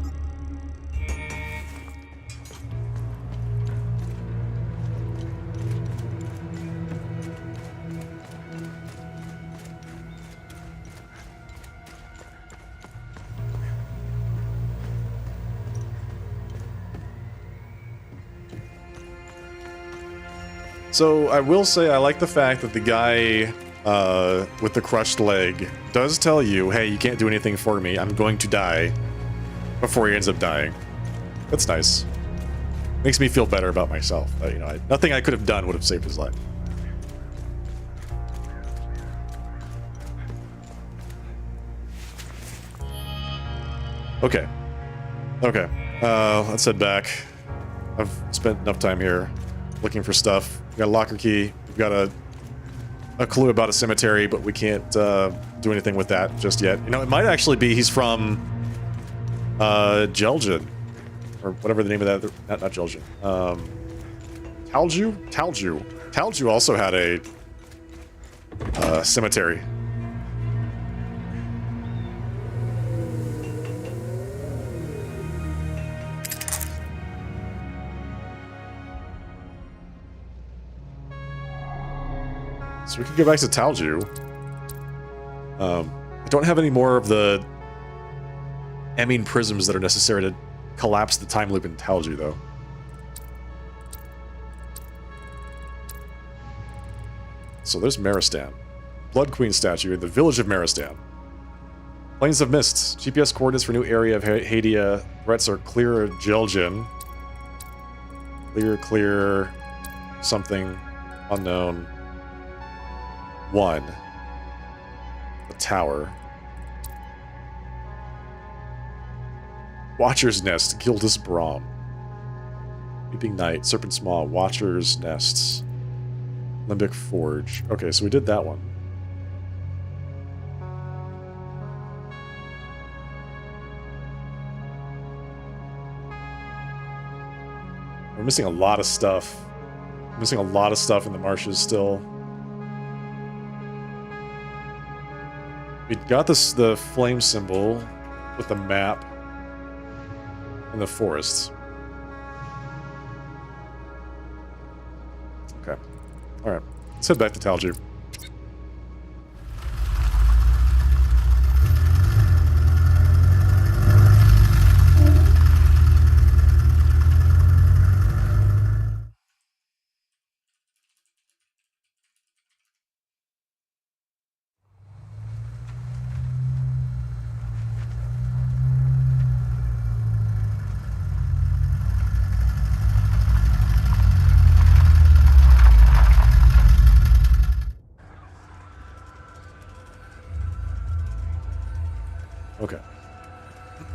So I will say I like the fact that the guy with the crushed leg does tell you, hey, you can't do anything for me, I'm going to die, before he ends up dying. That's nice. Makes me feel better about myself. You know, nothing I could have done would have saved his life. Okay. Okay. Let's head back. I've spent enough time here looking for stuff. We've got a locker key. We've got a clue about a cemetery, but we can't do anything with that just yet. You know, it might actually be he's from Jelgen, or whatever the name of that. Not Jelgen. Talju. Talju also had a cemetery. So we can go back to Talju. I don't have any more of the Emine prisms that are necessary to collapse the time loop in Talju, though. So there's Maristan. Blood Queen statue in the village of Maristan. Plains of Mists. GPS coordinates for new area of Hadia. Threats are clear Jelgen. Clear, something unknown. 1. The tower. Watcher's Nest, Gildas Brahm. Weeping Night, Serpent's Maw, Watcher's Nests. Limbic Forge. Okay, so we did that one. We're missing a lot of stuff. Missing a lot of stuff in the marshes still. We got this, the flame symbol with the map in the forests. Okay. Alright. Let's head back to Talju. Okay.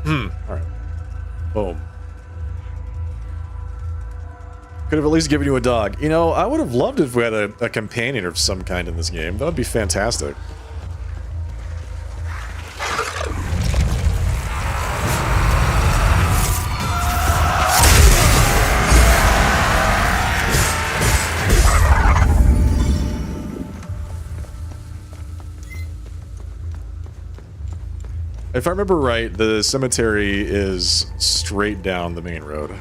Alright. Boom. Could have at least given you a dog. You know, I would have loved if we had a companion of some kind in this game. That would be fantastic. If I remember right, the cemetery is straight down the main road.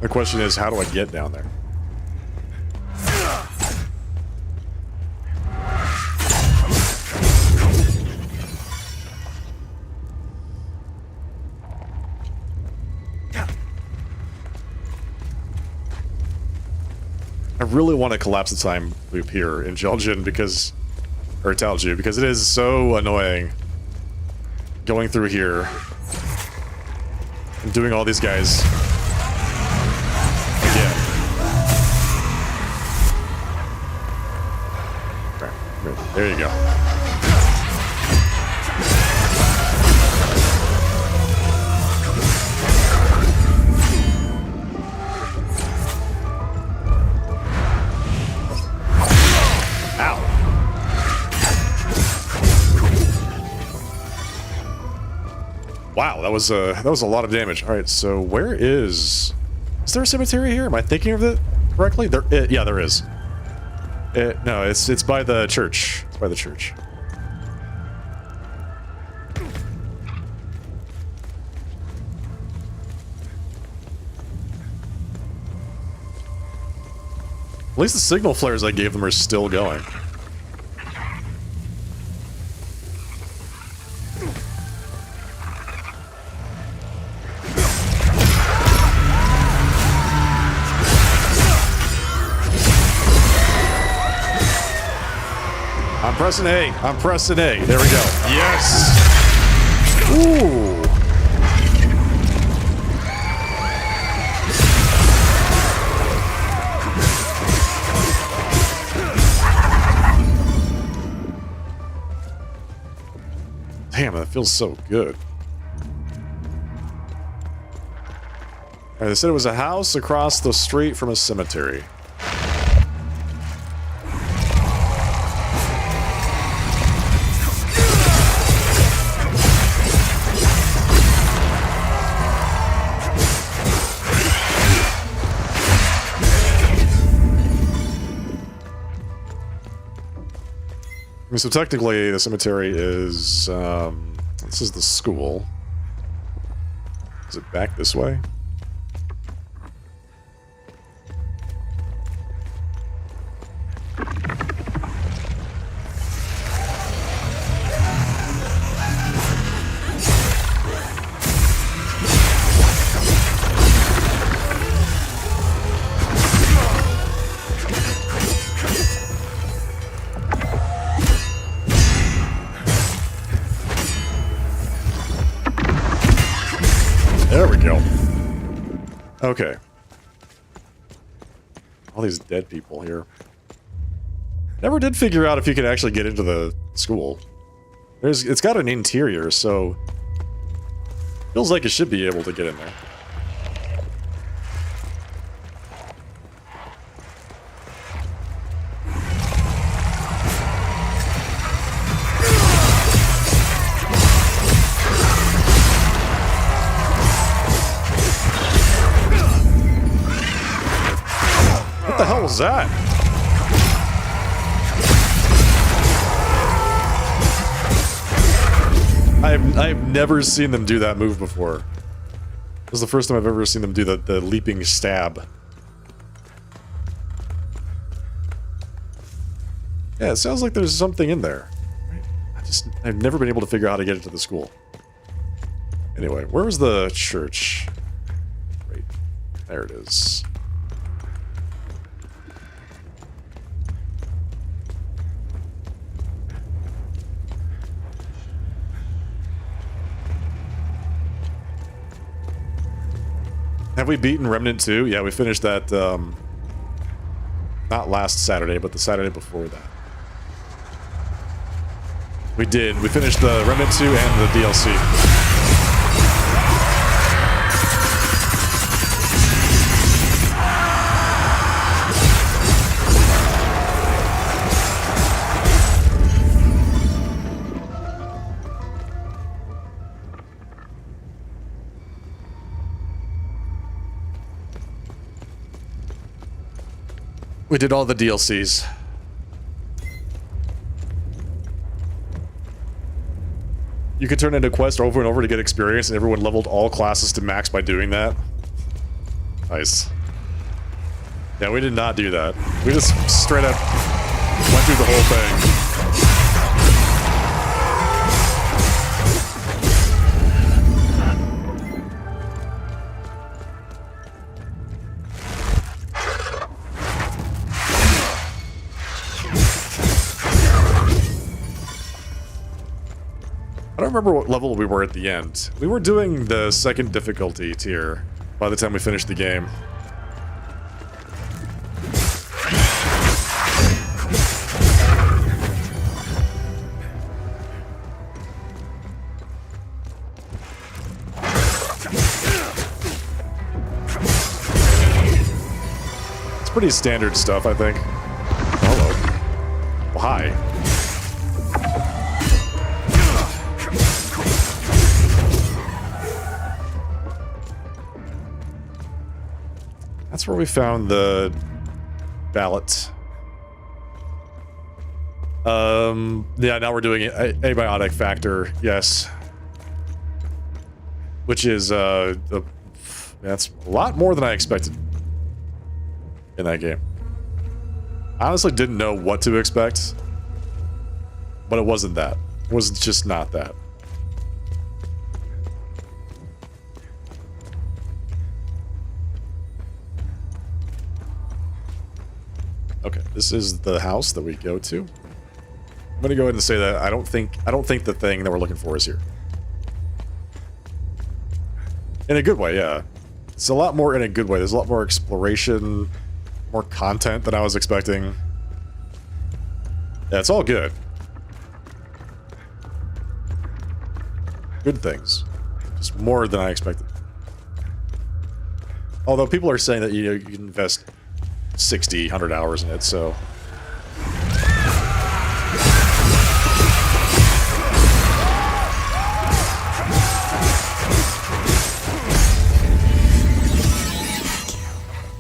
The question is, how do I get down there? I really want to collapse the time loop here in Jelgen because, or Talju, because it is so annoying going through here and doing all these guys again. Right, there you go. Wow, that was a lot of damage. All right, so where is there a cemetery here? Am I thinking of it correctly? Yeah, there is. No, it's by the church. It's by the church. At least the signal flares I gave them are still going. I'm pressing A. I'm pressing A. There we go. Yes. Ooh. Damn, that feels so good. Alright, they said it was a house across the street from a cemetery. So technically, the cemetery is, this is the school. Is it back this way? There we go. Okay. All these dead people here. Never did figure out if you could actually get into the school. It's got an interior, so feels like it should be able to get in there. What the hell was that? I've never seen them do that move before. This is the first time I've ever seen them do the leaping stab. Yeah, it sounds like there's something in there. I've never been able to figure out how to get into the school. Anyway, where was the church? Right, there it is. Have we beaten Remnant 2? Yeah, we finished that, not last Saturday, but the Saturday before that. We did. We finished the Remnant 2 and the DLC. We did all the DLCs. You could turn into a quest over and over to get experience, and everyone leveled all classes to max by doing that. Nice. Yeah, we did not do that. We just straight up went through the whole thing. I don't remember what level we were at the end. We were doing the second difficulty tier by the time we finished the game. It's pretty standard stuff, I think. Hello. Well, hi. That's where we found the ballot. Yeah, now we're doing abiotic factor, yes. Which is, that's a lot more than I expected in that game. I honestly didn't know what to expect, but it wasn't that. It was just not that. Okay, this is the house that we go to. I'm gonna go ahead and say that I don't think the thing that we're looking for is here. In a good way, yeah. It's a lot more in a good way. There's a lot more exploration, more content than I was expecting. Yeah, it's all good. Good things. Just more than I expected. Although people are saying that you can invest 60, 100 hours in it, so...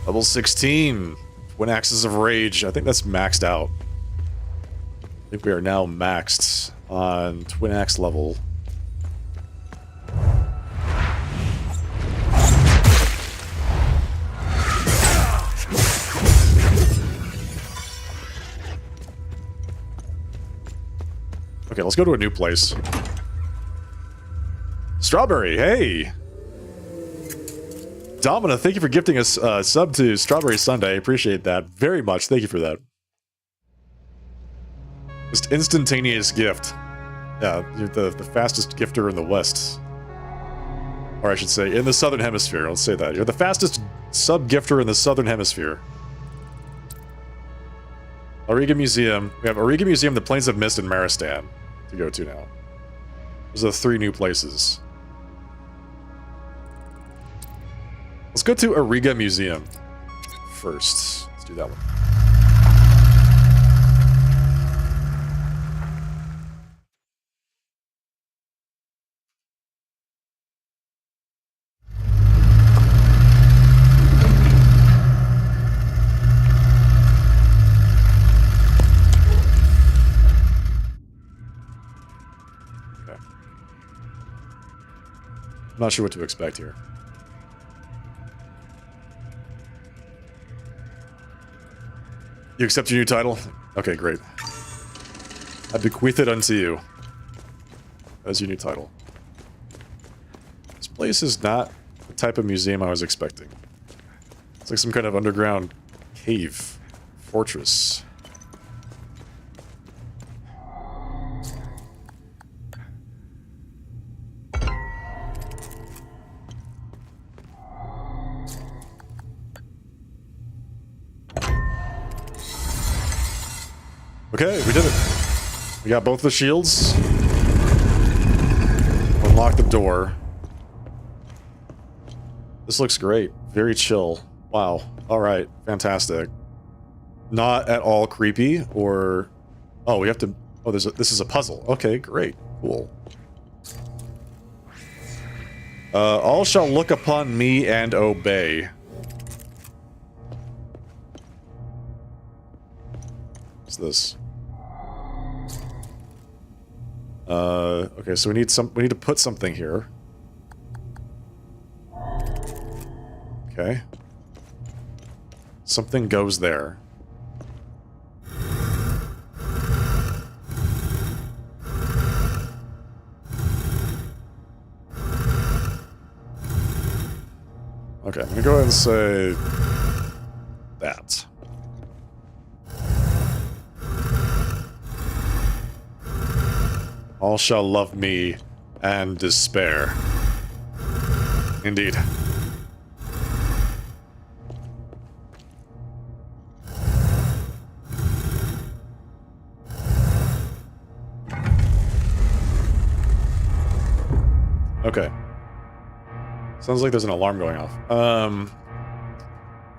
Level 16. Twin Axes of Rage. I think that's maxed out. I think we are now maxed on Twin Axe level. Okay, let's go to a new place. Strawberry, hey! Domina, thank you for gifting us sub to Strawberry Sunday. I appreciate that very much. Thank you for that. Just instantaneous gift. Yeah, you're the fastest gifter in the West. Or I should say, in the Southern Hemisphere. Let's say that. You're the fastest sub-gifter in the Southern Hemisphere. Auriga Museum. We have Auriga Museum, the Plains of Mist, and Maristan to go to now. Those are the 3 new places. Let's go to Auriga Museum first. Let's do that one. I'm not sure what to expect here. You accept your new title? Okay, great. I bequeath it unto you as your new title. This place is not the type of museum I was expecting. It's like some kind of underground cave, fortress. Okay, we did it. We got both the shields. Unlock the door. This looks great. Very chill. Wow. Alright. Fantastic. Not at all creepy or... Oh, we have to... Oh, this is a puzzle. Okay, great. Cool. All shall look upon me and obey. What's this? Okay, so we need to put something here. Okay. Something goes there. Okay, I'm gonna go ahead and say that. All shall love me and despair. Indeed. Okay. Sounds like there's an alarm going off.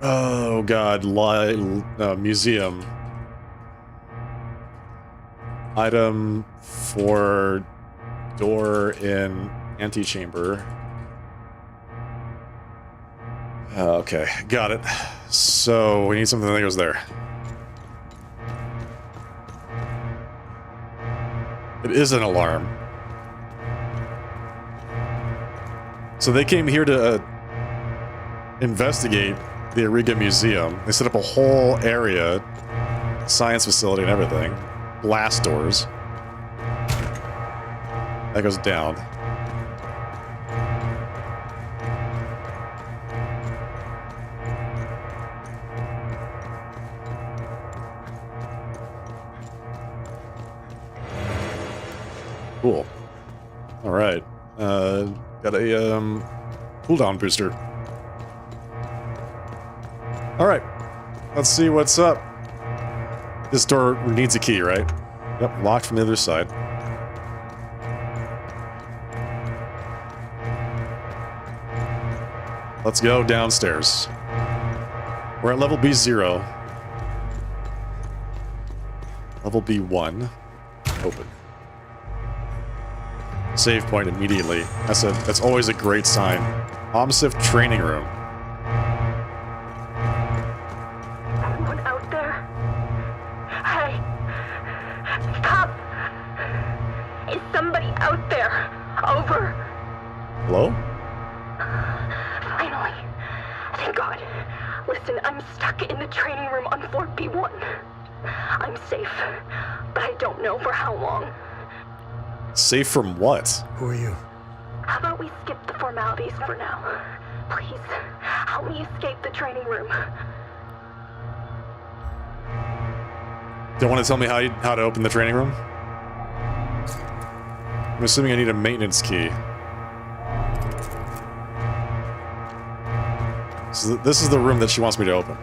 Oh god, museum. Item for door in antechamber. Okay, got it. So we need something that goes there. It is an alarm. So they came here to investigate the Auriga Museum. They set up a whole area, science facility and everything. Blast doors. That goes down. Cool. All right. Got a cooldown booster. All right. Let's see what's up. This door needs a key, right? Yep, locked from the other side. Let's go downstairs. We're at level B0. Level B1. Open. Save point immediately. That's always a great sign. OMSIF training room. Anyone out there? Hey! Stop! Is somebody out there? Over. Hello? Finally. Thank God. Listen, I'm stuck in the training room on Fort B1. I'm safe, but I don't know for how long. Safe from what? Who are you? How about we skip the formalities for now? Please, help me escape the training room. Don't want to tell me how to open the training room? I'm assuming I need a maintenance key. So this is the room that she wants me to open.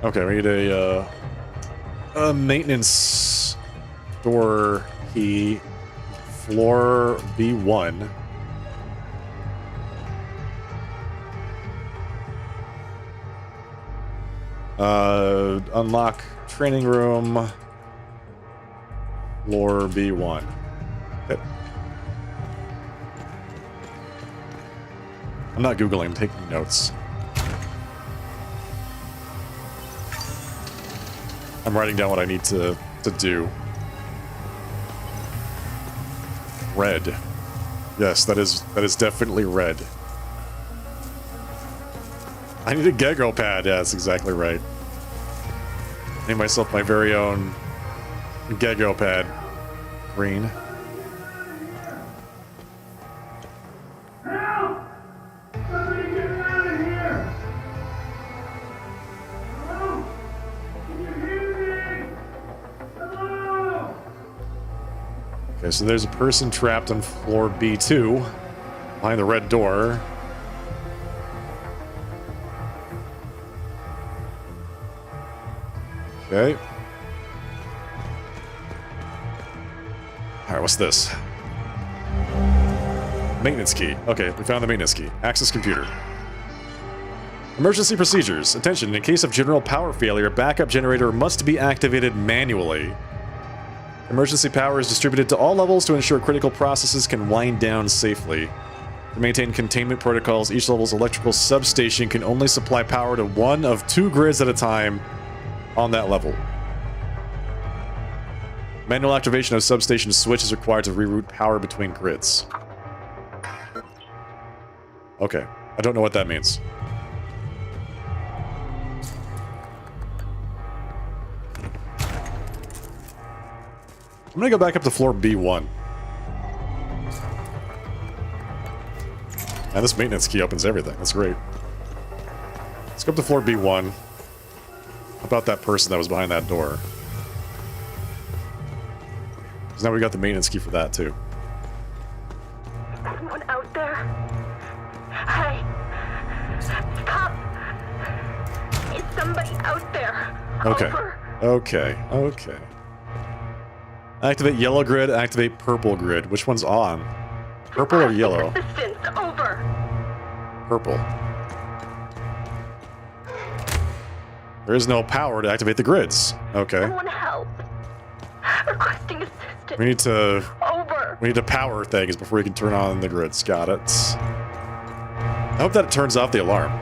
Okay, we need a maintenance door key, floor B1. Unlock training room, floor B1. Okay. I'm not Googling, I'm taking notes. I'm writing down what I need to do. Red. Yes, that is definitely red. I need a Gecko pad. Yeah, that's exactly right. I need myself my very own Gecko pad. Green. Help! Somebody get me out of here! Hello? Can you hear me? Hello? Okay, so there's a person trapped on floor B2 behind the red door. Okay. Alright, what's this? Maintenance key. Okay, we found the maintenance key. Access computer. Emergency procedures. Attention, in case of general power failure, backup generator must be activated manually. Emergency power is distributed to all levels to ensure critical processes can wind down safely. To maintain containment protocols, each level's electrical substation can only supply power to one of 2 grids at a time on that level. Manual activation of substation switch is required to reroute power between grids. Okay, I don't know what that means. I'm gonna go back up to floor B1. And this maintenance key opens everything. That's great. Let's go up to floor B1. How about that person that was behind that door? Because now we got the maintenance key for that too. Anyone out there? Hey! Stop! Is somebody out there? Okay. Over. Okay. Activate yellow grid, activate purple grid. Which one's on? Purple or yellow? Assistance, over. Purple. There is no power to activate the grids. Okay. Someone help. Requesting assistance. We need to... Over. We need to power things before we can turn on the grids. Got it. I hope that it turns off the alarm.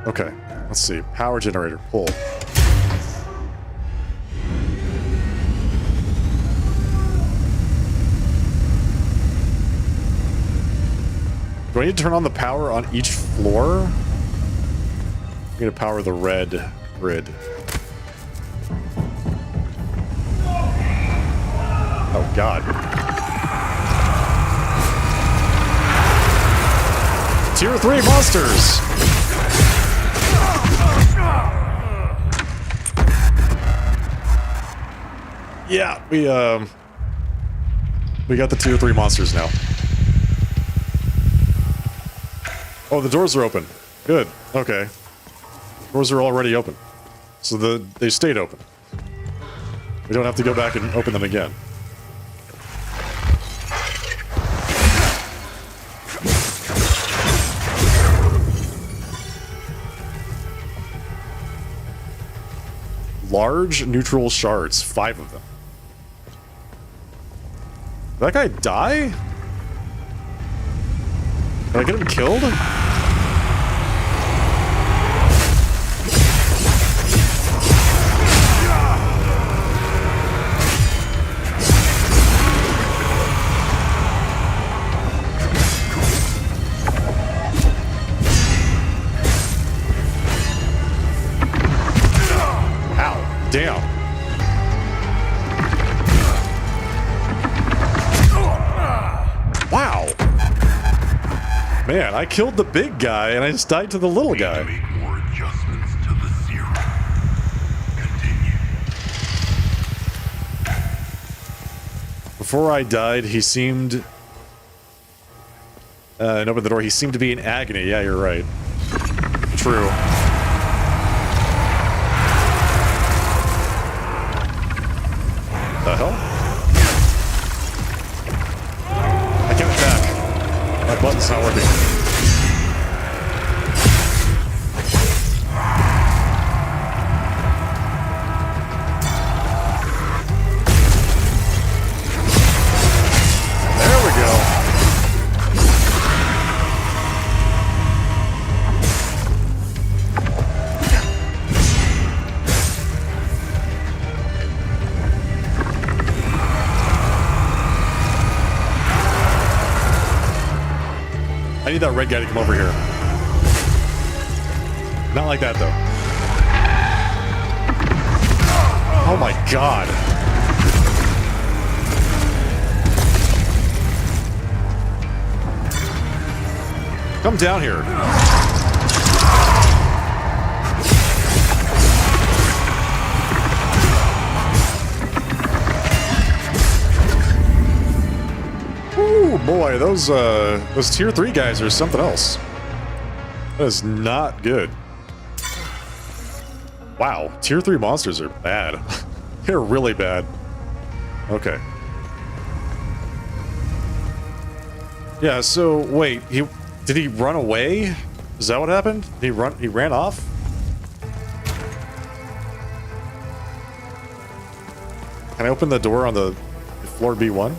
Okay, let's see. Power generator, pull. Do I need to turn on the power on each floor? I'm gonna power the red grid. Oh god. Tier 3 monsters! Yeah, we got the tier 3 monsters now. Oh, the doors are open. Good. Okay. Doors are already open. So they stayed open. We don't have to go back and open them again. Large neutral shards. 5 of them. Did that guy die? Did I get him killed? Man, I killed the big guy and I just died to the little guy. Make more adjustments to the serum. Continue. Before I died, he seemed... and opened the door, he seemed to be in agony. Yeah, you're right. True. The hell? I can't attack. My button's not working. There we go. I need that red guy to come over here. Not like that, though. Oh my god. Come down here. Ooh, boy, those tier 3 guys are something else. That is not good. Wow, tier 3 monsters are bad. They're really bad. Okay. Yeah, so wait, did he run away? Is that what happened? He ran off? Can I open the door on the floor B1?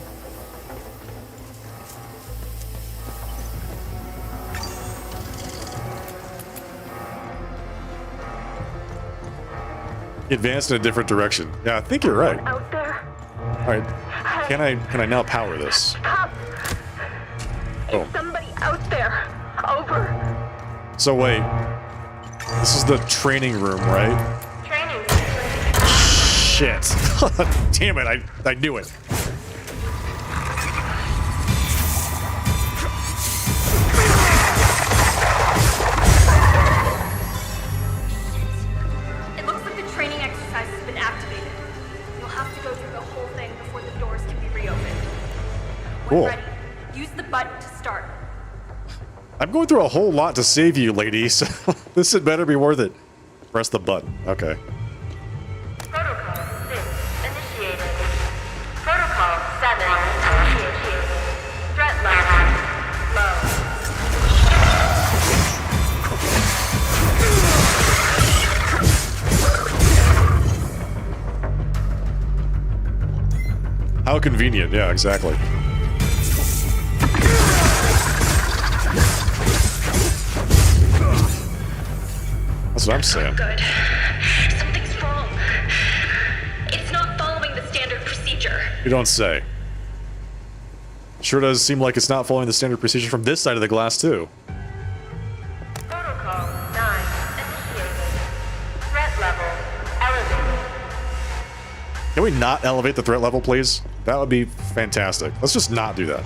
He advanced in a different direction. Yeah, I think you're right. Out there? Alright. Can I now power this? Oh. Somebody out there. Over. So wait. This is the training room, right? Training. Shit. Damn it, I knew it. It looks like the training exercise has been activated. You'll have to go through the whole thing before the doors can be reopened. Cool. When ready, use the button to start. I'm going through a whole lot to save you, lady, so this had better be worth it. Press the button. Okay. Protocol 6 initiated. Protocol 7 initiated. Threat level low. How convenient. Yeah, exactly. That's what I'm saying. Good. Something's wrong. It's not following the standard procedure. You don't say. Sure does seem like it's not following the standard procedure from this side of the glass, too. Protocol 9 initiated. Threat level elevated. Can we not elevate the threat level, please? That would be fantastic. Let's just not do that.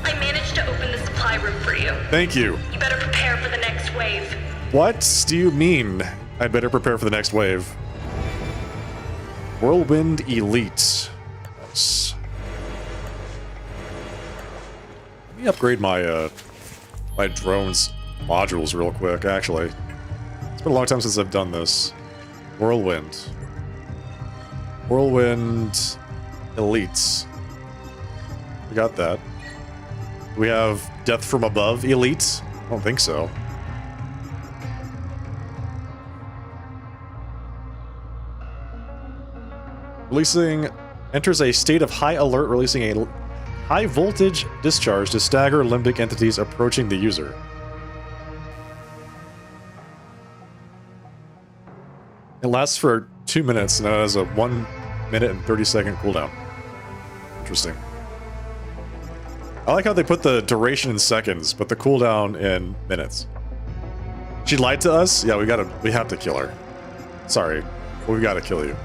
I managed to open the supply room for you. Thank you. You better prepare for the next wave. What do you mean? I better prepare for the next wave. Whirlwind Elite. Nice. Let me upgrade my my drone's modules real quick, actually. It's been a long time since I've done this. Whirlwind. Whirlwind Elites. We got that. We have Death from Above Elites? I don't think so. Releasing, enters a state of high alert, releasing a high voltage discharge to stagger limbic entities approaching the user. It lasts for 2 minutes and it has a 1 minute and 30-second cooldown. Interesting. I like how they put the duration in seconds, but the cooldown in minutes. She lied to us? Yeah, we have to kill her. Sorry, but we gotta kill you.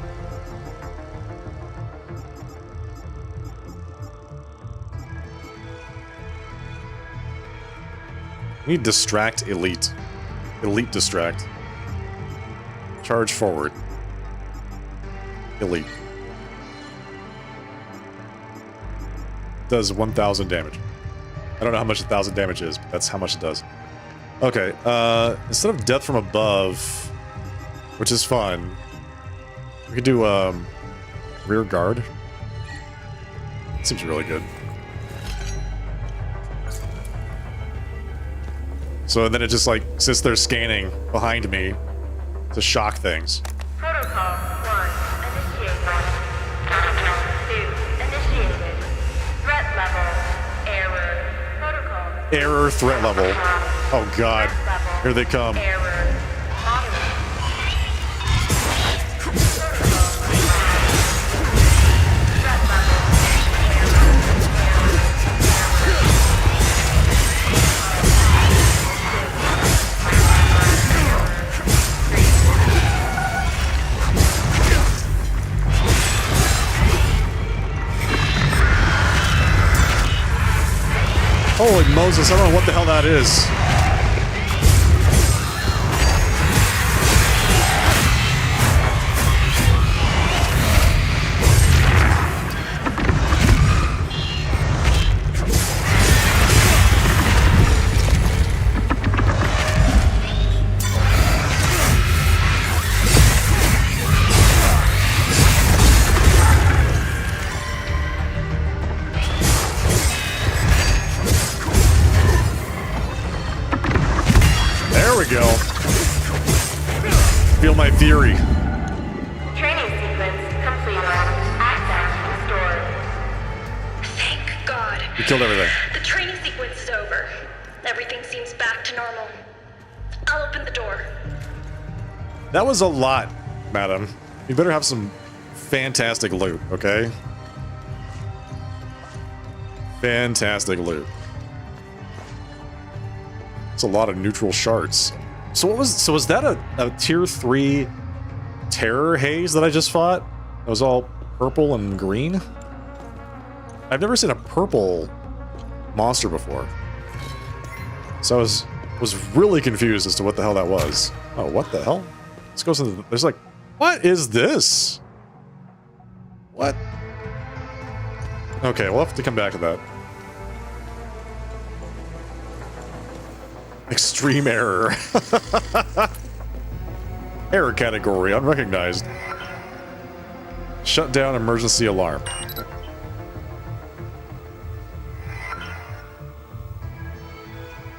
We need distract elite. Elite distract. Charge forward. Elite. Does 1,000 damage. I don't know how much 1,000 damage is, but that's how much it does. Okay, instead of death from above, which is fun, we could do rear guard. Seems really good. So then it just like sits there scanning behind me to shock things. Protocol 1 initiated. Protocol 2 initiated. Threat level error. Protocol Error threat level. Oh god. Here they come. error. Moderate. Holy Moses, I don't know what the hell that is. Feel my fury. Training sequence complete. Access restored. Thank God. You killed everything. The training sequence is over. Everything seems back to normal. I'll open the door. That was a lot, madam. You better have some fantastic loot, okay? Fantastic loot. It's a lot of neutral shards. So was that a tier 3 terror haze that I just fought? It was all purple and green? I've never seen a purple monster before. So I was really confused as to what the hell that was. Oh, what the hell? This goes into there's like, what is this? What? Okay, we'll have to come back to that. Extreme error. Error category unrecognized. Shut down emergency alarm.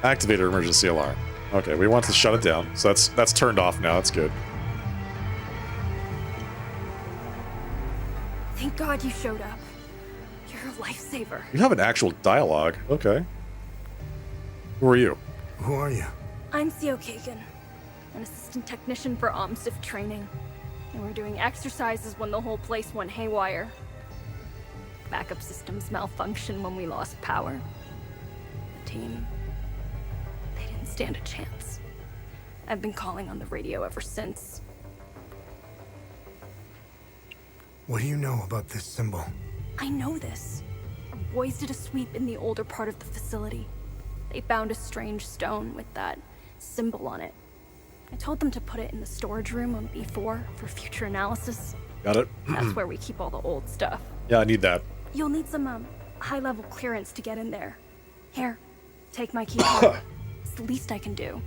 Activated emergency alarm. Okay, we want to shut it down. So that's turned off now. That's good. Thank God you showed up. You're a lifesaver. You have an actual dialogue. Okay. Who are you? Who are you? I'm Theo Kagan, an assistant technician for OMSIF training. And we're doing exercises when the whole place went haywire. Backup systems malfunctioned when we lost power. The team, they didn't stand a chance. I've been calling on the radio ever since. What do you know about this symbol? I know this. Our boys did a sweep in the older part of the facility. They found a strange stone with that symbol on it. I told them to put it in the storage room on B4 for future analysis. Got it. That's where we keep all the old stuff. Yeah, I need that. You'll need some high-level clearance to get in there. Here, take my key card. It's the least I can do.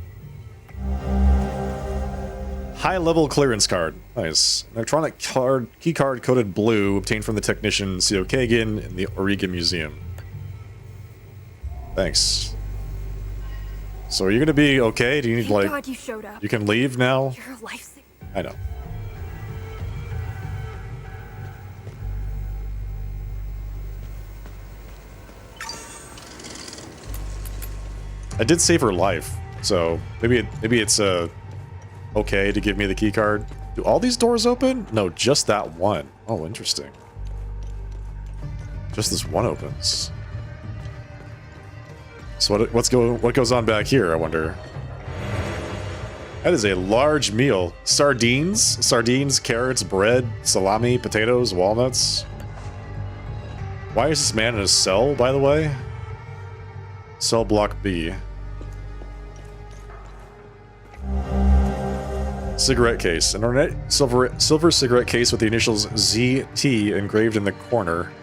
High-level clearance card. Nice. Electronic card, key card coded blue, obtained from the technician Theo Kagan in the Auriga Museum. Thanks. So are you gonna be okay? Do you need Thank God you showed up. You can leave now? You're a lifesaver. I know. I did save her life, so maybe it's okay to give me the key card. Do all these doors open? No, just that one. Oh, interesting. Just this one opens. So what goes on back here, I wonder? That is a large meal. Sardines, carrots, bread, salami, potatoes, walnuts. Why is this man in a cell, by the way? Cell block B. Cigarette case. An ornate silver cigarette case with the initials ZT engraved in the corner.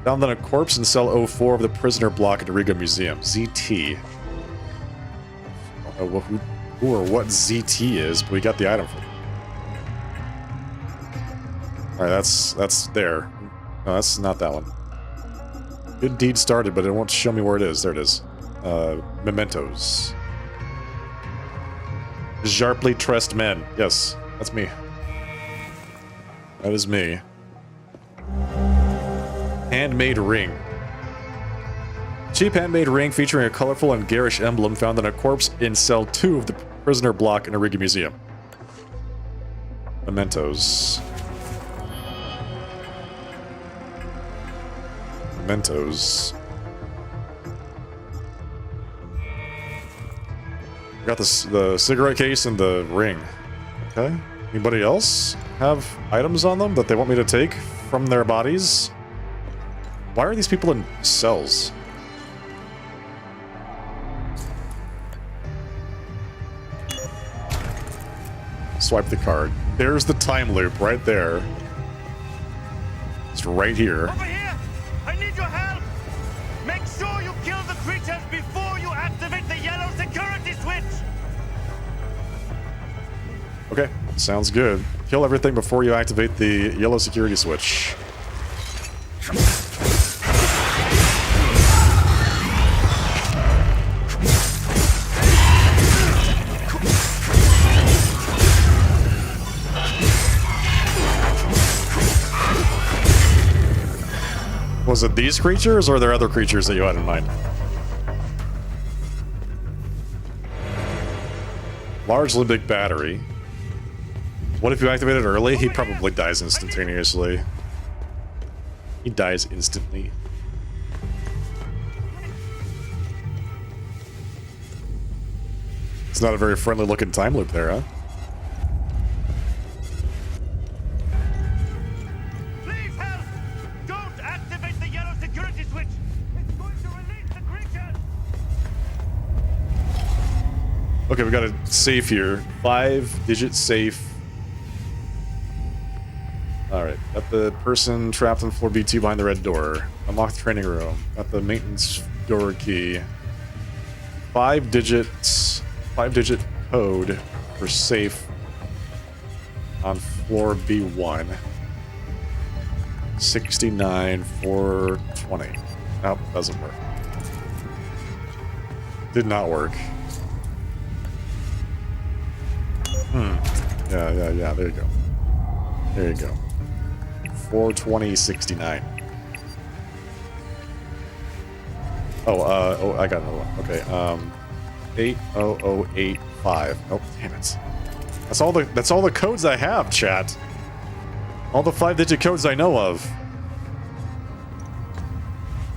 Found on a corpse in cell 04 of the prisoner block at the Riga Museum. ZT. I don't know who or what ZT is, but we got the item for it. Alright, that's there. No, that's not that one. Good deed started, but it won't show me where it is. There it is. Mementos. Sharply tressed men. Yes, that's me. That is me. Handmade ring. Cheap handmade ring featuring a colorful and garish emblem found on a corpse in cell 2 of the prisoner block in a Riga museum. Mementos. Mementos. Got the cigarette case and the ring. Okay. Anybody else have items on them that they want me to take from their bodies? Why are these people in cells? Swipe the card. There's the time loop right there. It's right here. Over here! I need your help! Make sure you kill the creatures before you activate the yellow security switch! Okay, sounds good. Kill everything before you activate the yellow security switch. Was it these creatures, or are there other creatures that you had in mind? Large limbic battery. What if you activate it early? He probably dies instantaneously. He dies instantly. It's not a very friendly looking time loop there, huh? Please help! Don't activate the yellow security switch! It's going to release the creatures! Okay, we got a safe here. 5-digit safe. Alright, got the person trapped on floor B2 behind the red door. Unlock the training room. Got the maintenance door key. 5-digit code for safe on floor B1. 69420. Nope, doesn't work. Did not work. Yeah, there you go. There you go. 42069. Oh, I got another one. Okay, 80085. Oh, damn it. That's all the codes I have, chat. All the 5-digit codes I know of.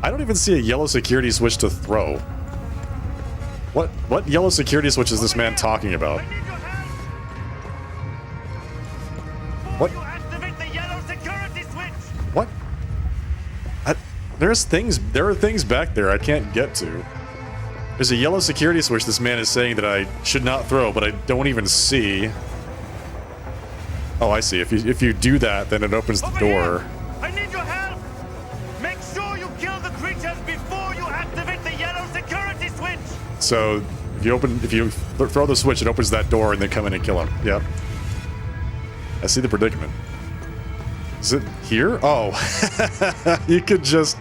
I don't even see a yellow security switch to throw. What yellow security switch is this man talking about? What? What? There are things back there I can't get to. There's a yellow security switch this man is saying that I should not throw, but I don't even see. Oh, I see. If you do that, then it opens the door. I need your help! Make sure you kill the creatures before you activate the yellow security switch! So, if you throw the switch, it opens that door and then come in and kill him. Yep. I see the predicament. Is it here? Oh. You could just...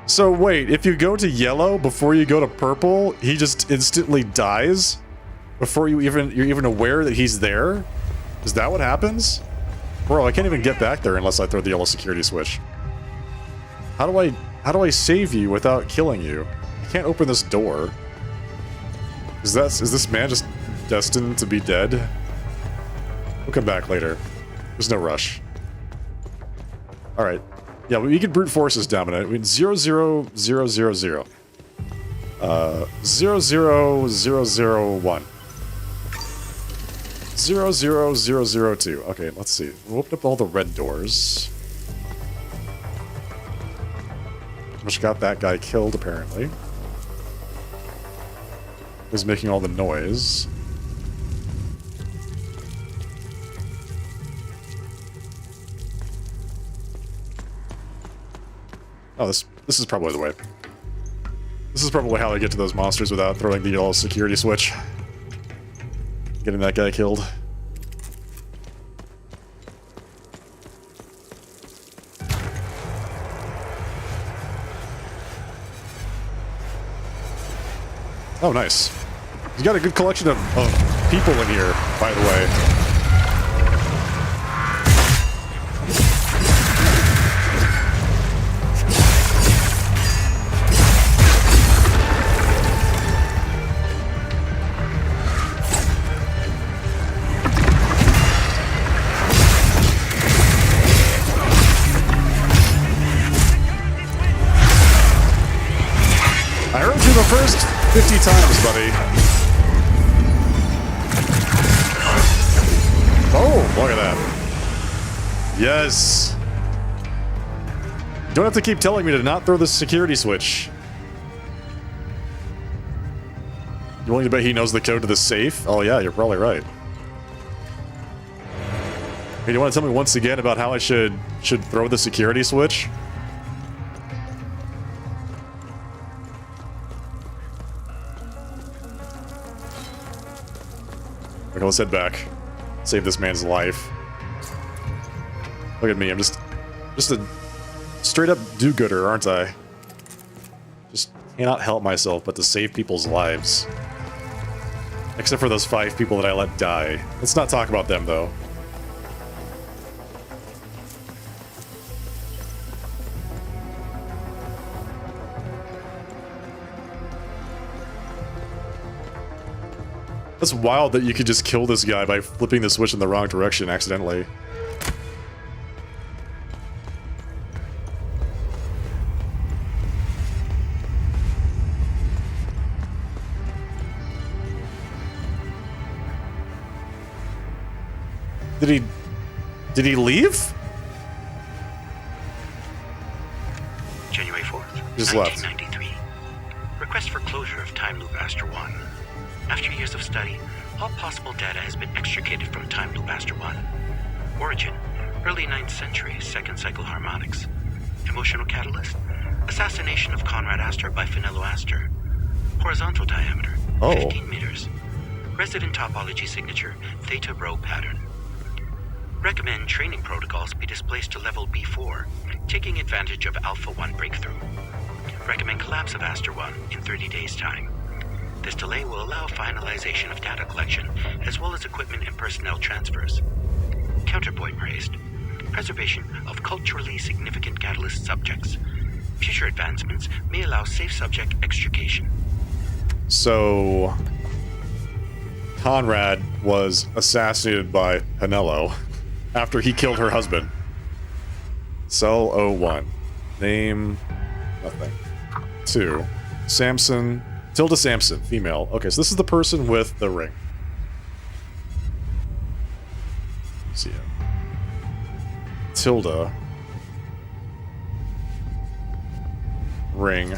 So wait, if you go to yellow before you go to purple, he just instantly dies? Before you're even aware that he's there? Is that what happens? Bro, I can't even get back there unless I throw the yellow security switch. How do I save you without killing you? I can't open this door. Is this man just destined to be dead? We'll come back later. There's no rush. Alright. Yeah, we can brute force this dominant. I mean, 00000. 00001. 00002. Okay, let's see. We opened up all the red doors. Which got that guy killed, apparently. He's making all the noise. Oh, this is probably the way. This is probably how I get to those monsters without throwing the yellow security switch. Getting that guy killed. Oh, nice. He's got a good collection of people in here, by the way. I heard you the first 50 times, buddy. Oh, look at that. Yes. You don't have to keep telling me to not throw the security switch. You willing to bet he knows the code to the safe? Oh yeah, you're probably right. Hey, you want to tell me once again about how I should throw the security switch? Okay, let's head back. Save this man's life. Look at me, I'm just a straight up do-gooder, aren't I? Just cannot help myself but to save people's lives. Except for those 5 people that I let die. Let's not talk about them, though. That's wild that you could just kill this guy by flipping the switch in the wrong direction accidentally. Did he leave? January 4th, Just left. 1993. Request for closure of Time Loop Aster 1. After years of study, all possible data has been extricated from Time Loop Aster 1. Origin, early 9th century, second cycle harmonics. Emotional catalyst, assassination of Conrad Astor by Finello Astor. Horizontal diameter, 15 meters. Resident topology signature, Theta Rho pattern. Recommend training protocols be displaced to level B4, taking advantage of Alpha 1 breakthrough. Recommend collapse of Astor 1 in 30 days' time. This delay will allow finalization of data collection, as well as equipment and personnel transfers. Counterpoint raised. Preservation of culturally significant catalyst subjects. Future advancements may allow safe subject extrication. So, Conrad was assassinated by Finello after he killed her husband. Cell 01. Name, nothing. 2. Samson, Tilda Sampson, female. Okay, so this is the person with the ring. Let's see. Tilda. Ring.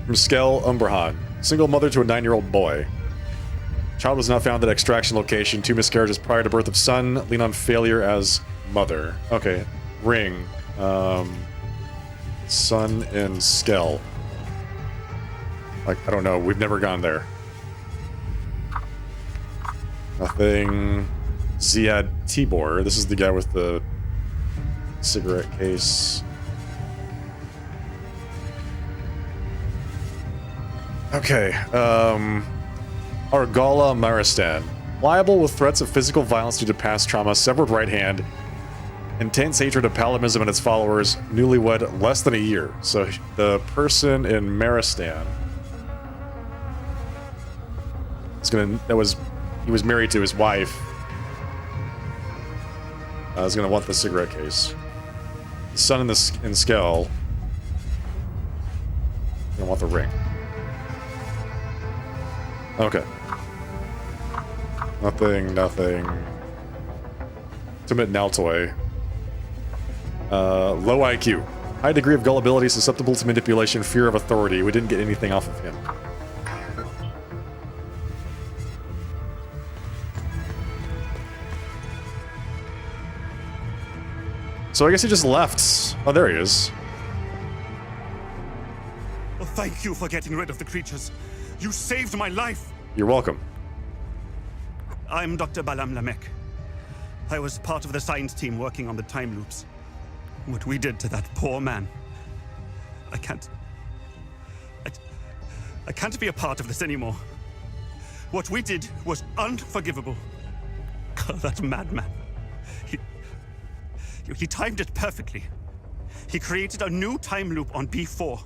From Skell Umbrahan. Single mother to a 9-year-old boy. Child was not found at extraction location. 2 miscarriages prior to birth of son. Lean on failure as mother. Okay. Ring. Son in Skell. Like, I don't know. We've never gone there. Nothing. Ziad Tibor. This is the guy with the cigarette case. Okay. Argala Maristan. Liable with threats of physical violence due to past trauma, severed right hand, intense hatred of Palimism and its followers, newlywed less than a year. So the person in Maristan he was married to his wife. Is gonna want the cigarette case. The son in Skell. want the ring. Okay. Nothing. Timid Naltoy. Low IQ. High degree of gullibility, susceptible to manipulation, fear of authority. We didn't get anything off of him. So I guess he just left. Oh, there he is. Oh, thank you for getting rid of the creatures. You saved my life. You're welcome. I'm Dr. Balam Lamek. I was part of the science team working on the time loops. What we did to that poor man. I can't be a part of this anymore. What we did was unforgivable. That madman. He timed it perfectly. He created a new time loop on B4.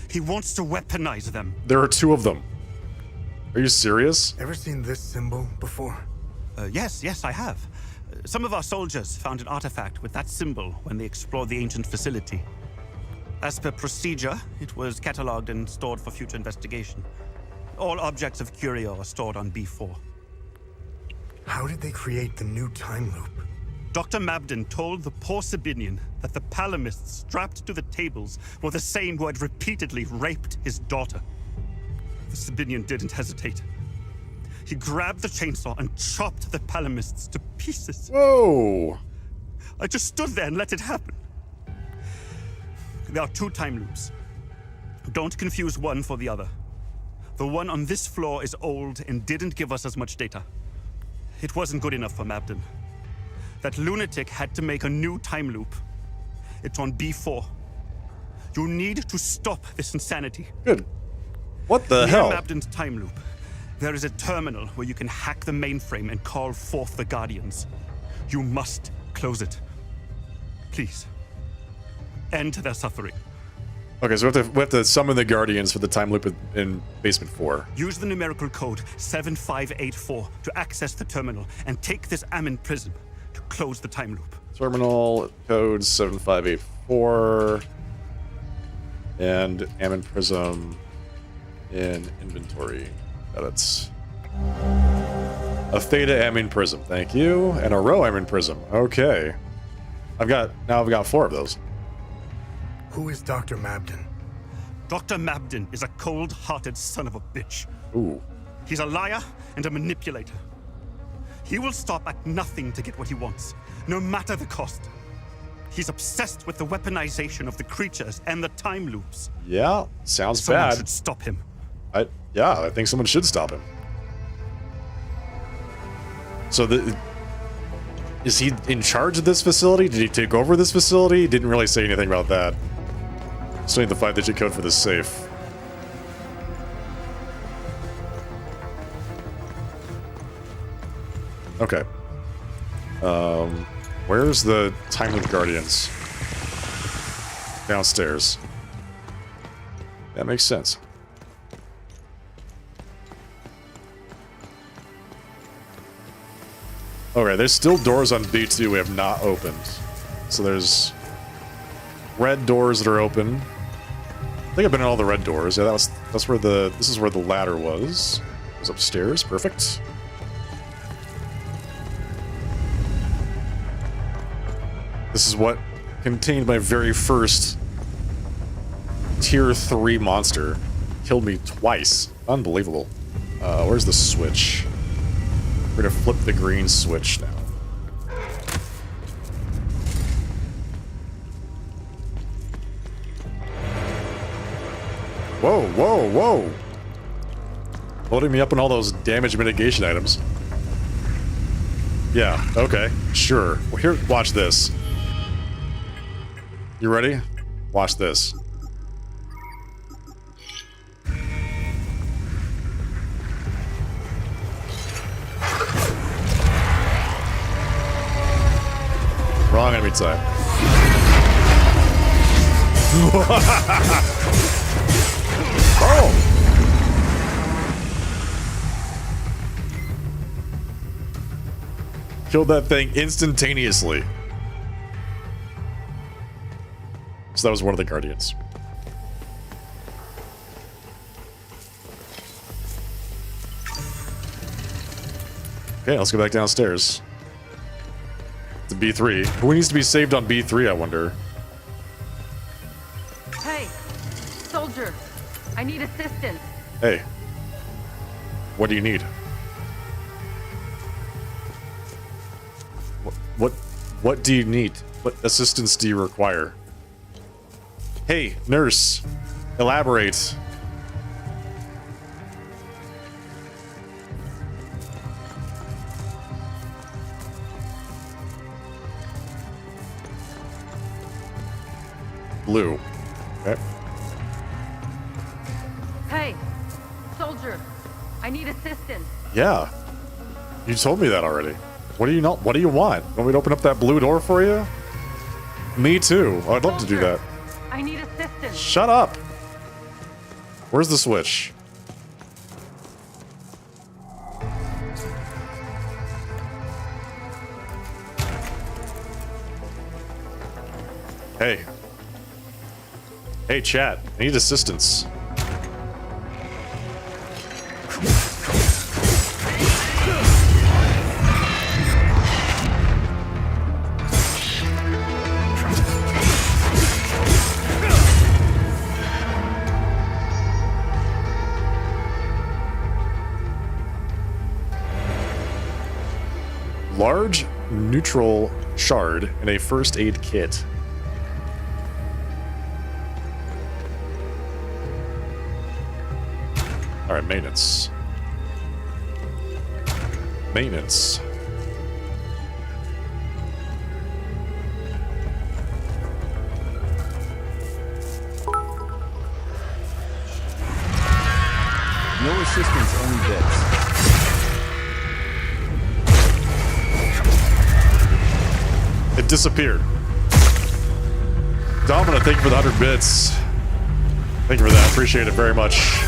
He wants to weaponize them. There are 2 of them. Are you serious? Ever seen this symbol before? Yes, I have. Some of our soldiers found an artifact with that symbol when they explored the ancient facility. As per procedure, it was catalogued and stored for future investigation. All objects of curio are stored on B4. How did they create the new time loop? Dr. Mabden told the poor Sabinian that the Palamists strapped to the tables were the same who had repeatedly raped his daughter. The Sabinian didn't hesitate. He grabbed the chainsaw and chopped the Palamists to pieces. Whoa! I just stood there and let it happen. There are 2 time loops. Don't confuse one for the other. The one on this floor is old and didn't give us as much data. It wasn't good enough for Mabden. That lunatic had to make a new time loop. It's on B4. You need to stop this insanity. Good. What the hell? Near Mabden's time loop, there is a terminal where you can hack the mainframe and call forth the Guardians. You must close it. Please. End their suffering. Okay, so we have to summon the Guardians for the time loop in Basement 4. Use the numerical code 7584 to access the terminal and take this Ammon prism to close the time loop. Terminal code 7584 and Ammon prism in inventory. That's a Theta Ammon prism, thank you, and a Rho Ammon prism. Okay, I've got 4 of those. Who is Dr. Mabden? Dr. Mabden is a cold-hearted son of a bitch. Ooh. He's a liar and a manipulator. He will stop at nothing to get what he wants, no matter the cost. He's obsessed with the weaponization of the creatures and the time loops. Yeah, sounds Someone bad. should stop him. I think someone should stop him. So is he in charge of this facility? Did he take over this facility? Didn't really say anything about that. Still need the 5-digit code for the safe. Okay. Where's the Time Loop Guardians? Downstairs. That makes sense. Okay, there's still doors on B2 we have not opened. So there's red doors that are open. I think I've been in all the red doors. Yeah, that's where this is where the ladder was. It was upstairs. Perfect. This is what contained my very first tier 3 monster. Killed me twice. Unbelievable. Where's the switch? We're gonna flip the green switch now. Whoa, whoa, whoa! Loading me up on all those damage mitigation items. Yeah, okay, sure. Well, here, watch this. You ready? Watch this. Wrong enemy type. Oh! Killed that thing instantaneously. So that was one of the Guardians. Okay, let's go back downstairs. To B3. Who needs to be saved on B3, I wonder? Hey, soldier, I need assistance. Hey. What do you need? What do you need? What assistance do you require? Hey, nurse. Elaborate. Blue. Okay. Hey, soldier, I need assistance. Yeah. You told me that already. What do you not? What do you want? Want me to open up that blue door for you? Me too. I'd love to do that. I need assistance. Shut up. Where's the switch? Hey. Hey, chat. I need assistance. Large neutral shard and a first aid kit. All right, maintenance. Maintenance. No assistance, only bits. It disappeared. Domina, thank you for the 100 bits. Thank you for that. Appreciate it very much.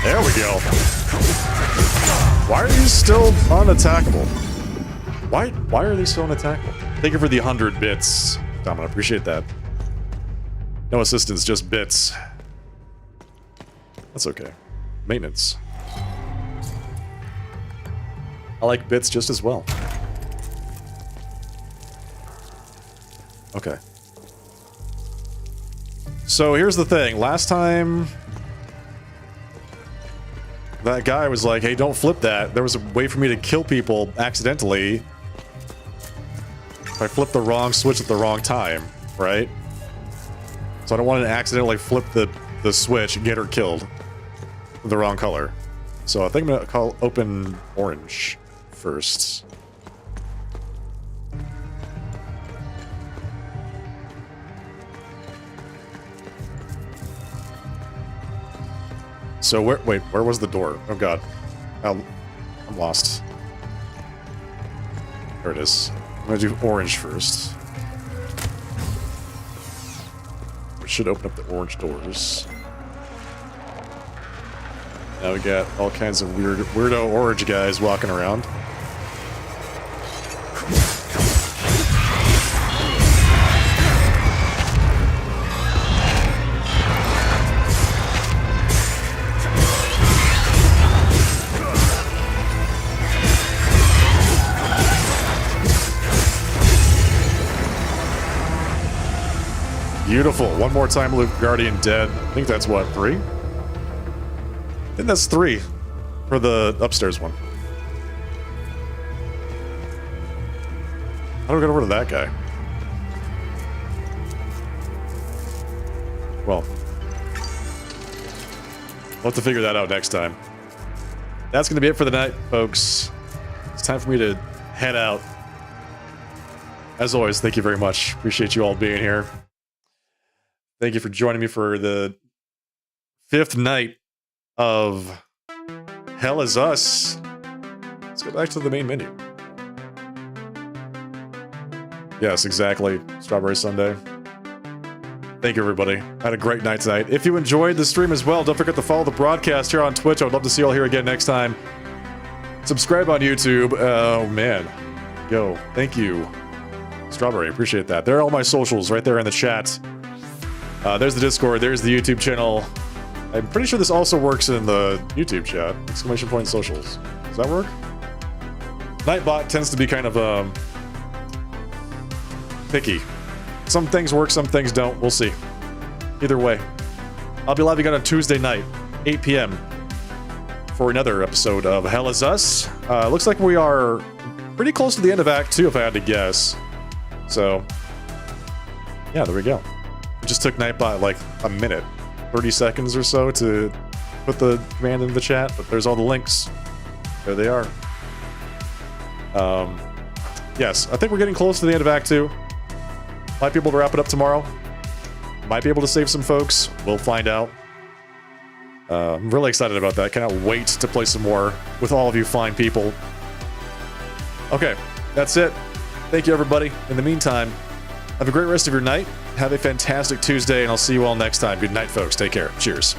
There we go. Why are you still unattackable? Why are they so unattackable? Thank you for the 100 bits, Domino. Appreciate that. No assistance, just bits. That's okay. Maintenance. I like bits just as well. Okay. So here's the thing. Last time that guy was like, hey, don't flip that. There was a way for me to kill people accidentally if I flipped the wrong switch at the wrong time, right? So I don't want to accidentally flip the switch and get her killed with the wrong color. So I think I'm gonna open orange first. So where was the door? Oh god. I'm lost. There it is. I'm gonna do orange first. It should open up the orange doors. Now we got all kinds of weirdo orange guys walking around. Beautiful. One more time, Luke Guardian dead. I think that's what, 3? I think that's 3 for the upstairs one. How do we get over to that guy? Well, we'll have to figure that out next time. That's going to be it for the night, folks. It's time for me to head out. As always, thank you very much. Appreciate you all being here. Thank you for joining me for the 5th night of Hell Is Us. Let's go back to the main menu. Yes, exactly. Strawberry Sundae. Thank you, everybody. Had a great night tonight. If you enjoyed the stream as well, don't forget to follow the broadcast here on Twitch. I would love to see you all here again next time. Subscribe on YouTube. Oh, man. Yo, thank you. Strawberry, appreciate that. There are all my socials right there in the chat. There's the Discord. There's the YouTube channel. I'm pretty sure this also works in the YouTube chat. Exclamation point socials. Does that work? Nightbot tends to be kind of picky. Some things work, some things don't. We'll see. Either way, I'll be live again on Tuesday night, 8 p.m. for another episode of Hell Is Us. Looks like we are pretty close to the end of Act 2, if I had to guess. So, yeah, there we go. It just took Nightbot like a minute, 30 seconds or so to put the command in the chat, but there's all the links. There they are. Yes, I think we're getting close to the end of Act 2. Might be able to wrap it up tomorrow. Might be able to save some folks. We'll find out. I'm really excited about that. Cannot wait to play some more with all of you fine people. Okay, that's it. Thank you, everybody. In the meantime, have a great rest of your night. Have a fantastic Tuesday, and I'll see you all next time. Good night, folks. Take care. Cheers.